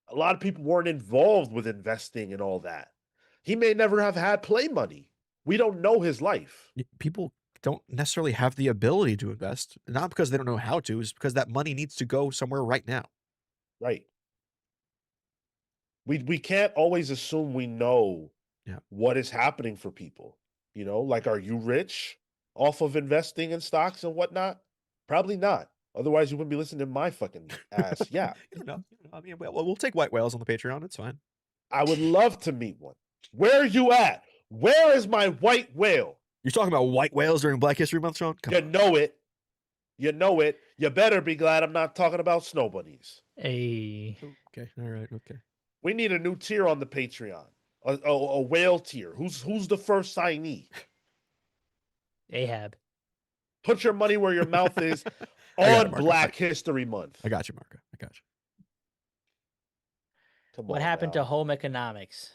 A lot of people weren't involved with investing and all that. He may never have had play money. We don't know his life. People don't necessarily have the ability to invest, not because they don't know how to, it's because that money needs to go somewhere right now. Right. We can't always assume we know what is happening for people. Like, are you rich off of investing in stocks and whatnot? Probably not. Otherwise, you wouldn't be listening to my fucking ass. Yeah. No, I mean, we'll take white whales on the Patreon. It's fine. I would love to meet one. Where are you at? Where is my white whale? You're talking about white whales during Black History Month, Sean? You know it. You know it. You better be glad I'm not talking about snow bunnies. Hey. Okay. All right. Okay. We need a new tier on the Patreon. A whale tier. Who's the first signee? Ahab. Put your money where your mouth is on Black History Month. I got you, Marco. I got you. What happened to home economics?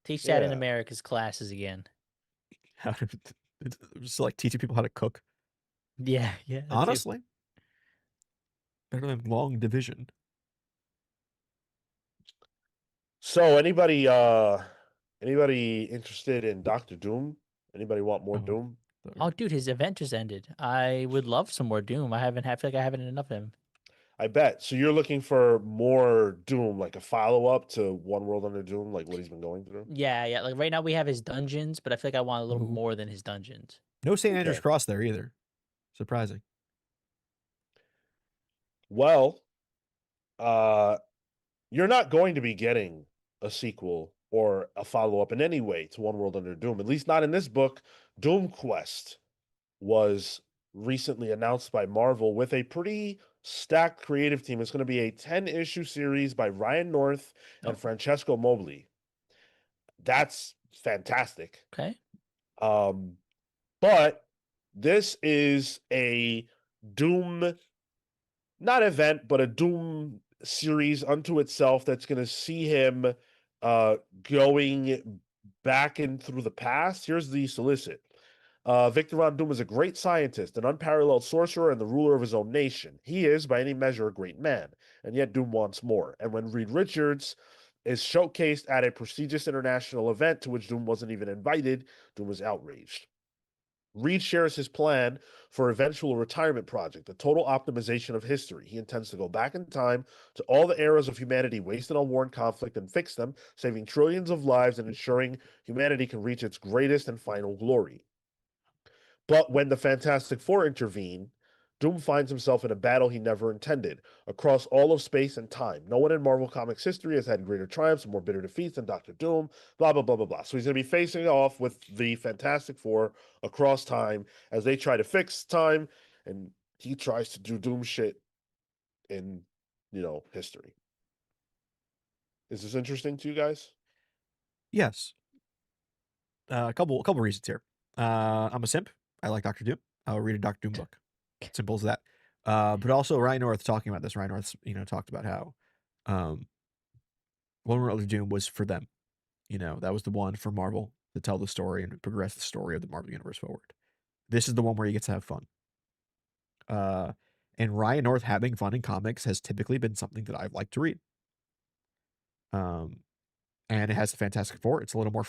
Teach that in America's classes again. How to just like teaching people how to cook. Yeah. Honestly, better than long division. So anybody interested in Doctor Doom? Anybody want more Doom? Oh, dude, his event just ended. I would love some more Doom. I feel like I haven't enough of him. I bet. So you're looking for more Doom, like a follow-up to One World Under Doom, like what he's been going through? Yeah. Like right now we have his dungeons, but I feel like I want a little more than his dungeons. No St. Andrew's Cross there either. Surprising. Well, you're not going to be getting a sequel or a follow-up in any way to One World Under Doom, at least not in this book. Doom Quest was recently announced by Marvel with a pretty stacked creative team. It's going to be a 10-issue series by Ryan North and Francesco Mobley. That's fantastic. Okay. But this is a Doom, not event, but a Doom series unto itself that's going to see him going back and through the past. Here's the solicit. Victor Von Doom is a great scientist, an unparalleled sorcerer, and the ruler of his own nation. He is, by any measure, a great man, and yet Doom wants more. And when Reed Richards is showcased at a prestigious international event to which Doom wasn't even invited, Doom is outraged. Reed shares his plan for eventual retirement project, a total optimization of history. He intends to go back in time to all the eras of humanity wasted on war and conflict and fix them, saving trillions of lives and ensuring humanity can reach its greatest and final glory. But when the Fantastic Four intervene, Doom finds himself in a battle he never intended. Across all of space and time, no one in Marvel Comics history has had greater triumphs and more bitter defeats than Doctor Doom, blah, blah, blah, blah, blah. So he's going to be facing off with the Fantastic Four across time as they try to fix time, and he tries to do Doom shit in, history. Is this interesting to you guys? Yes. A couple reasons here. I'm a simp. I like Doctor Doom. I'll read a Doctor Doom book. Simple as that. But also Ryan North talking about this. Ryan North, talked about how One World of Doom was for them. That was the one for Marvel. to tell the story and progress the story of the Marvel Universe forward. This is the one where he gets to have fun. And Ryan North having fun in comics has typically been something that I've liked to read. And it has the Fantastic Four. It's a little more,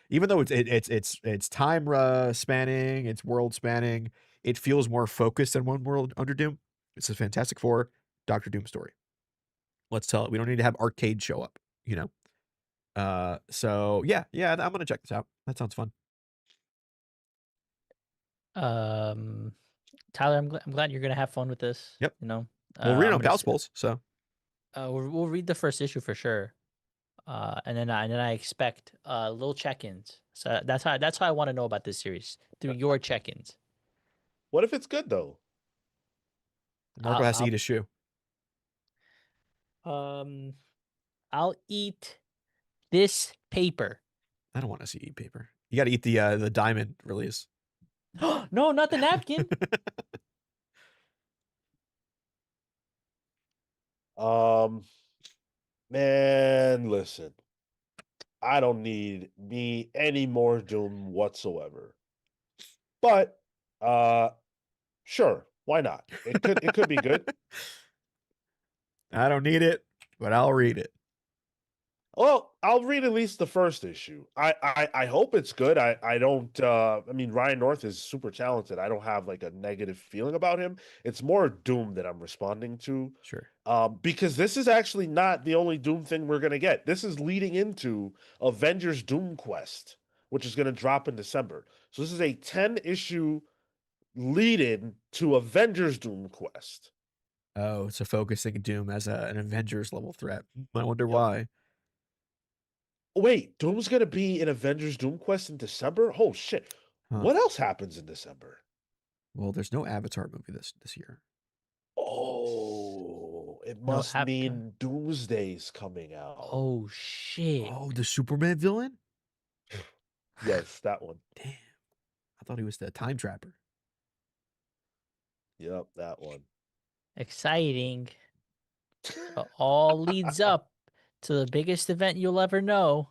even though it's time spanning, it's world spanning. It feels more focused than One World Under Doom. It's a Fantastic Four, Doctor Doom story. Let's tell it. We don't need to have Arcade show up, you know. So yeah, I'm gonna check this out. That sounds fun. Tyler, I'm glad you're gonna have fun with this. Yep. You know, We'll read it I'm on gonna Pals Pulse, so we'll read the first issue for sure. And then I expect little check-ins. So that's how I want to know about this series through your check-ins. What if it's good though? Marco has to I'll, eat a shoe. I'll eat this paper. I don't want to see eat paper. You got to eat the diamond release. No, not the napkin. Man, listen. I don't need me any more Doom whatsoever. But sure, why not? It could be good. I don't need it, but I'll read it. Well, I'll read at least the first issue. I hope it's good. I don't I mean Ryan North is super talented. I don't have like a negative feeling about him. It's more Doom that I'm responding to. Sure. Because this is actually not the only Doom thing we're gonna get. This is leading into Avengers Doom Quest, which is gonna drop in December. So this is a 10-issue lead-in to Avengers Doom Quest. Oh, so focusing Doom as an Avengers level threat. I wonder Yep. why. Wait, Doom's gonna be in Avengers Doom Quest in December? Oh shit. Huh. What else happens in December? Well, there's no Avatar movie this year. Oh, it No, must mean Doomsday's coming out. Oh shit. Oh, the Superman villain? Yes, that one. Damn. I thought he was the time trapper. Yep, that one. Exciting. All leads up to the biggest event you'll ever know.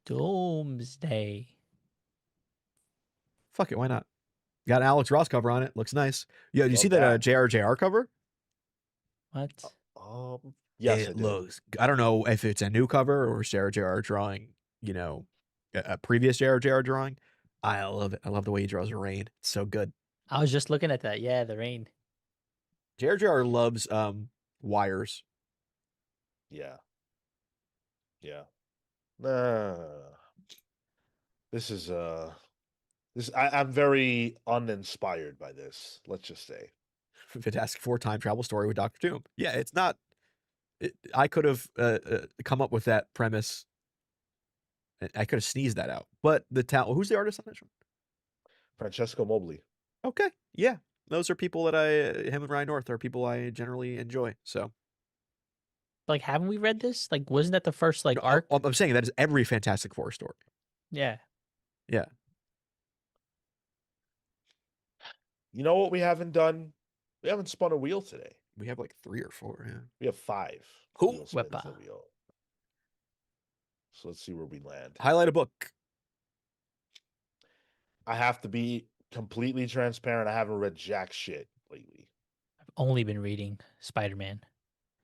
Doomsday. Fuck it, why not? Got an Alex Ross cover on it. Looks nice. Yeah, you Love see that that. JRJR cover? What? Yes, It looks. I don't know if it's a new cover or JRJR drawing. You know, a previous JRJR drawing. I love it. I love the way he draws rain. It's so good. I was just looking at that. Yeah, the rain. JRJR loves wires. Yeah. Yeah. This is I'm very uninspired by this, let's just say. Fantastic Four time travel story with Doctor Doom. Yeah, it's not. I could have come up with that premise. I could have sneezed that out. But the talent. Who's the artist on this one? Francesco Mobley. Okay, yeah, those are people that him and Ryan North are people I generally enjoy. So, Like, haven't we read this? Like, wasn't that the first like no, arc? I'm saying that is every Fantastic Four story. Yeah. Yeah. You know what we haven't done? We haven't spun a wheel today. We have like 3 or 4. Yeah. We have 5. Cool. Wheel spins Wepa. that we own. So let's see where we land. Highlight a book. I have to be completely transparent. I haven't read jack shit lately. I've only been reading Spider-Man.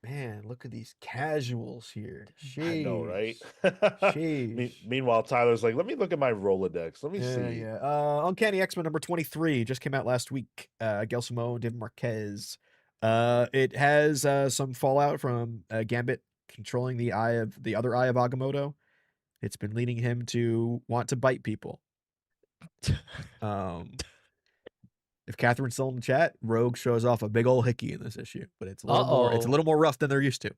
Man, look at these casuals here. Sheesh. I know, right? Sheesh. Meanwhile, Tyler's like, let me look at my Rolodex. Let me see. Yeah. Uncanny X-Men number 23 just came out last week. Gail Simone, David Marquez. It has some fallout from Gambit controlling the other eye of Agamotto. It's been leading him to want to bite people. If Catherine's still in the chat, Rogue shows off a big old hickey in this issue, but it's a little more rough than they're used to.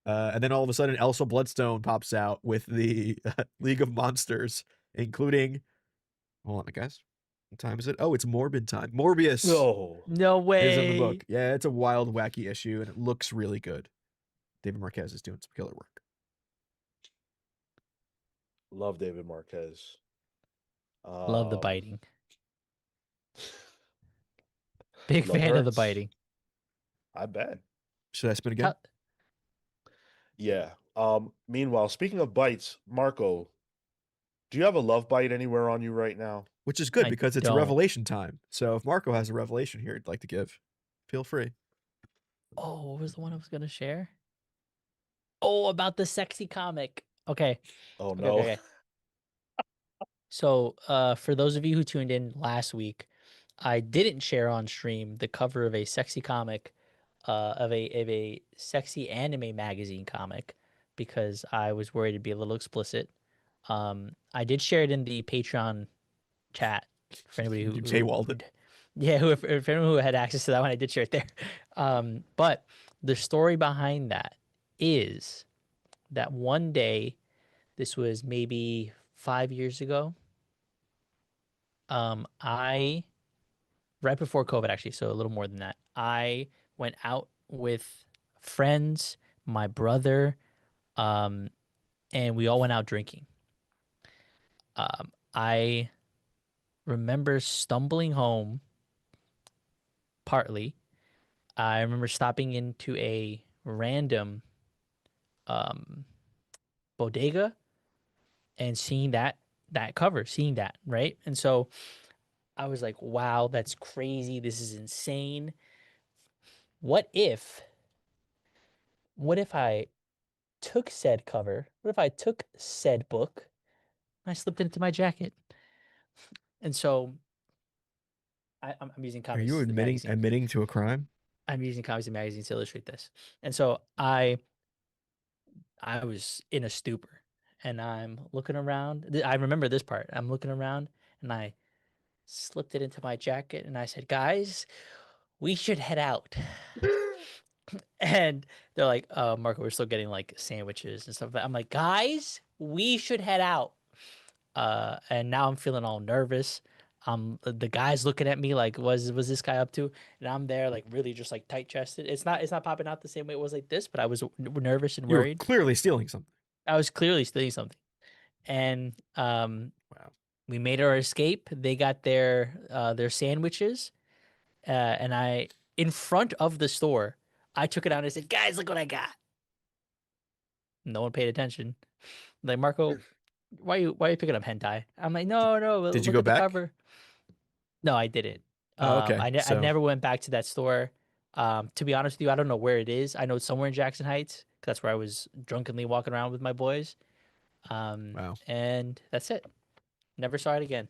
And then all of a sudden, Elsa Bloodstone pops out with the League of Monsters, including. Hold on, guys. What time is it? Oh, it's Morbid time. Morbius No way. is in the book. Yeah, it's a wild, wacky issue, and it looks really good. David Marquez is doing some killer work. Love David Marquez. Love the biting. Big Love fan of the hurts. biting. I bet. Should I spin again? Yeah. Meanwhile, speaking of bites, Marco, Do you have a love bite anywhere on you right now? Which is good I because it's a don't. revelation time. So if Marco has a revelation here he'd like to give, feel free. Oh, what was the one I was gonna share? Oh, about the sexy comic. Okay. Oh Okay, no. okay, okay. So, for those of you who tuned in last week, I didn't share on stream the cover of a sexy comic, of a sexy anime magazine comic, because I was worried it'd be a little explicit. I did share it in the Patreon chat for anybody You paywalled it. yeah, who if anyone who had access to that one, I did share it there. But the story behind that is that one day, this was maybe 5 years ago. I right before COVID, actually, so a little more than that. I went out with friends, my brother, um, and we all went out drinking. I remember stumbling home partly. I remember stopping into a random um, bodega and seeing that cover, seeing that, right? And so I was like, wow, that's crazy. This is insane. What if what if I took said cover? What if I took said book and I slipped it into my jacket? And so I'm using Are you Comics the magazine. admitting to a crime? I'm using Comics the magazine to illustrate this. And so I was in a stupor and I'm looking around. I remember this part. I'm looking around and I slipped it into my jacket and I said, "Guys, we should head out." And they're like, Marco, we're still getting like sandwiches and stuff. I'm like, "Guys, we should head out." And now I'm feeling all nervous. The guy's looking at me like, was this guy up to? And I'm there like really just like tight chested. It's not popping out the same way it was like this, but I was nervous and You were worried. clearly stealing something. I was clearly stealing something. And Wow. we made our escape. They got their sandwiches, and I in front of the store, I took it out and I said, "Guys, look what I got." No one paid attention. Like, Marco, why are you picking up hentai? I'm like, no, Did you look go at the back? cover. No, I didn't. Oh, okay. I So never went back to that store. To be honest with you, I don't know where it is. I know it's somewhere in Jackson Heights. 'Cause that's where I was drunkenly walking around with my boys. wow. And that's it. Never saw it again.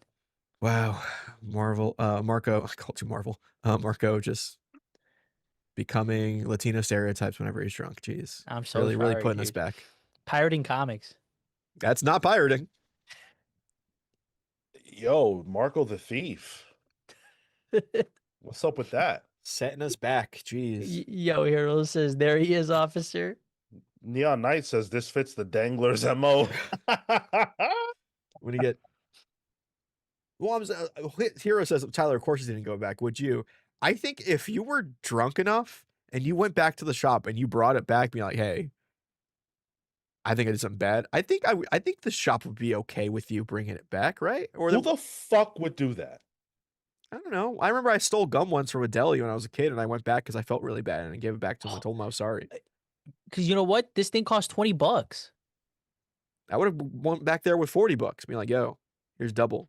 Wow. Marvel Marco, I called you Marvel. Marco just becoming Latino stereotypes whenever he's drunk. Jeez. I'm so Really, really sorry, putting us dude. back. Pirating comics. That's not pirating. Yo, Marco the Thief. What's up with that? Setting us back. Jeez. Yo, Hero says, there he is, officer. Neon Knight says this fits the Dangler's MO. When you get well, Hero says Tyler, of course he didn't go back. Would you? I think if you were drunk enough and you went back to the shop and you brought it back, being like, "Hey, I think I did something bad." I think I think the shop would be okay with you bringing it back, right? Or Who the fuck would do that? I don't know. I remember I stole gum once from a deli when I was a kid, and I went back because I felt really bad, and I gave it back to him and told him I was sorry. Because you know what? This thing cost $20. I would have went back there with $40, being like, "Yo, here's double."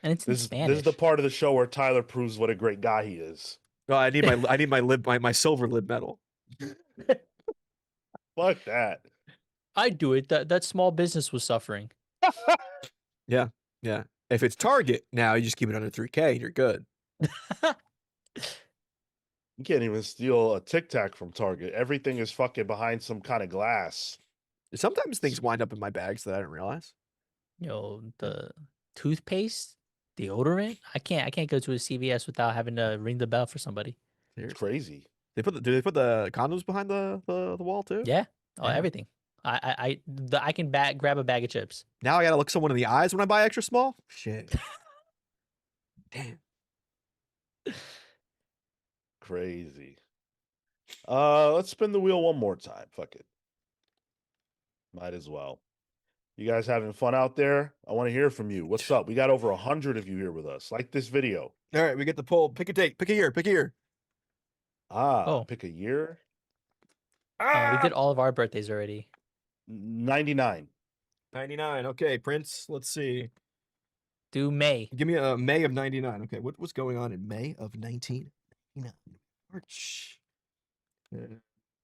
And it's in This is Spanish. the part of the show where Tyler proves what a great guy he is. Oh, I need my silver lib medal. Fuck that. I'd do it. That small business was suffering. Yeah. If it's Target now, you just keep it under 3K and you're good. You can't even steal a Tic Tac from Target. Everything is fucking behind some kind of glass. Sometimes things wind up in my bags that I didn't realize. The toothpaste, deodorant. I can't go to a CVS without having to ring the bell for somebody. It's crazy. Do they put the condoms behind the wall too? Yeah. Oh, Yeah. everything. I can grab a bag of chips. Now I gotta look someone in the eyes when I buy extra small? Shit. Damn. Crazy. Let's spin the wheel one more time. Fuck it. Might as well. You guys having fun out there? I want to hear from you. What's up? We got over 100 of you here with us. Like this video. All right, we get the poll. Pick a date. Pick a year. Pick a year. We did all of our birthdays already. 99. 99. Okay, Prince. Let's see. Do May. Give me a May of 99. Okay, what's going on in May of 1999? March.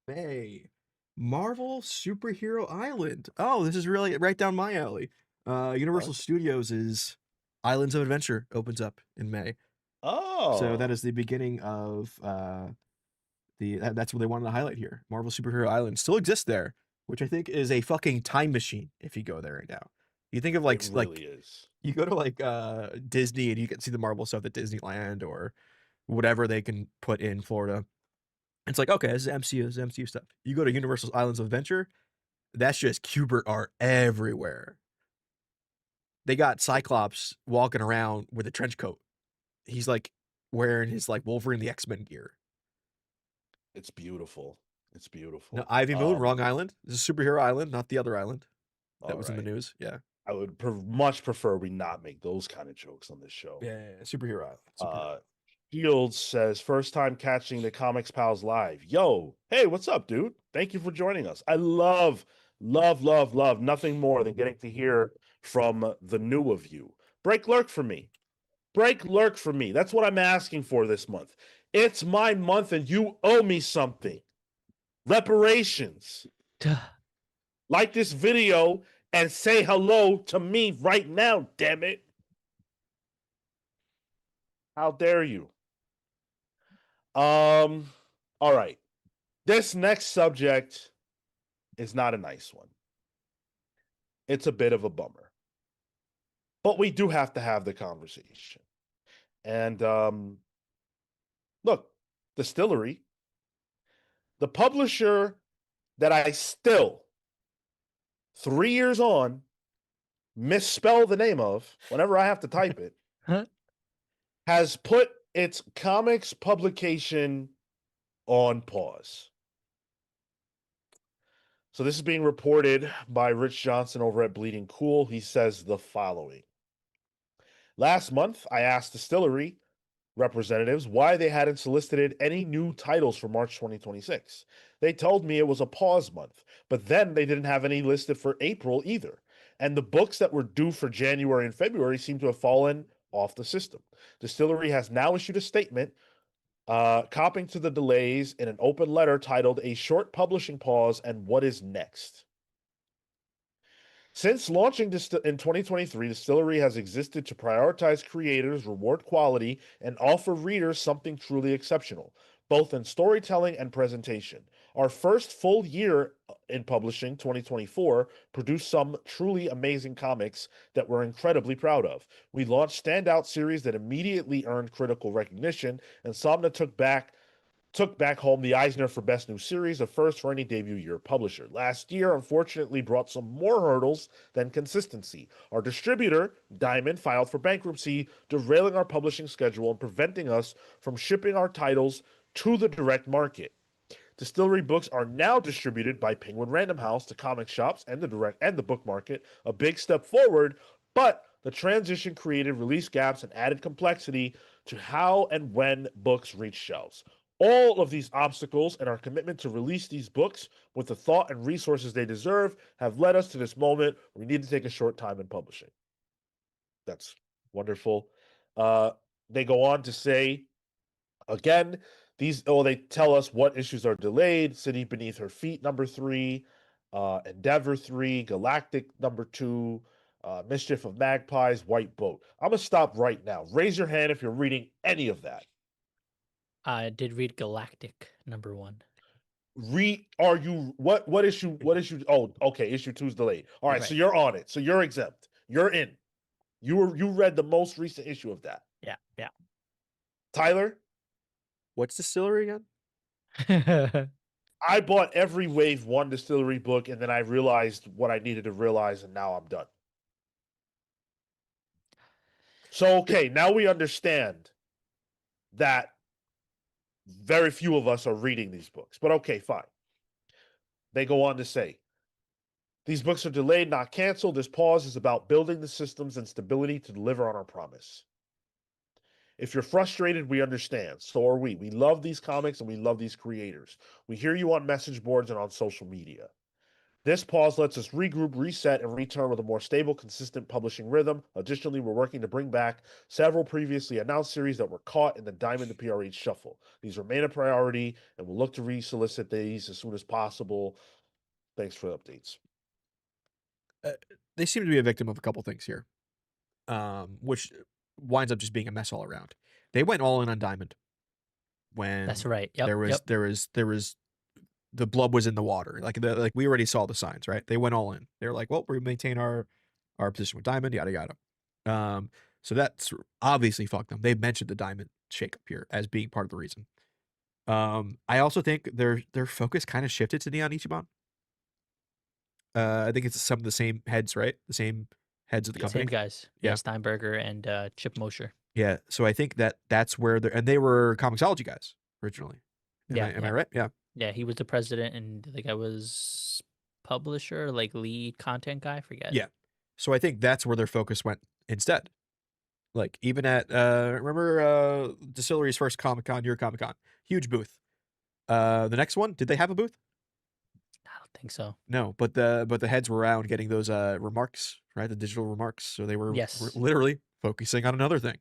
May. Marvel Superhero Island. Oh, this is really right down my alley. Universal What? Studios is Islands of Adventure opens up in May. So that Oh, is the beginning of that's what they wanted to highlight here. Marvel Superhero Island still exists there, which I think is a fucking time machine if you go there right now. You think of it really is. you go to Disney and you can see the Marvel stuff at Disneyland or whatever they can put in Florida. It's like, okay, this is MCU stuff. You go to Universal Islands of Adventure, that's just Cubert art everywhere. They got Cyclops walking around with a trench coat. He's like wearing his like Wolverine the X-Men gear. It's beautiful. It's No, beautiful. Ivy Moon, wrong island. This is Superhero Island, not the other island that All was in the right. news. Yeah. I would much prefer we not make those kind of jokes on this show. Yeah, Superhero Island. Superhero. Shields says, first time catching the Comics Pals live. Yo, hey, what's up, dude? Thank you for joining us. I love nothing more than getting to hear from the new of you. Break lurk for me. Break lurk for me. That's what I'm asking for this month. It's my month and you owe me something. Reparations. Like this video and say hello to me right now, damn it. How dare you? All right. This next subject is not a nice one. It's a bit of a bummer. But we do have to have the conversation. And look, Distillery, the publisher that I still, 3 years on, misspell the name of whenever I have to type it, has put its comics publication on pause. So this is being reported by Rich Johnson over at Bleeding Cool. He says the following. Last month, I asked Distillery representatives why they hadn't solicited any new titles for March 2026. They told me it was a pause month, but then they didn't have any listed for April either. And the books that were due for January and February seem to have fallen off the system. Distillery has now issued a statement copping to the delays in an open letter titled A Short Publishing Pause and What is Next. Since launching in 2023, Distillery has existed to prioritize creators, reward quality, and offer readers something truly exceptional, both in storytelling and presentation. Our first full year in publishing, 2024, produced some truly amazing comics that we're incredibly proud of. We launched standout series that immediately earned critical recognition, and Somna took back home the Eisner for Best New Series, a first for any debut year publisher. Last year, unfortunately, brought some more hurdles than consistency. Our distributor, Diamond, filed for bankruptcy, derailing our publishing schedule and preventing us from shipping our titles to the direct market. Distillery books are now distributed by Penguin Random House to comic shops and the book market, a big step forward, but the transition created release gaps and added complexity to how and when books reach shelves. All of these obstacles and our commitment to release these books with the thought and resources they deserve have led us to this moment where we need to take a short time in publishing. That's wonderful. They go on to say, again, they tell us what issues are delayed. City Beneath Her Feet, #3, Endeavor 3, Galactic #2, Mischief of Magpies, White Boat. I'm gonna stop right now. Raise your hand if you're reading any of that. I did read Galactic #1. Are you what issue? What issue? Oh, okay. Issue 2 is delayed. All right, so Right. you're on it. So you're exempt. You're in. You read the most recent issue of that. Yeah, yeah. Tyler, What's Distillery again? I bought every Wave 1 Distillery book, and then I realized what I needed to realize, and now I'm done. So, okay, now we understand that very few of us are reading these books. But okay, fine. They go on to say, these books are delayed, not canceled. This pause is about building the systems and stability to deliver on our promise. If you're frustrated, we understand. So are we. We love these comics and we love these creators. We hear you on message boards and on social media. This pause lets us regroup, reset, and return with a more stable, consistent publishing rhythm. Additionally, we're working to bring back several previously announced series that were caught in the Diamond to PRH shuffle. These remain a priority, and we'll look to resolicit these as soon as possible. Thanks for the updates. They seem to be a victim of a couple things here, which winds up just being a mess all around. They went all in on Diamond when That's right. Yep. there was the blood was in the water. Like we already saw the signs, right? They went all in. They were like, well, we maintain our position with Diamond, yada yada. So that's obviously fucked them. They mentioned the Diamond shakeup here as being part of the reason. I also think their focus kind of shifted to Neon Ichiban. I think it's some of the same heads, right? The same heads of the company. Same guys. Yeah. Yeah, Steinberger and Chip Mosher. Yeah. So I think that's where they were Comixology guys originally. Am I right? Yeah. Yeah, he was the president, and the guy was publisher, like lead content guy. I forget. Yeah. So I think that's where their focus went instead. Like even at remember Distillery's first Comic-Con, your Comic-Con, huge booth. The next one, did they have a booth? I don't think so. No, but the heads were around getting those remarks, right? The digital remarks. So they were Yes. literally focusing on another thing.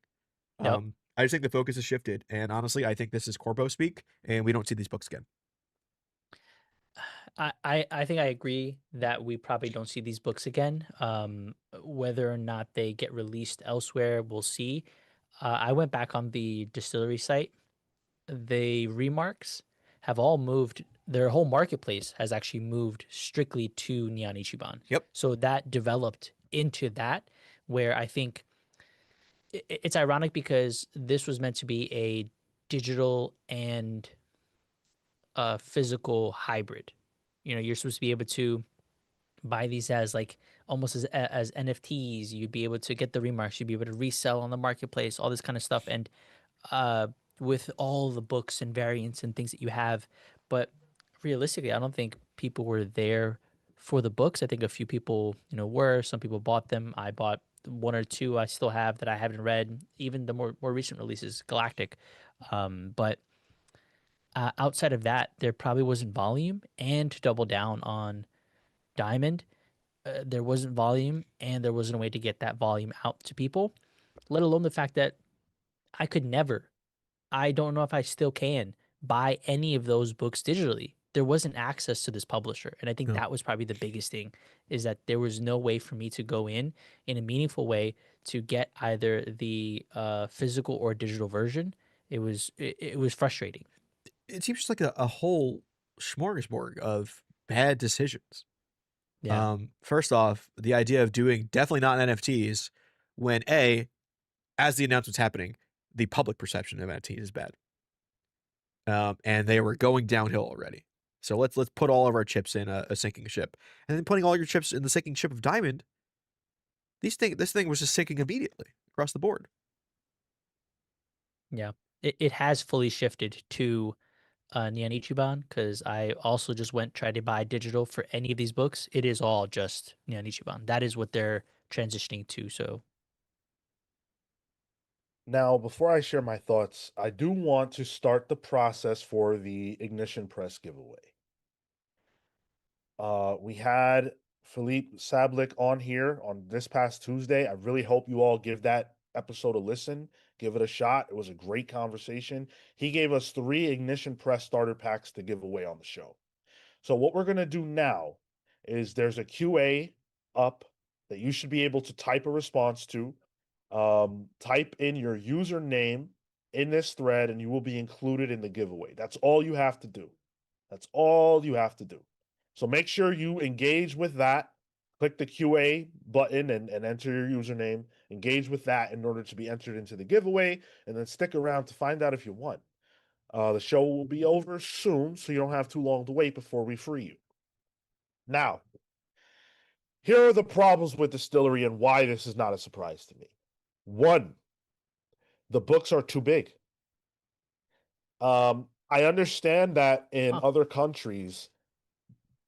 Yep. I just think the focus has shifted, and honestly, I think this is Corbo speak, and we don't see these books again. I think I agree that we probably don't see these books again. Whether or not they get released elsewhere, we'll see. I went back on the Distillery site. The remarks have all moved. Their whole marketplace has actually moved strictly to Neon Ichiban. Yep. So that developed into that, where I think it's ironic because this was meant to be a digital and a physical hybrid. You're supposed to be able to buy these as like almost as NFTs. You'd be able to get the remarks. You'd be able to resell on the marketplace, all this kind of stuff. And with all the books and variants and things that you have, but realistically, I don't think people were there for the books. I think a few people, were. Some people bought them. I bought one or two. I still have that I haven't read. Even the more recent releases, Galactic. But outside of that, there probably wasn't volume. And to double down on Diamond, there wasn't volume, and there wasn't a way to get that volume out to people. Let alone the fact that I could never, I don't know if I still can, buy any of those books digitally. There wasn't access to this publisher, and I think No. that was probably the biggest thing, is that there was no way for me to go in a meaningful way to get either the physical or digital version. It was frustrating. It seems just like a whole smorgasbord of bad decisions. Yeah. First off, the idea of doing definitely not NFTs when as the announcement's happening, the public perception of NFTs is bad. And they were going downhill already. So let's put all of our chips in a sinking ship, and then putting all your chips in the sinking ship of Diamond. This thing was just sinking immediately across the board. Yeah. It has fully shifted to Neon Ichiban, because I also just tried to buy digital for any of these books. It is all just Neon Ichiban. That is what they're transitioning to. So Now, before I share my thoughts, I do want to start the process for the Ignition Press giveaway. We had Philippe Sablik on here on this past Tuesday. I really hope you all give that episode a listen, give it a shot. It was a great conversation. He gave us 3 Ignition Press starter packs to give away on the show. So what we're going to do now is there's a QA up that you should be able to type a response to. Type in your username in this thread and you will be included in the giveaway. That's all you have to do. That's all you have to do. So make sure you engage with that. Click the QA button and enter your username. Engage with that in order to be entered into the giveaway, and then stick around to find out if you won. The show will be over soon, so you don't have too long to wait before we free you. Now, here are the problems with Distillery and why this is not a surprise to me. 1, the books are too big. I understand that in other countries,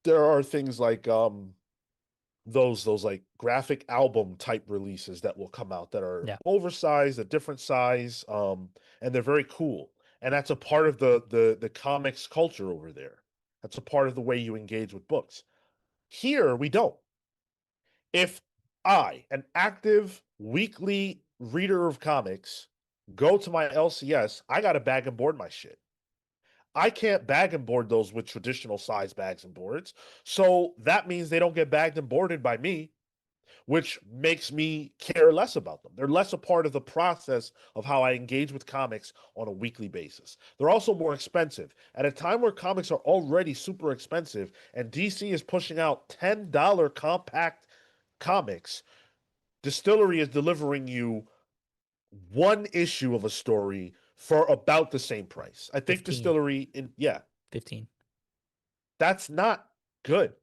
there are things like those like graphic album type releases that will come out that are oversized, a different size, and they're very cool. And that's a part of the comics culture over there. That's a part of the way you engage with books. Here we don't. If I, an active weekly reader of comics, go to my LCS, I got to bag and board my shit. I can't bag and board those with traditional size bags and boards. So that means they don't get bagged and boarded by me, which makes me care less about them. They're less a part of the process of how I engage with comics on a weekly basis. They're also more expensive. At a time where comics are already super expensive and DC is pushing out $10 compact comics, Distillery is delivering you one issue of a story for about the same price. I think 15. Distillery yeah, 15. that's not good.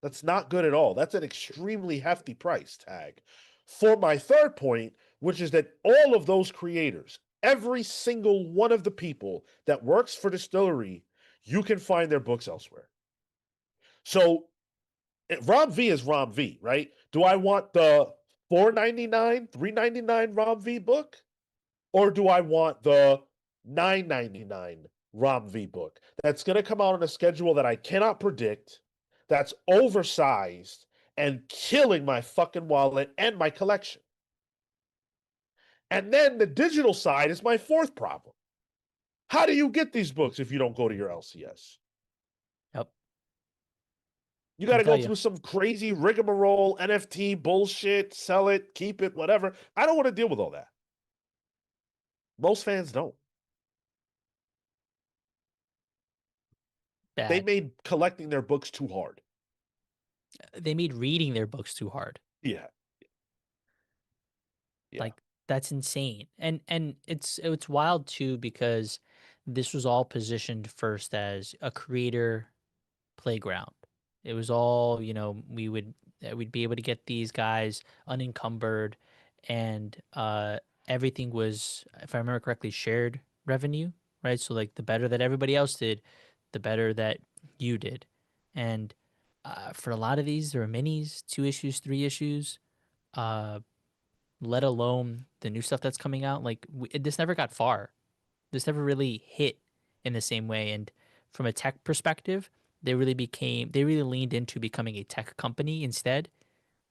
That's not good at all. That's an extremely hefty price tag. For my third point, which is that all of those creators, every single one of the people that works for Distillery, you can find their books elsewhere. So Rom V is Rom V, right? Do I want the $4.99, $3.99 Rom V book? Or do I want the $9.99 Rom V book that's going to come out on a schedule that I cannot predict, that's oversized and killing my fucking wallet and my collection? And then the digital side is my fourth problem. How do you get these books if you don't go to your LCS? Yep. You got to Couldn't go tell you. through some crazy rigmarole, NFT bullshit, sell it, keep it, whatever. I don't want to deal with all that. Most fans don't. They Bad. made collecting their books too hard. They made reading their books too hard. Yeah. Yeah. Like that's insane. And it's wild too because this was all positioned first as a creator playground. It was all, we'd be able to get these guys unencumbered and everything was, if I remember correctly, shared revenue, right? So like the better that everybody else did, the better that you did. And for a lot of these, there were minis, 2 issues, 3 issues, uh, let alone the new stuff that's coming out. Like this never got far. This never really hit in the same way. And from a tech perspective, they really leaned into becoming a tech company instead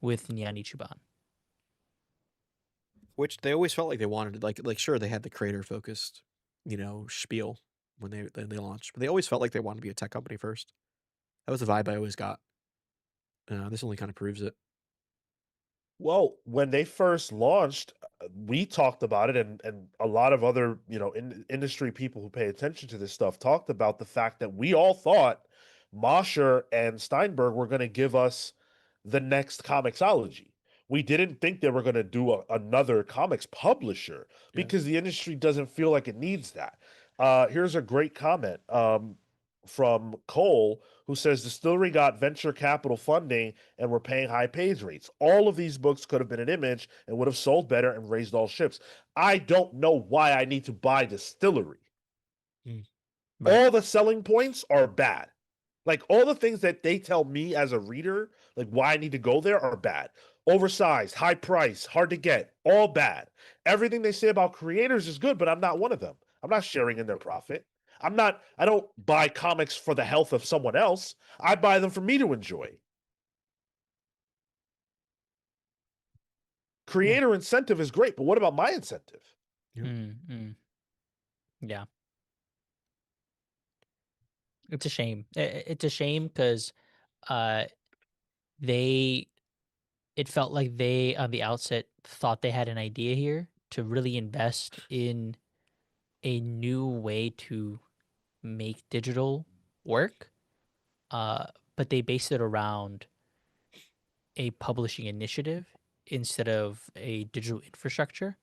with Nyan Ichiban. Which they always felt like they wanted. Like sure, they had the creator focused, spiel when they launched, but they always felt like they wanted to be a tech company first. That was the vibe I always got. This only kind of proves it. Well, when they first launched, we talked about it, and a lot of other industry people who pay attention to this stuff talked about the fact that we all thought Mosher and Steinberg were going to give us the next Comixology. We didn't think they were going to do another comics publisher Yeah. because the industry doesn't feel like it needs that. Here's a great comment from Cole, who says Distillery got venture capital funding and were paying high page rates. All of these books could have been an Image and would have sold better and raised all ships. I don't know why I need to buy Distillery. Right. All the selling points are bad. Like all the things that they tell me as a reader, like why I need to go there, are bad. Oversized, high price, hard to get, all bad. Everything they say about creators is good, but I'm not one of them. I'm not sharing in their profit. I don't buy comics for the health of someone else. I buy them for me to enjoy. Creator incentive is great, but what about my incentive? Yep. Yeah. It's a shame. It's a shame because uh, they, it felt like they on the outset thought they had an idea here to really invest in a new way to make digital work. Uh, but they based it around a publishing initiative instead of a digital infrastructure,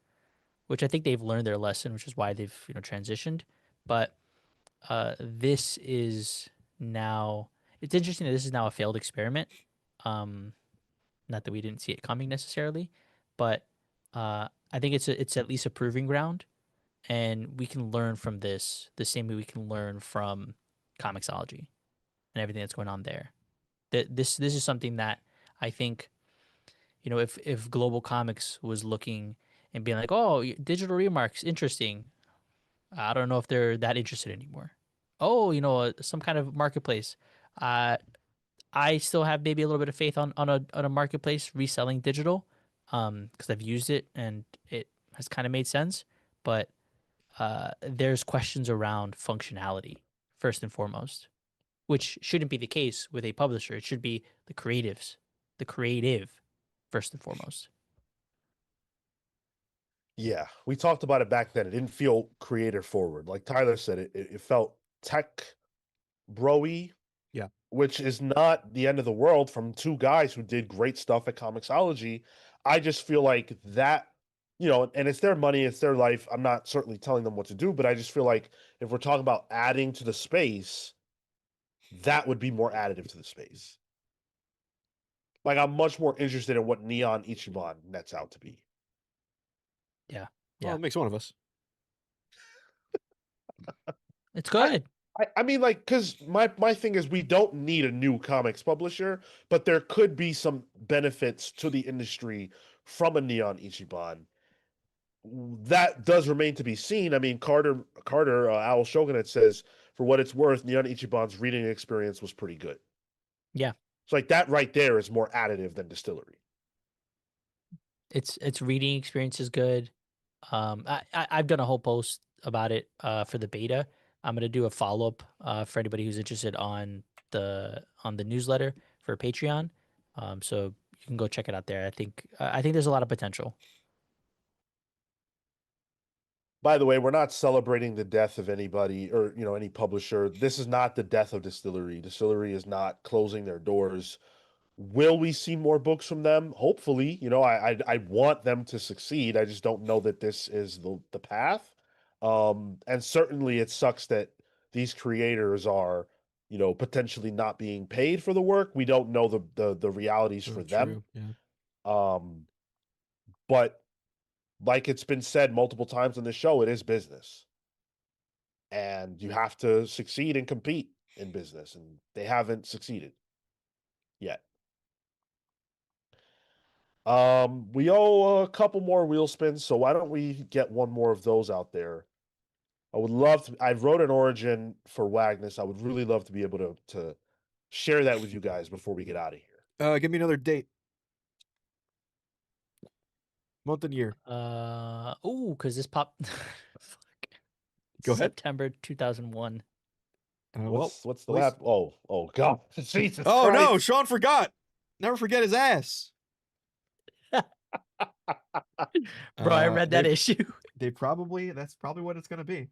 which I think they've learned their lesson, which is why they've transitioned. But this is now, it's interesting that this is now a failed experiment. Um, Not that we didn't see it coming necessarily, but I think it's at least a proving ground, and we can learn from this the same way we can learn from Comixology and everything that's going on there. That this is something that I think, if Global Comics was looking and being like, oh, digital remarks, interesting. I don't know if they're that interested anymore. Oh, some kind of marketplace. I still have maybe a little bit of faith on a marketplace reselling digital, because I've used it and it has kind of made sense. But there's questions around functionality first and foremost, which shouldn't be the case with a publisher. It should be the creatives, the creative, first and foremost. Yeah, we talked about it back then. It didn't feel creator forward. Like Tyler said, it felt tech bro-y, Yeah. which is not the end of the world from two guys who did great stuff at Comixology. I just feel like that, and it's their money, it's their life. I'm not certainly telling them what to do, but I just feel like if we're talking about adding to the space, that would be more additive to the space. Like, I'm much more interested in what Neon Ichiban nets out to be. Yeah. Well, it makes one of us. It's good. I mean, like, because my thing is we don't need a new comics publisher, but there could be some benefits to the industry from a Neon Ichiban. That does remain to be seen. I mean, Carter Owl Shogunate says, for what it's worth, Neon Ichiban's reading experience was pretty good. Yeah. So like that right there is more additive than Distillery. Its reading experience is good. I've done a whole post about it for the beta. I'm gonna do a follow up for anybody who's interested on the newsletter for Patreon. So you can go check it out there. I think there's a lot of potential. By the way, we're not celebrating the death of anybody or any publisher. This is not the death of Distillery. Distillery is not closing their doors. Will we see more books from them? Hopefully. I want them to succeed. I just don't know that this is the path. And certainly it sucks that these creators are, potentially not being paid for the work. We don't know the realities for them. Yeah. But like it's been said multiple times on the show, it is business. And you have to succeed and compete in business, and they haven't succeeded yet. We owe a couple more wheel spins, so why don't we get one more of those out there? I would love to. I wrote an origin for Wagnus. I would really love to be able to share that with you guys before we get out of here. Give me another date. Month and year. Because this pop. Fuck. Go ahead. September 2001. What's the lap? Oh God, Jesus! Oh Christ. no, Sean forgot. Never forget his ass. Bro, I read that issue. That's probably what it's gonna be.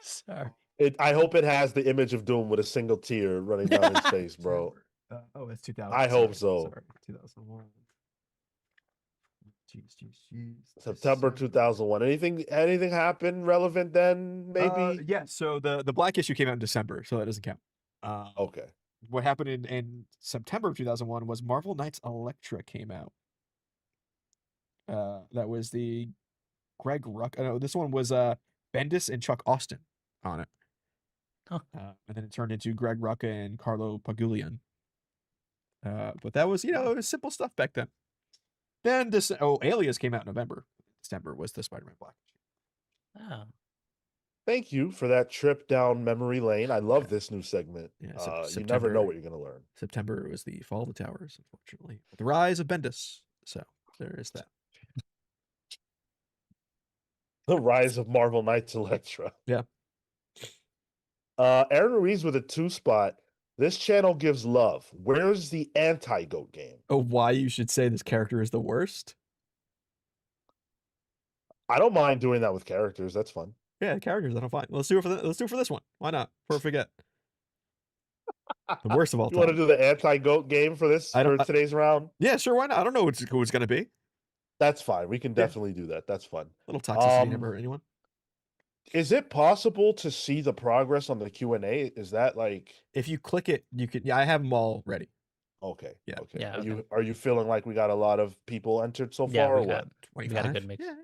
Sorry. I hope it has the image of Doom with a single tear running down his face, bro. It's 2000. I hope so. Sorry, 2001. Jeez. September 2001. Anything happen relevant then? Maybe. Yeah. So the black issue came out in December, so that doesn't count. Okay. What happened in September of 2001 was Marvel Knights Elektra came out. That was the Greg Ruck. No, this one was Bendis and Chuck Austin on it. Huh. And then it turned into Greg Rucka and Carlo Pagulian. But that was, it was simple stuff back then. Then Alias came out in November. December was the Spider-Man Black issue. Oh. Thank you for that trip down memory lane. I love this new segment. Yeah, you never know what you're going to learn. September was the Fall of the Towers, unfortunately. The rise of Bendis. So there is that. The rise of Marvel Knights Elektra. Yeah. Aaron Ruiz with a 2 spot. This channel gives love. Where's the anti-GOAT game? Oh, why you should say this character is the worst? I don't mind doing that with characters. That's fun. Yeah, characters. I don't find. Let's do it for this one. Why not? Before we forget. The worst of all time. You want to do the anti-GOAT game for today's round? Yeah, sure. Why not? I don't know who it's going to be. That's fine. We can definitely do that. That's fun. A little toxicity never hurt anyone. Is it possible to see the progress on the Q&A? Is that like... If you click it, you can... Yeah, I have them all ready. Okay. Yeah. Okay. Yeah, Are you feeling like we got a lot of people entered so Yeah, far, or we what? got a good mix. Yeah.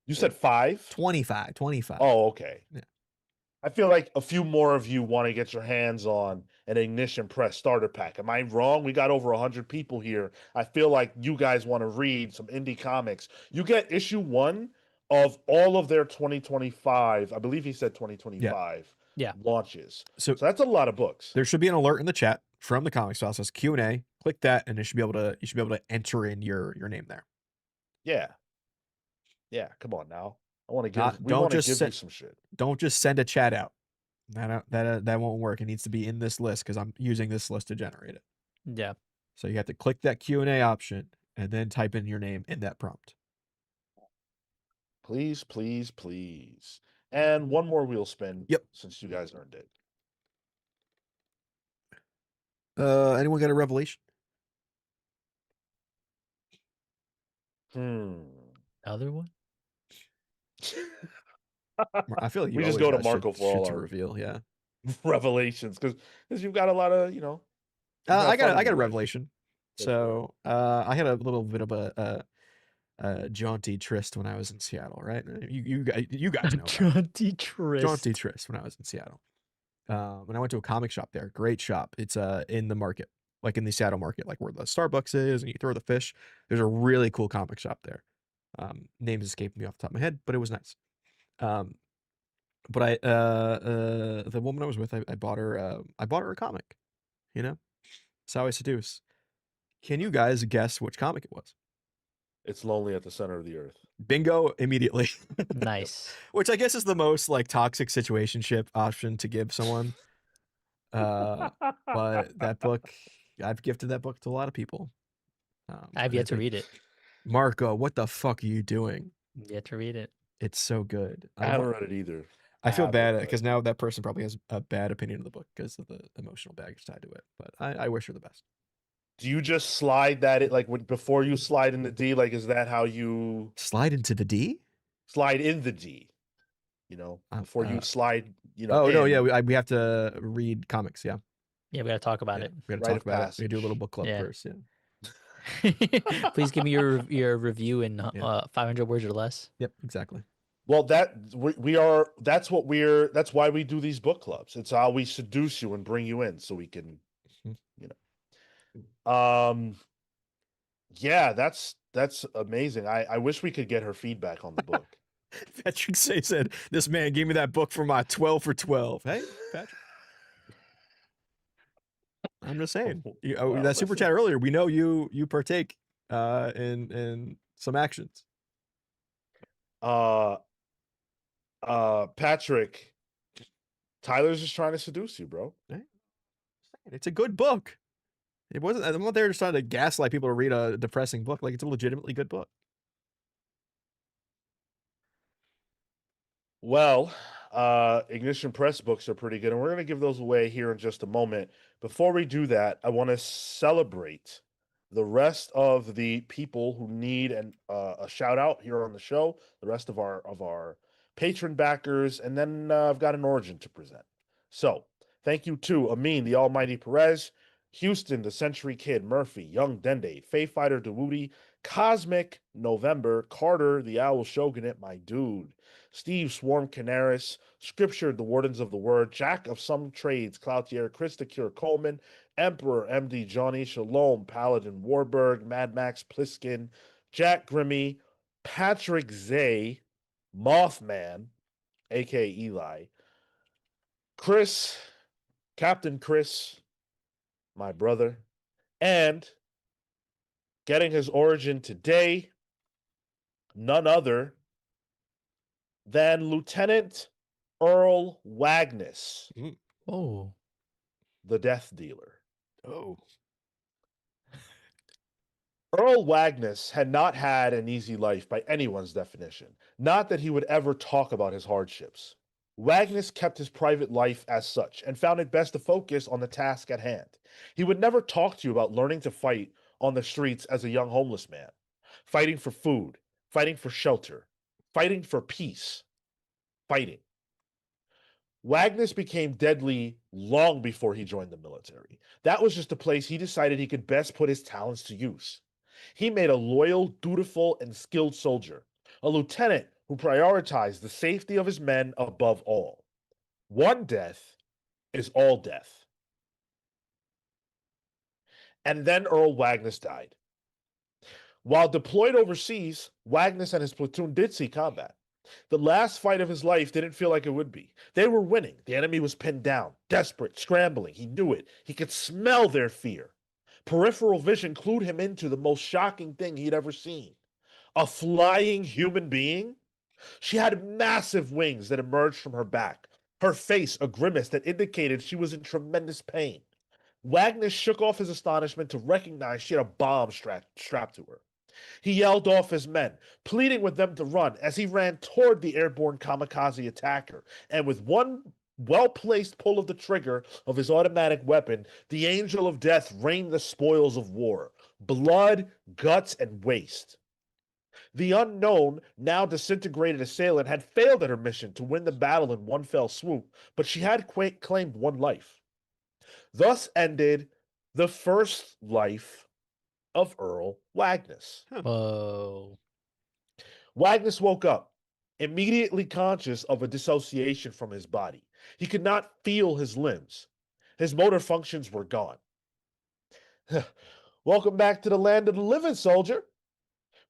You said 5? 25. Oh, okay. Yeah. I feel like a few more of you want to get your hands on an Ignition Press starter pack. Am I wrong? We got over 100 people here. I feel like you guys want to read some indie comics. You get issue 1 of all of their 2025. I believe he said 2025. launches. So that's a lot of books. There should be an alert in the chat from the Comics File. It says Q&A. Click that, and you should be able to enter in your name there. Yeah. Come on now. I want to give. We want to give you some shit. Don't just send a chat out. That won't work. It needs to be in this list because I'm using this list to generate it. Yeah. So you have to click that Q&A option and then type in your name in that prompt. Please, please, please. And one more wheel spin. Yep. Since you guys earned it. Anyone got a revelation? Other one? I feel like we just go to Marco for all our reveal. Yeah. Revelations because you've got a lot of I got a revelation. So I had a little bit of a jaunty tryst when I was in Seattle, right? You guys know jaunty tryst. Jaunty tryst when I was in Seattle. When I went to a comic shop there, great shop. It's in the market, like in the Seattle market, like where the Starbucks is, and you throw the fish. There's a really cool comic shop there. Names escaped me off the top of my head, but it was nice. But the woman I was with, I bought her a comic. That's how I seduce. Can you guys guess which comic it was? It's Lonely at the Center of the Earth. Bingo immediately. Nice. Which I guess is the most like toxic situationship option to give someone. But that book, I've gifted that book to a lot of people. I've yet to read it. Marco, what the fuck are you doing? Yet to read it. It's so good. I haven't read it either. I feel bad because now that person probably has a bad opinion of the book because of the emotional baggage tied to it. But I wish her the best. Do you just slide that before you slide in the D? Like, is that how you slide into the D? Slide in the D. Before you slide. Oh no, yeah, we have to read comics. Yeah. Yeah, we got to talk about it. We got to talk about it. We do a little book club first. Yeah. Please give me your review in 500 words or less. Yep, exactly. Well, that's why we do these book clubs. It's how we seduce you and bring you in so we can, yeah, that's amazing. I wish we could get her feedback on the book. Patrick said, this man gave me that book for my 12 for 12. Hey, Patrick. I'm just saying. That super chat earlier, we know you partake in some actions. Patrick, Tyler's just trying to seduce you, bro. It's a good book. It wasn't. I'm not there just trying to gaslight people to read a depressing book. Like, it's a legitimately good book. Well, Ignition Press books are pretty good, and we're going to give those away here in just a moment. Before we do that, I want to celebrate the rest of the people who need a shout out here on the show, the rest of our patron backers, and then I've got an origin to present. So, thank you to Amin, the Almighty Perez, Houston, the Century Kid, Murphy, Young Dende, Fae Fighter Dawudi, Cosmic November, Carter, the Owl Shogunate, my dude, Steve Swarm Canaris, Scripture, the Wardens of the Word, Jack of Some Trades, Cloutier, Krista Cure Coleman, Emperor MD Johnny, Shalom, Paladin Warburg, Mad Max Pliskin, Jack Grimmy, Patrick Zay, Mothman, aka Eli, Chris, Captain Chris, my brother, and getting his origin today, none other than Lieutenant Earl Wagnus. Oh. The Death Dealer. Oh. Earl Wagnus had not had an easy life by anyone's definition. Not that he would ever talk about his hardships. Wagnus kept his private life as such and found it best to focus on the task at hand. He would never talk to you about learning to fight on the streets as a young homeless man, fighting for food, fighting for shelter, fighting for peace, fighting. Wagnus became deadly long before he joined the military. That was just a place he decided he could best put his talents to use. He made a loyal, dutiful, and skilled soldier, a lieutenant who prioritized the safety of his men above all. One death is all death. And then Earl Wagnus died. While deployed overseas, Wagnus and his platoon did see combat. The last fight of his life didn't feel like it would be. They were winning. The enemy was pinned down, desperate, scrambling. He knew it. He could smell their fear. Peripheral vision clued him into the most shocking thing he'd ever seen. A flying human being? She had massive wings that emerged from her back, her face a grimace that indicated she was in tremendous pain. Wagner shook off his astonishment to recognize she had a bomb strapped to her. He yelled off his men, pleading with them to run as he ran toward the airborne kamikaze attacker, and with one well-placed pull of the trigger of his automatic weapon, the angel of death rained the spoils of war: blood, guts, and waste. The unknown, now disintegrated assailant had failed at her mission to win the battle in one fell swoop, but she had claimed one life. Thus ended the first life of Earl Wagnus. Whoa. Wagnus woke up, immediately conscious of a dissociation from his body. He could not feel his limbs. His motor functions were gone. Welcome back to the land of the living, soldier.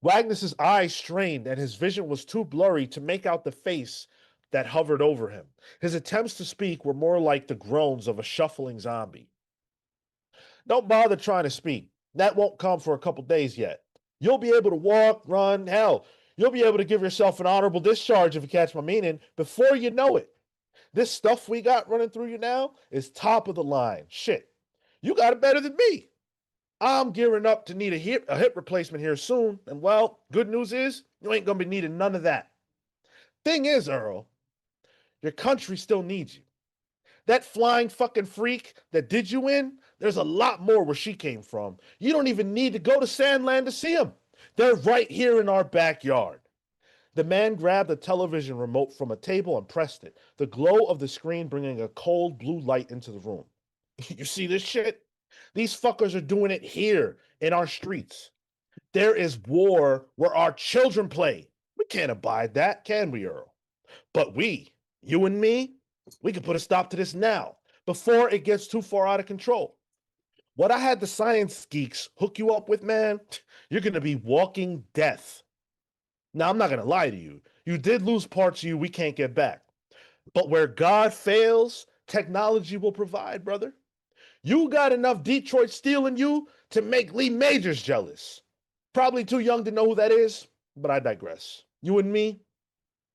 Wagnus's eyes strained, and his vision was too blurry to make out the face that hovered over him. His attempts to speak were more like the groans of a shuffling zombie. Don't bother trying to speak. That won't come for a couple days yet. You'll be able to walk, run, hell, you'll be able to give yourself an honorable discharge if you catch my meaning before you know it. This stuff we got running through you now is top of the line. Shit, you got it better than me. I'm gearing up to need a hip replacement here soon, and well, good news is you ain't gonna be needing none of that. Thing is, Earl, your country still needs you. That flying fucking freak that did you in, there's a lot more where she came from. You don't even need to go to Sandland to see them. They're right here in our backyard. The man grabbed a television remote from a table and pressed it, the glow of the screen bringing a cold blue light into the room. You see this shit? These fuckers are doing it here in our streets. There is war where our children play. We can't abide that, can we, Earl? But we, you and me, we can put a stop to this now, before it gets too far out of control. What I had the science geeks hook you up with, man, you're going to be walking death. Now, I'm not going to lie to you. You did lose parts of you we can't get back. But where God fails, technology will provide, brother. You got enough Detroit steel in you to make Lee Majors jealous. Probably too young to know who that is, but I digress. You and me,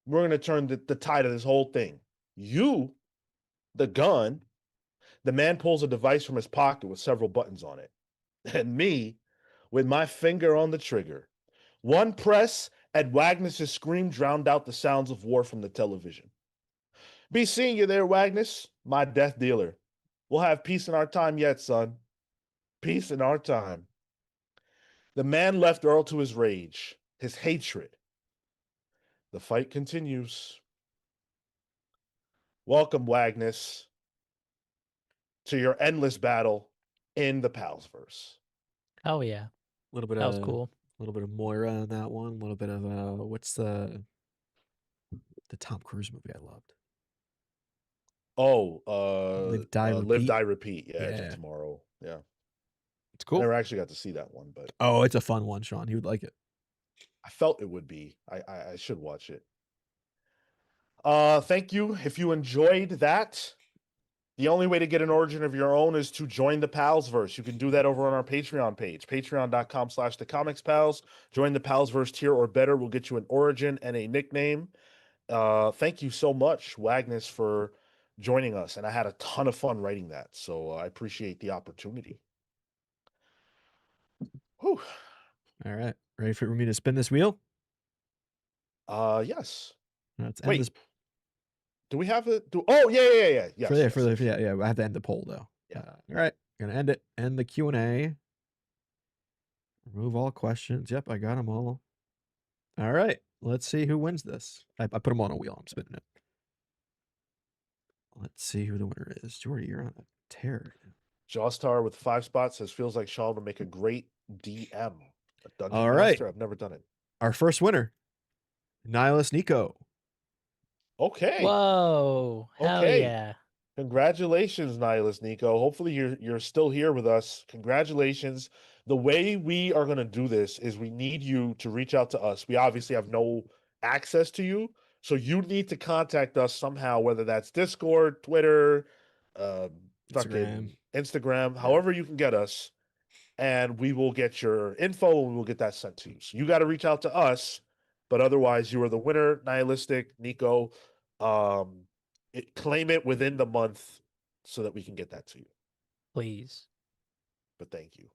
we're going to turn the tide of this whole thing. You, the gun, the man pulls a device from his pocket with several buttons on it. And me, with my finger on the trigger. One press, and Wagnus' scream drowned out the sounds of war from the television. Be seeing you there, Wagnus, my death dealer. We'll have peace in our time yet, son. Peace in our time. The man left Earl to his rage, his hatred. The fight continues. Welcome, Wagnus, to your endless battle in the Palsverse. Oh yeah. A little bit That was of cool. a little bit of Moira on that one. A little bit of what's the Tom Cruise movie I loved? Oh, Live, Die, Live, Repeat. Die, Repeat. Yeah, Edge of Yeah. Tomorrow. Yeah. It's cool. Never actually got to see that one, but Oh, it's a fun one, Sean. You would like it. I felt it would be. I should watch it. Thank you. If you enjoyed that, the only way to get an origin of your own is to join the Palsverse. You can do that over on our Patreon page, patreon.com/thecomicspals. Join the Palsverse tier or better. We'll get you an origin and a nickname. Thank you so much, Wagnus, for joining us. And I had a ton of fun writing that. So I appreciate the opportunity. Whew. All right. Ready for me to spin this wheel? Yes. Let's end Wait. this. Do we have it? Oh, yeah. Yes, Yeah. I have to end the poll though. Yeah. All right. Gonna end it. End the Q&A. Remove all questions. Yep, I got them all. All right. Let's see who wins this. I put them on a wheel. I'm spinning it. Let's see who the winner is. Jordy, you're on a tear. Jawstar with 5 spots says feels like Sean would make a great DM. A dungeon All right. master. I've never done it. Our first winner, Nihilist Nico. Okay. Whoa. Hell Okay. yeah. Congratulations, Nihilist Nico. Hopefully you're still here with us. Congratulations. The way we are going to do this is we need you to reach out to us. We obviously have no access to you, So you need to contact us somehow, whether that's Discord, Twitter, fucking Instagram, however you can get us, and we will get your info and we'll get that sent to you. So you got to reach out to us, but otherwise you are the winner. Nihilistic, Nico, claim it within the month so that we can get that to you. Please. But thank you.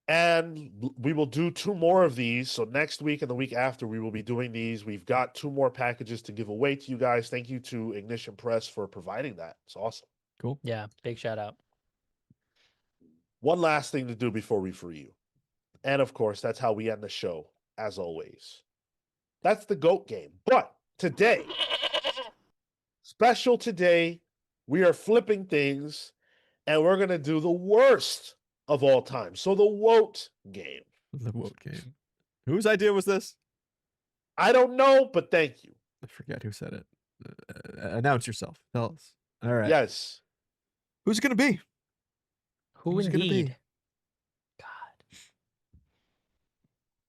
And we will do 2 more of these. So next week and the week after, we will be doing these. We've got 2 more packages to give away to you guys. Thank you to Ignition Press for providing that. It's awesome. Cool. Yeah, big shout out. One last thing to do before we free you. And of course, that's how we end the show, as always. That's the GOAT game. But today, special today, we are flipping things and we're going to do the worst of all time. So the WOT game. The WOT game. Whose idea was this? I don't know, but thank you. I forget who said it. Announce yourself. Tell us. All right. Yes. Who's it going to be? Who's it gonna indeed? be? God.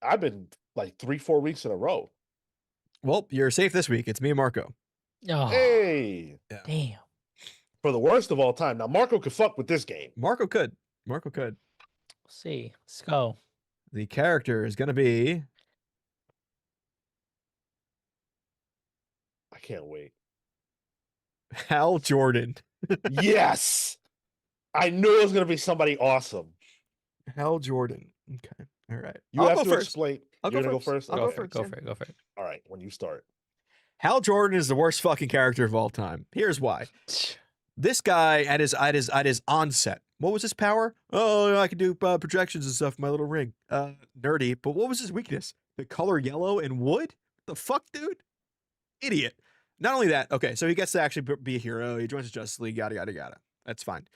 I've been like 3-4 weeks in a row. Well, you're safe this week. It's me and Marco. Oh, Hey. Yeah. damn. For the worst of all time. Now, Marco could fuck with this game. Marco could. Marco could. Let's see. Let's go. The character is going to be... I can't wait. Hal Jordan. Yes. I knew it was going to be somebody awesome. Hal Jordan. Okay. All right. You I'll have go to first. explain. I'll You're go going to go first. first? I'll go Okay. first. Go for it. Go for it. All right. When you start. Hal Jordan is the worst fucking character of all time. Here's why. This guy at his onset, what was his power? Oh, I can do projections and stuff in my little ring. Nerdy. But what was his weakness? The color yellow and wood? The fuck, dude? Idiot. Not only that, okay, so he gets to actually be a hero. He joins the Justice League, yada, yada, yada. That's fine.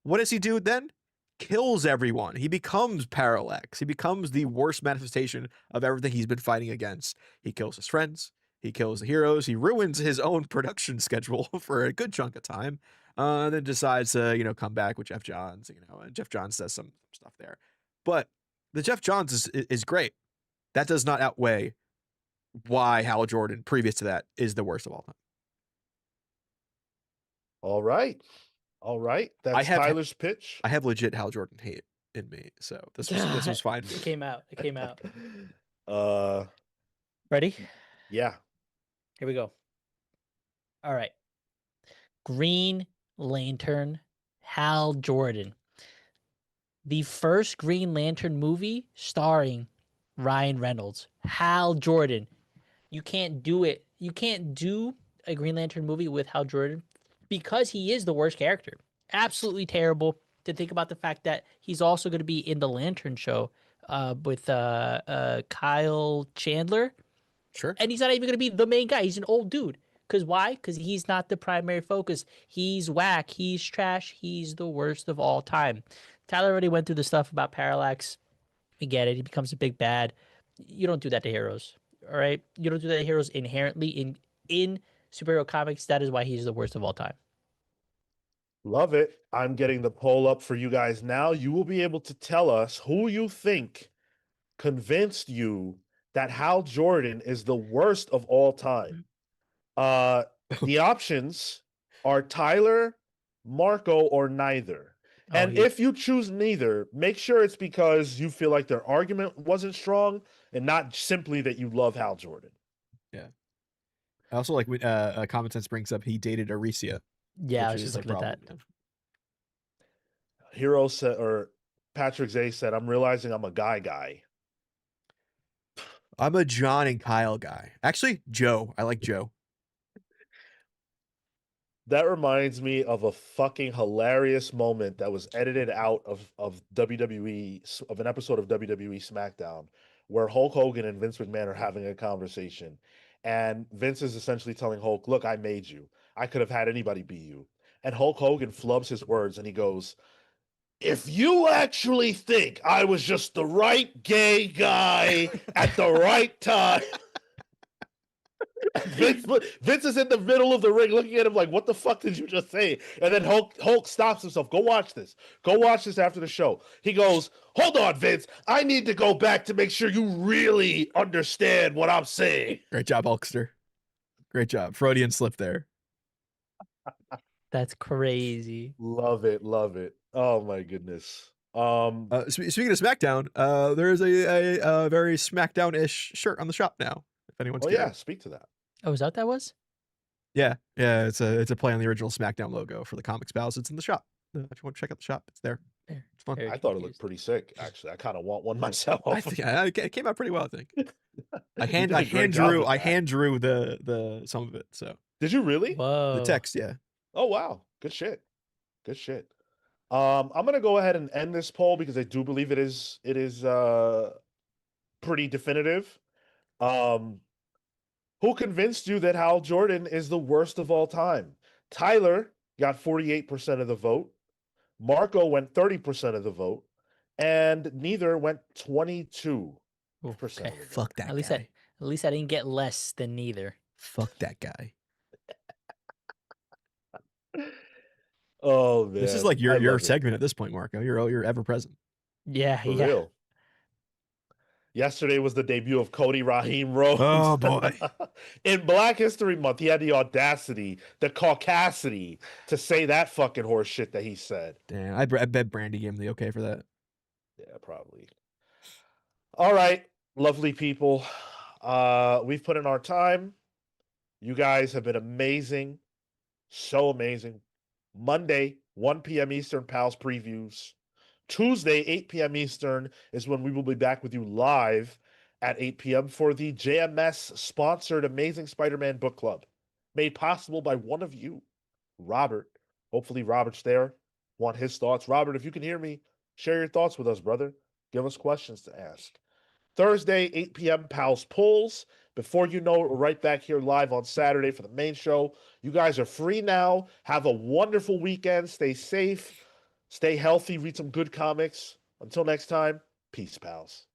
What does he do then? Kills everyone. He becomes Parallax. He becomes the worst manifestation of everything he's been fighting against. He kills his friends. He kills the heroes. He ruins his own production schedule for a good chunk of time. And then decides to, come back with Jeff Johns, and Jeff Johns does some stuff there. But the Jeff Johns is great. That does not outweigh why Hal Jordan, previous to that, is the worst of all time. All right. All right. That's Tyler's pitch. I have legit Hal Jordan hate in me, so this was fine. It came out. It came out. Ready? Ready? Yeah. Here we go. All right. Green Lantern, Hal Jordan. The first Green Lantern movie starring Ryan Reynolds. Hal Jordan. You can't do it. You can't do a Green Lantern movie with Hal Jordan because he is the worst character. Absolutely terrible. To think about the fact that he's also going to be in the Lantern show with Kyle Chandler. Sure. And he's not even going to be the main guy. He's an old dude. Because why? Because he's not the primary focus. He's whack. He's trash. He's the worst of all time. Tyler already went through the stuff about Parallax. We get it. He becomes a big bad. You don't do that to heroes. All right? You don't do that to heroes inherently in superhero comics. That is why he's the worst of all time. Love it. I'm getting the poll up for you guys now. You will be able to tell us who you think convinced you that Hal Jordan is the worst of all time. The options are Tyler, Marco, or neither. And if you choose neither, make sure it's because you feel like their argument wasn't strong and not simply that you love Hal Jordan. Yeah. I also like when Common Sense brings up he dated Aricia. Yeah, I was just looking at that. Hero said, or Patrick Zay said, I'm realizing I'm a guy. I'm a John and Kyle guy. Actually, Joe. I like Joe. That reminds me of a fucking hilarious moment that was edited out of WWE, of an episode of WWE SmackDown, where Hulk Hogan and Vince McMahon are having a conversation. And Vince is essentially telling Hulk, look, I made you. I could have had anybody be you. And Hulk Hogan flubs his words and he goes, if you actually think I was just the right gay guy at the right time. Vince is in the middle of the ring looking at him like, what the fuck did you just say? And then Hulk stops himself. Go watch this. Go watch this after the show. He goes, hold on, Vince. I need to go back to make sure you really understand what I'm saying. Great job, Hulkster. Great job. Freudian slip there. That's crazy. Love it. Love it. Oh my goodness. Speaking of SmackDown, there is a very SmackDown-ish shirt on the shop now. If anyone's curious. Yeah, speak to that. Oh, is that what that was? Yeah, it's a play on the original SmackDown logo for the Comics Pals. It's in the shop. If you want to check out the shop, it's there. It's fun. Very I thought it confused. looked pretty sick. Actually, I kind of want one myself. I think it came out pretty well. I think I You did a great job with that. hand drew the some of it. So Did you really? Whoa. the text, yeah. Oh wow, good shit. Good shit. I'm gonna go ahead and end this poll because I do believe it is pretty definitive. Who convinced you that Hal Jordan is the worst of all time? Tyler got 48% of the vote. Marco went 30% of the vote, and neither went 22%. Ooh, okay. Fuck that At least guy. at least I didn't get less than neither. Fuck that guy. Oh man, This is like I your love it. segment at this point, Marco. You're ever present. Yeah, For yeah. real. Yesterday was the debut of Cody Raheem Rhodes. Oh, boy. In Black History Month, he had the audacity, the caucasity to say that fucking horse shit that he said. Damn, I bet Brandy gave him the okay for that. Yeah, probably. All right, lovely people. We've put in our time. You guys have been amazing. So amazing. Monday, 1 p.m. Eastern, Pals previews. Tuesday, 8 p.m. Eastern is when we will be back with you live at 8 p.m. for the JMS sponsored Amazing Spider-Man Book Club, made possible by one of you, Robert. Hopefully Robert's there. Want his thoughts. Robert, if you can hear me, share your thoughts with us, brother. Give us questions to ask. Thursday, 8 p.m., Pals Pulls. Before you know it, we're right back here live on Saturday for the main show. You guys are free now. Have a wonderful weekend. Stay safe. Stay healthy. Read some good comics. Until next time, peace, pals.